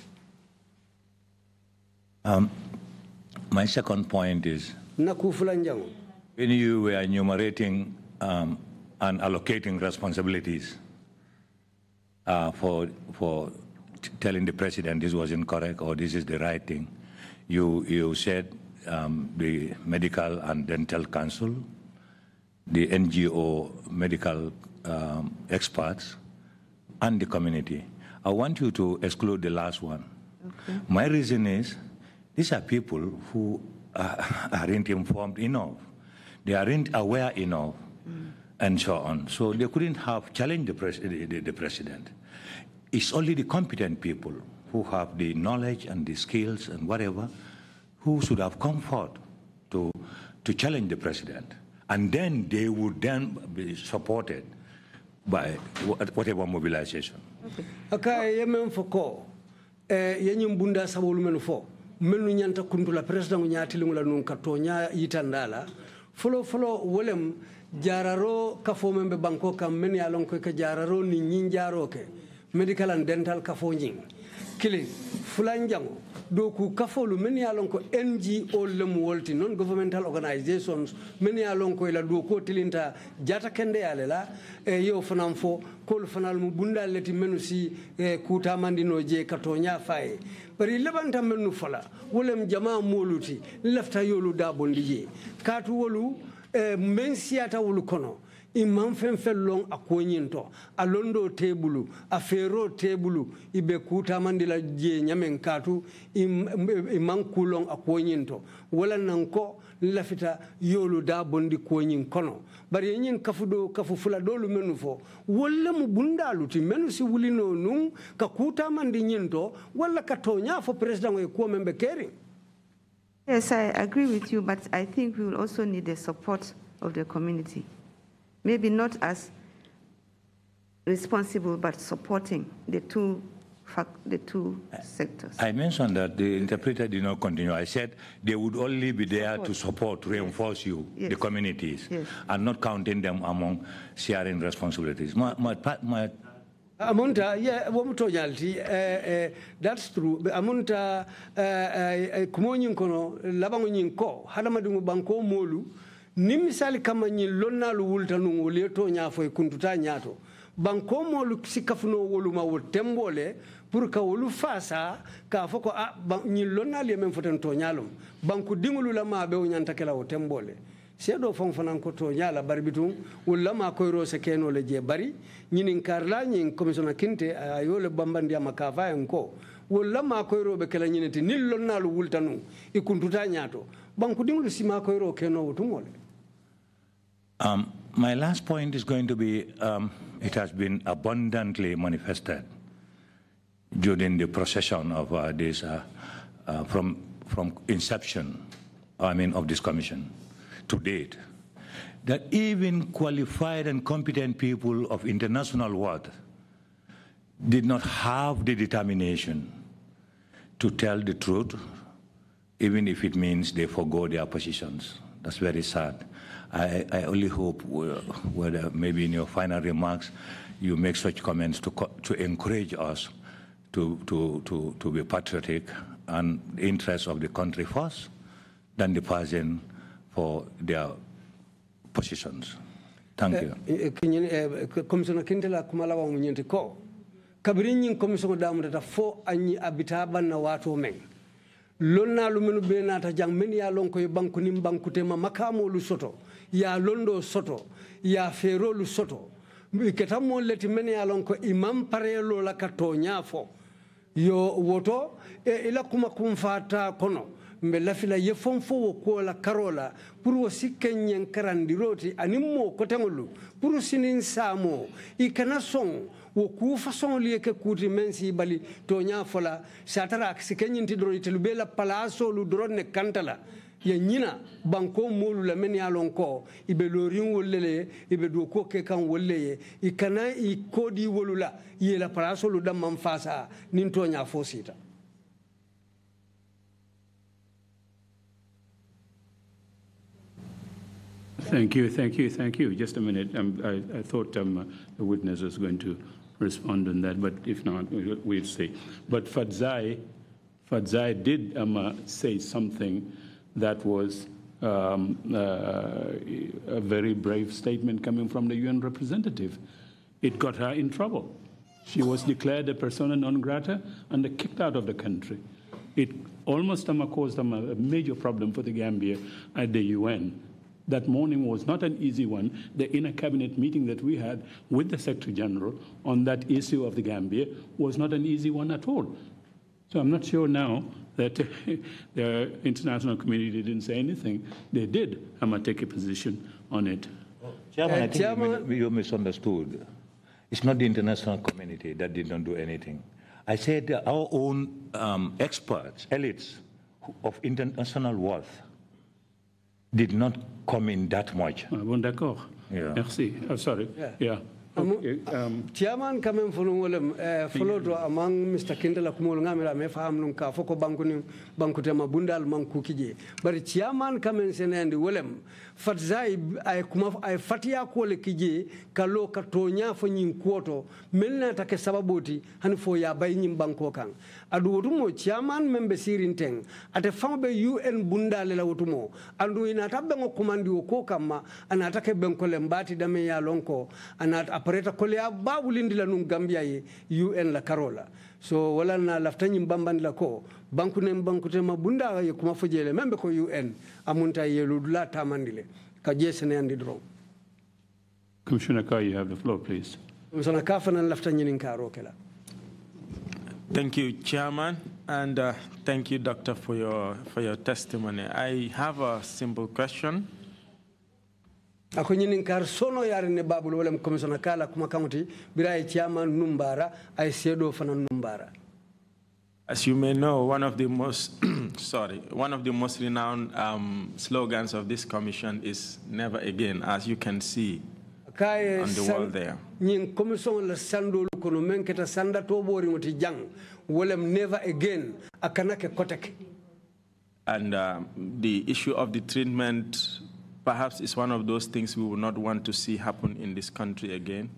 Speaker 8: My second point is, when you were enumerating and allocating responsibilities for telling the president this was incorrect or this is the right thing, you said the Medical and Dental Council, the NGO medical experts, and the community. I want you to exclude the last one. Okay. My reason is, these are people who aren't informed enough. They aren't aware enough, and so on. So they couldn't have challenged the president. It's only the competent people who have the knowledge and the skills and whatever who should have come forth to challenge the president. And then they would then be supported by whatever mobilization.
Speaker 5: Okay, yemen foko yenyum bunda sabulu menu fo menu nyanta kuntula president nyati lingula nun katonya yitandala folo wolem jararo kafo membe banko kam men ya lon ko ke jararo ni nyinjaro ke medical and dental kafo nying kili fulanjango doku kafolu men ya lon ko NGO lem wolti non governmental organizations men ya lon ko ila doko tilinta jata kende yalela yo fanam fo kol fanal mu bunda leti menu si kuta mandino je katonya fay bari lebanta menu fala wolem jama moluti lafta yolu dabondi je katu wolu men siata wolu kono imam fen fellon akonyinto alondo tebulu afero tebulu ibe kuta mandila je nyamen katu imam kulon akonyinto wala nanko lafita yolu da bondi konyin kono bari nyin kafu fula dolu menu fo wala mu bundalu ti menu si wulino nun ka kuta mandi nyinto wala ka tonya fo president e ko membe keri.
Speaker 4: Yes, I agree with you, but I think we will also need the support of the community. Maybe not as responsible, but supporting the two sectors.
Speaker 8: I mentioned that the interpreter did not continue. I said they would only be there to support, reinforce you, the communities, and not counting them among sharing responsibilities.
Speaker 5: Amunta, yeah, that's true. Amunta, kumonyin kono, labangonyin ko, halamadungu banko molu, nimisali kama nyi lona luwulta nungu leto nyafo kuntuta nyato. Banko molu sikafuno wolu ma wotembole, pour ka wolu fasa, ka foko nyi lona liye memfoten to nyalum. Banku dingulu la mabe unyantakela wotembole. Sedo fong fanan ko to nyala bari bitum wala ma koy ro se keno le je bari nyinin karla nyin commission kinte ayole bambandi amakafa enko wala ma koy ro be kala nyinati nil lonnalu wultanu ikuntuta nyato banku dinglu sima koy ro keno wutungole.
Speaker 8: My last point is going to be it has been abundantly manifested during the procession of this from inception of this commission to date, that even qualified and competent people of international worth did not have the determination to tell the truth, even if it means they forgo their positions. That's very sad. I only hope whether maybe in your final remarks you make such comments to encourage us to be patriotic and the interests of the country first, than the person for their positions. Thank you.
Speaker 5: Commissioner Kintela kumala wa munyenti ko kabirinyin commissioner damudata fo anyi abitaba na watu men lonna lumenu bena ta jang men ya lon ko banku nim bankute ma makamo lu soto ya londo soto ya fero lu soto ketamo leti men ya lon ko imam parelo la katonya fo yo woto ila kuma kumfata kono mbela fila yefon fo ko la karola pour aussi kenyen karandiroti animo kotengolu pour sinin samo ikana son wo ku façon lié ke kuti mensi bali to nya fola satara si kenyin ti droni telube la palaso lu drone kantala ya nyina banko molu la men ya lonko ibe lorin wollele ibe do ko ke kan wolleye ikana I kodi wolula ye la palaso lu dam man fasa nin to nya fo sita.
Speaker 2: Thank you. Just a minute. I thought the witness was going to respond on that, but if not, we'll see. But Fadzai did say something that was a very brave statement coming from the UN representative. It got her in trouble. She was declared a persona non grata and kicked out of the country. It almost caused a major problem for the Gambia at the UN. That morning was not an easy one. The inner cabinet meeting that we had with the Secretary General on that issue of the Gambia was not an easy one at all. So I'm not sure now that the international community didn't say anything. They did take a position on it.
Speaker 8: Chairman, I think you misunderstood. It's not the international community that did not do anything. I said our own experts, elites of international worth, did not come in that much.
Speaker 2: Bon, d'accord.
Speaker 8: Yeah.
Speaker 2: Merci. Oh, sorry. Yeah. Okay,
Speaker 5: Chairman kamen follow to among Mr. Kindle kumul ngamira me faham nun ka foko banku tema bundal man kukije but chairman kamen senendi wolem fatzai ay kuma ay fatia ko le kije kalo ka tonya fo nyin kuoto melna take sababoti han fo ya bay nyim banko kan adu wotumo chairman membe sirinteng ate fambe UN bundale la wotumo andu ina tabbe ngo komandi ko kamma ana take ben ko le mbati dame ya lonko ana apareta kolea babulindi la num Gambia UN la karola so wala na laftani mbambandi la ko banku te mabunda ye kuma fojele membe ko UN amunta yeludula tamandile ka jesene andi dro.
Speaker 2: Commissioner Kai, you have the floor, please.
Speaker 5: Commissioner Kafana laftani ninkaro kala.
Speaker 3: Thank you, Chairman, and thank you, Doctor, for your testimony. I have a simple question.
Speaker 5: Ako nyinin kar sono yare ne babul wala commissioner kala kuma kamuti biray chairman numbara ay sedo fana numbara.
Speaker 3: As you may know, one of the most renowned slogans of this commission is "Never Again," as you can see on the wall there.
Speaker 5: Nyin commission la sandol kono men keta sanda to bori ngoti jang wolem never again akanake kotek.
Speaker 3: And the issue of the treatment perhaps is one of those things we would not want to see happen in this country again.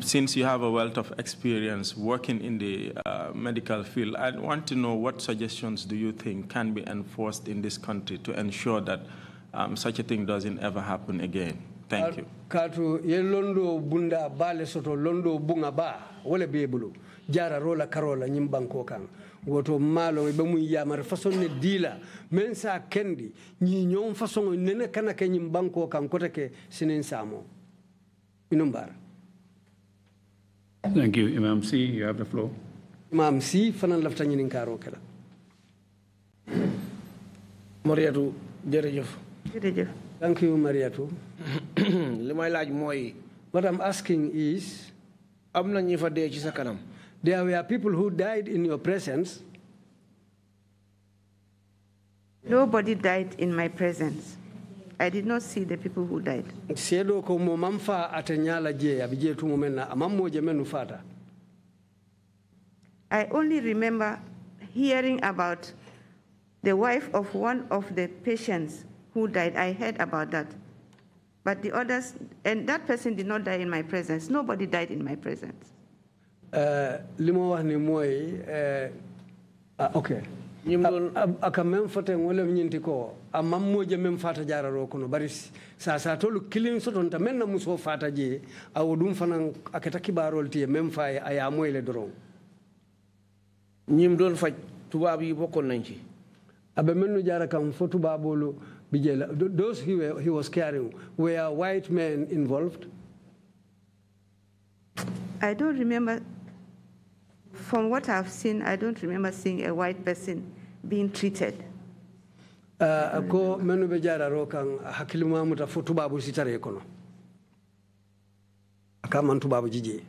Speaker 3: Since you have a wealth of experience working in the medical field, I want to know what suggestions do you think can be enforced in this country to ensure that such a thing doesn't ever happen again? Thank you.
Speaker 5: Katu ye londo bunda bale soto londo bunga ba wala bebulu jara rola karola nyimbanko kan woto malo be mu yamar façon ne dila men sa kendi ñi ñom façon nene kana ke nyimbanko kan ko take sinen samo inumbar.
Speaker 2: Thank you. Imam C, you have the floor.
Speaker 5: Imam C fanan lafta ñinin karo kala.
Speaker 9: Mariatou jërëjëf.
Speaker 4: Jërëjëf.
Speaker 5: Thank you, Mariatou. What I'm asking is, there were people who died in your presence.
Speaker 4: Nobody died in my presence. I did not see the people who died. I only remember hearing about the wife of one of the patients who died. I heard about that. But the others, and that person did not die in my presence. Nobody died in my presence.
Speaker 5: Okay. Aka mem fata ngole nyinti ko amam moje mem fata jararo kono baris sa tolu kilin soton ta men na muso fata je awdum fanan akata kibarol tie mem fay aya moyle doron
Speaker 9: ñim don faj tubab yi bokkon nañ ci
Speaker 5: abe menu jara kam fo tubabolo bijela those he was carrying were white men involved.
Speaker 4: I don't remember. From what I've seen, I don't remember seeing a white person being treated.
Speaker 5: Ako menu be jara ro kan hakilima muta fo tubabu sitare kono akaman tubabu jije.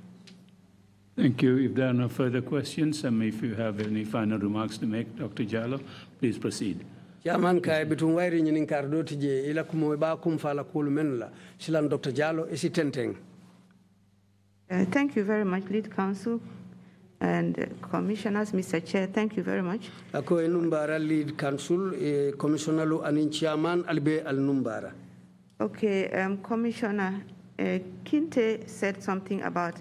Speaker 2: Thank you. If there are no further questions, if you have any final remarks to make, Dr. Jallow, please proceed.
Speaker 5: Chairman kay bitum wayri ñinin kardo tije ila kumo ba kum fala kulu menla silan Dr. Jallow esi tenteng.
Speaker 4: Thank you very much, Lead Counsel and Commissioners. Mr. Chair, thank you very much.
Speaker 5: Ako enumbara Lead Counsel, Commissioner Lu anin Chairman Albe Al Numbara.
Speaker 4: Okay, Commissioner Kinte said something about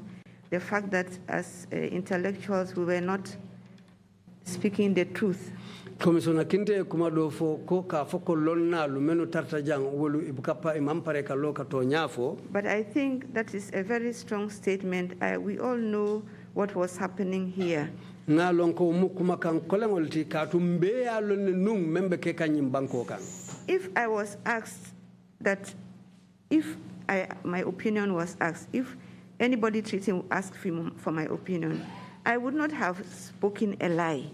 Speaker 4: the fact that as intellectuals we were not speaking the truth.
Speaker 5: Commissioner Kinte kumado fo ko ka foko lonna lu menu tarta jang wolu ibukapa imampare ka loka to nyafo.
Speaker 4: But I think that is a very strong statement. We all know what was happening here.
Speaker 5: Na lonko mukuma kan kolengolti ka tumbe ya lon num membe ke kanyim banko kan.
Speaker 4: If I was asked that, my opinion was asked, if anybody treating ask for my opinion, I would not have spoken a lie.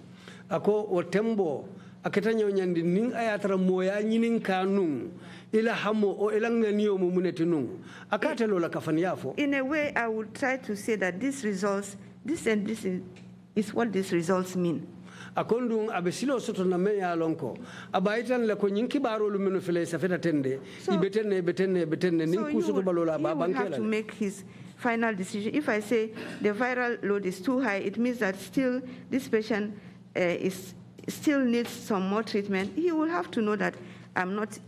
Speaker 5: Ako otembo aketanya nyandi ning ayatara moya nyinin kanung ila hamo o ilanga niyo mumunetinung akate lola kafani yafo.
Speaker 4: In a way, I would try to say that this is what these results mean.
Speaker 5: Akondung abesilo soto na meya lonko abaitan la ko nyinki baro lu meno fele safeta tende betenne ninku soto balola ba bankela.
Speaker 4: Have to make his final decision. If I say the viral load is too high, it means that still this patient still needs some more treatment. He will have to know that I'm not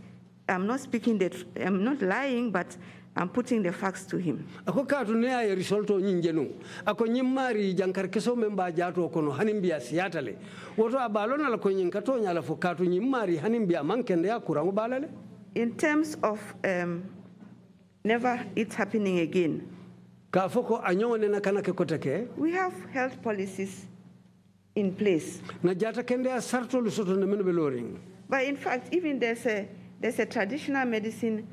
Speaker 4: lying, but I'm putting the facts to him.
Speaker 5: Ako katu ne ay risolto nyinjenu ako nyimmari jankar keso memba jato kono hanimbia siatale woto abalona la ko nyinkato nyala fo katu nyimmari hanimbia mankende ya kurango balale.
Speaker 4: In terms of never it happening again,
Speaker 5: ka foko anyone na kana ke koteke
Speaker 4: we have health policies in place.
Speaker 5: Na jata kende ya sarto lu soto ne meno beloring.
Speaker 4: But in fact, even there's a traditional medicine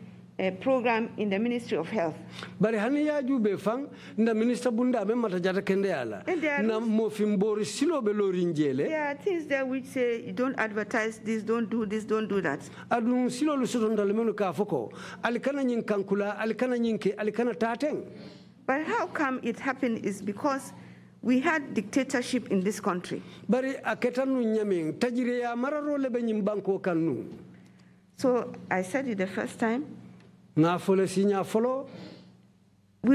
Speaker 4: program in the Ministry of Health.
Speaker 5: Bari hani ya jube fang na minister bunda me mata jata kende ala na mofimbori silo beloring jele.
Speaker 4: There are things there which say you don't advertise this, don't do this, don't do that.
Speaker 5: Adun silo lu soto ndale meno ka foko alikana nyin kankula alikana nyinke alikana tateng.
Speaker 4: But how come it happened is because we had dictatorship in this country.
Speaker 5: Bari aketanu nyaming tajire ya mararo lebe nyimbanko kanu.
Speaker 4: So I said it the first time.
Speaker 5: We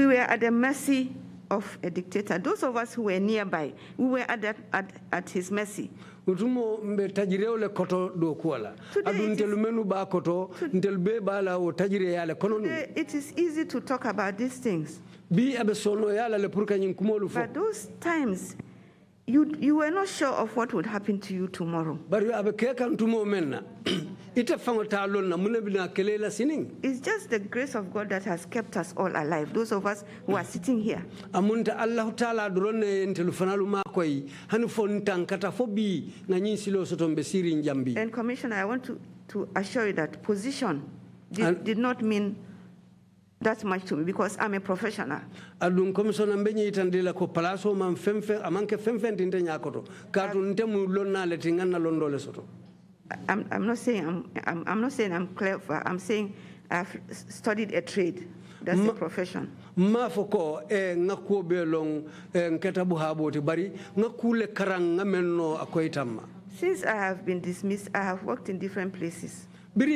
Speaker 5: were
Speaker 4: at the mercy of a dictator. Those of us who were nearby, we were at his mercy. Today it is easy to talk about these things. But those times, you were not sure of what would happen to you tomorrow. It's just the grace of God that has kept us all alive, those of us who are sitting here. And Commissioner, I want to assure you that position did not mean that much to me because I'm a professional. I'm not saying I'm clever. I'm saying I've studied a trade. That's a profession. Since I have been dismissed, I have worked in different places. If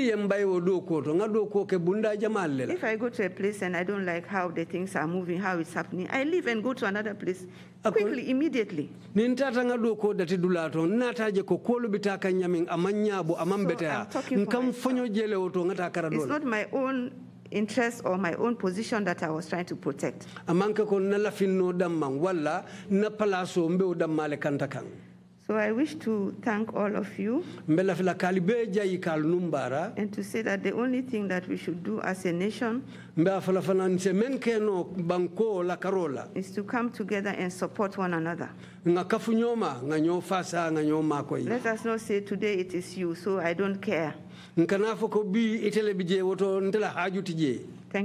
Speaker 4: I go to a place and I don't like how the things are moving, how it's happening, I leave and go to another place quickly, immediately. So I'm talking for myself. It's not my own interest or my own position that I was trying to protect. So I wish to thank all of you and to say that the only thing that we should do as a nation is to come together and support one another. Let us not say today it is you, so I don't care. Thank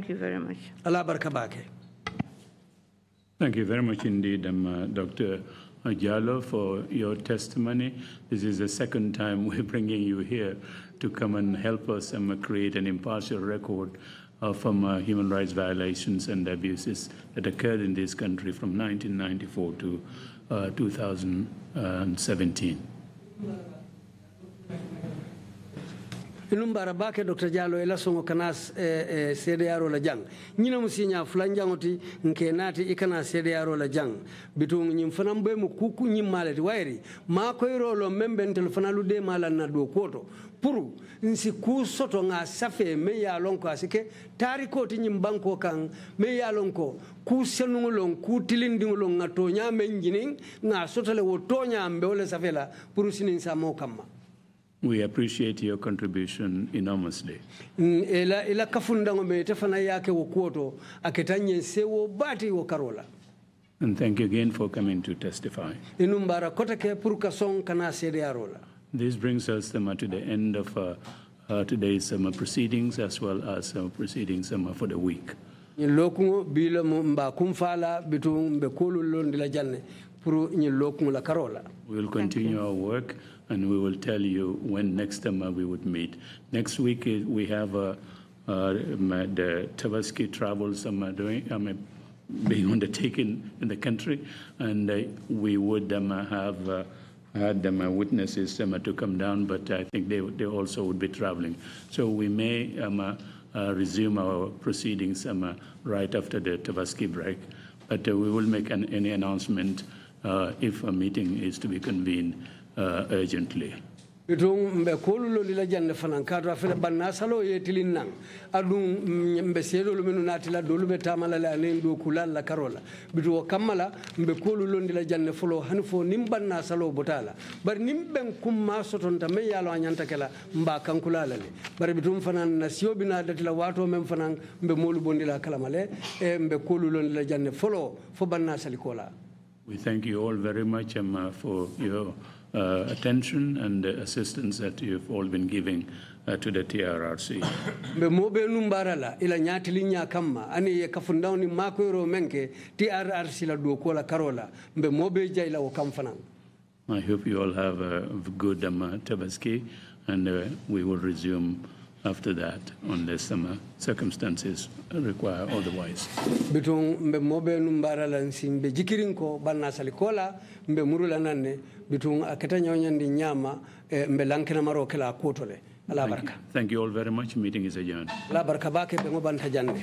Speaker 4: you very much.
Speaker 2: Thank you very much indeed, Dr. Jallow, for your testimony. This is the second time we're bringing you here to come and help us create an impartial record of human rights violations and abuses that occurred in this country from 1994 to 2017.
Speaker 5: Inumbara bake Dr. Jallow ela songo kanas CDRO la jang nyina musinya fulanjangoti nkenati ikana CDRO la jang bitung nyim fanam be mu kuku nyim malati wairi ma koy rolo membe ntel fanalu de mala na do koto puru nsi ku soto nga safe me ya lonko asike tariko ti nyim banko kan me ya lonko ku senungolon ku tilindingolon nga to nyame njinin nga sotale wo to nyambe wala safela puru sinin samo kamma.
Speaker 2: We appreciate your contribution enormously.
Speaker 5: And
Speaker 2: thank you again for coming to testify. This brings us to the end of today's proceedings as well as proceedings for the week.
Speaker 5: ni lokungo bila mba kumfala bitu mbe kolu londila janne pour ni lokungo la karola.
Speaker 2: We will continue our work, and we will tell you when next time we would meet. Next week we have the Trrc travels being undertaken in the country, and we would have had them witnesses to come down, but I think they also would be traveling. So we may resume our proceedings right after the Trrc break, but we will make any announcement if a meeting is to be convened urgently.
Speaker 5: Bitung mbe kolu lila janne fanan kadra fele banna salo yetilin nang adum mbe sedo lu menu natila do lu betamala la nen do kulal la karola bitu kamala mbe kolu lila janne folo hanfo nim banna salo botala bar nim ben kumma sotonta me yalo anyanta kala mba kankulala le bar bitum fanan nasio bina datila wato mem fanan mbe molu bondila kala male e mbe kolu lila janne folo fo banna salikola.
Speaker 2: We thank you all very much for your attention and assistance that you've all been giving to the TRRC.
Speaker 5: Be mobe numbarala ila nyatili nya kama ani ye kafundawni makoyro menke TRRC la do ko la karola be mobe jayla o kam fanan.
Speaker 2: I hope you all have a good Trrc, and we will resume after that, unless some circumstances require otherwise.
Speaker 5: Bitung mbe mobe numbara la nsimbe jikirinko banna salikola mbe murula nanne bitung aketa nyonyandi nyama mbe lankena maro kala kotole ala baraka.
Speaker 2: Thank you all very much. Meeting is adjourned.
Speaker 5: La baraka bake be ngobanta janne.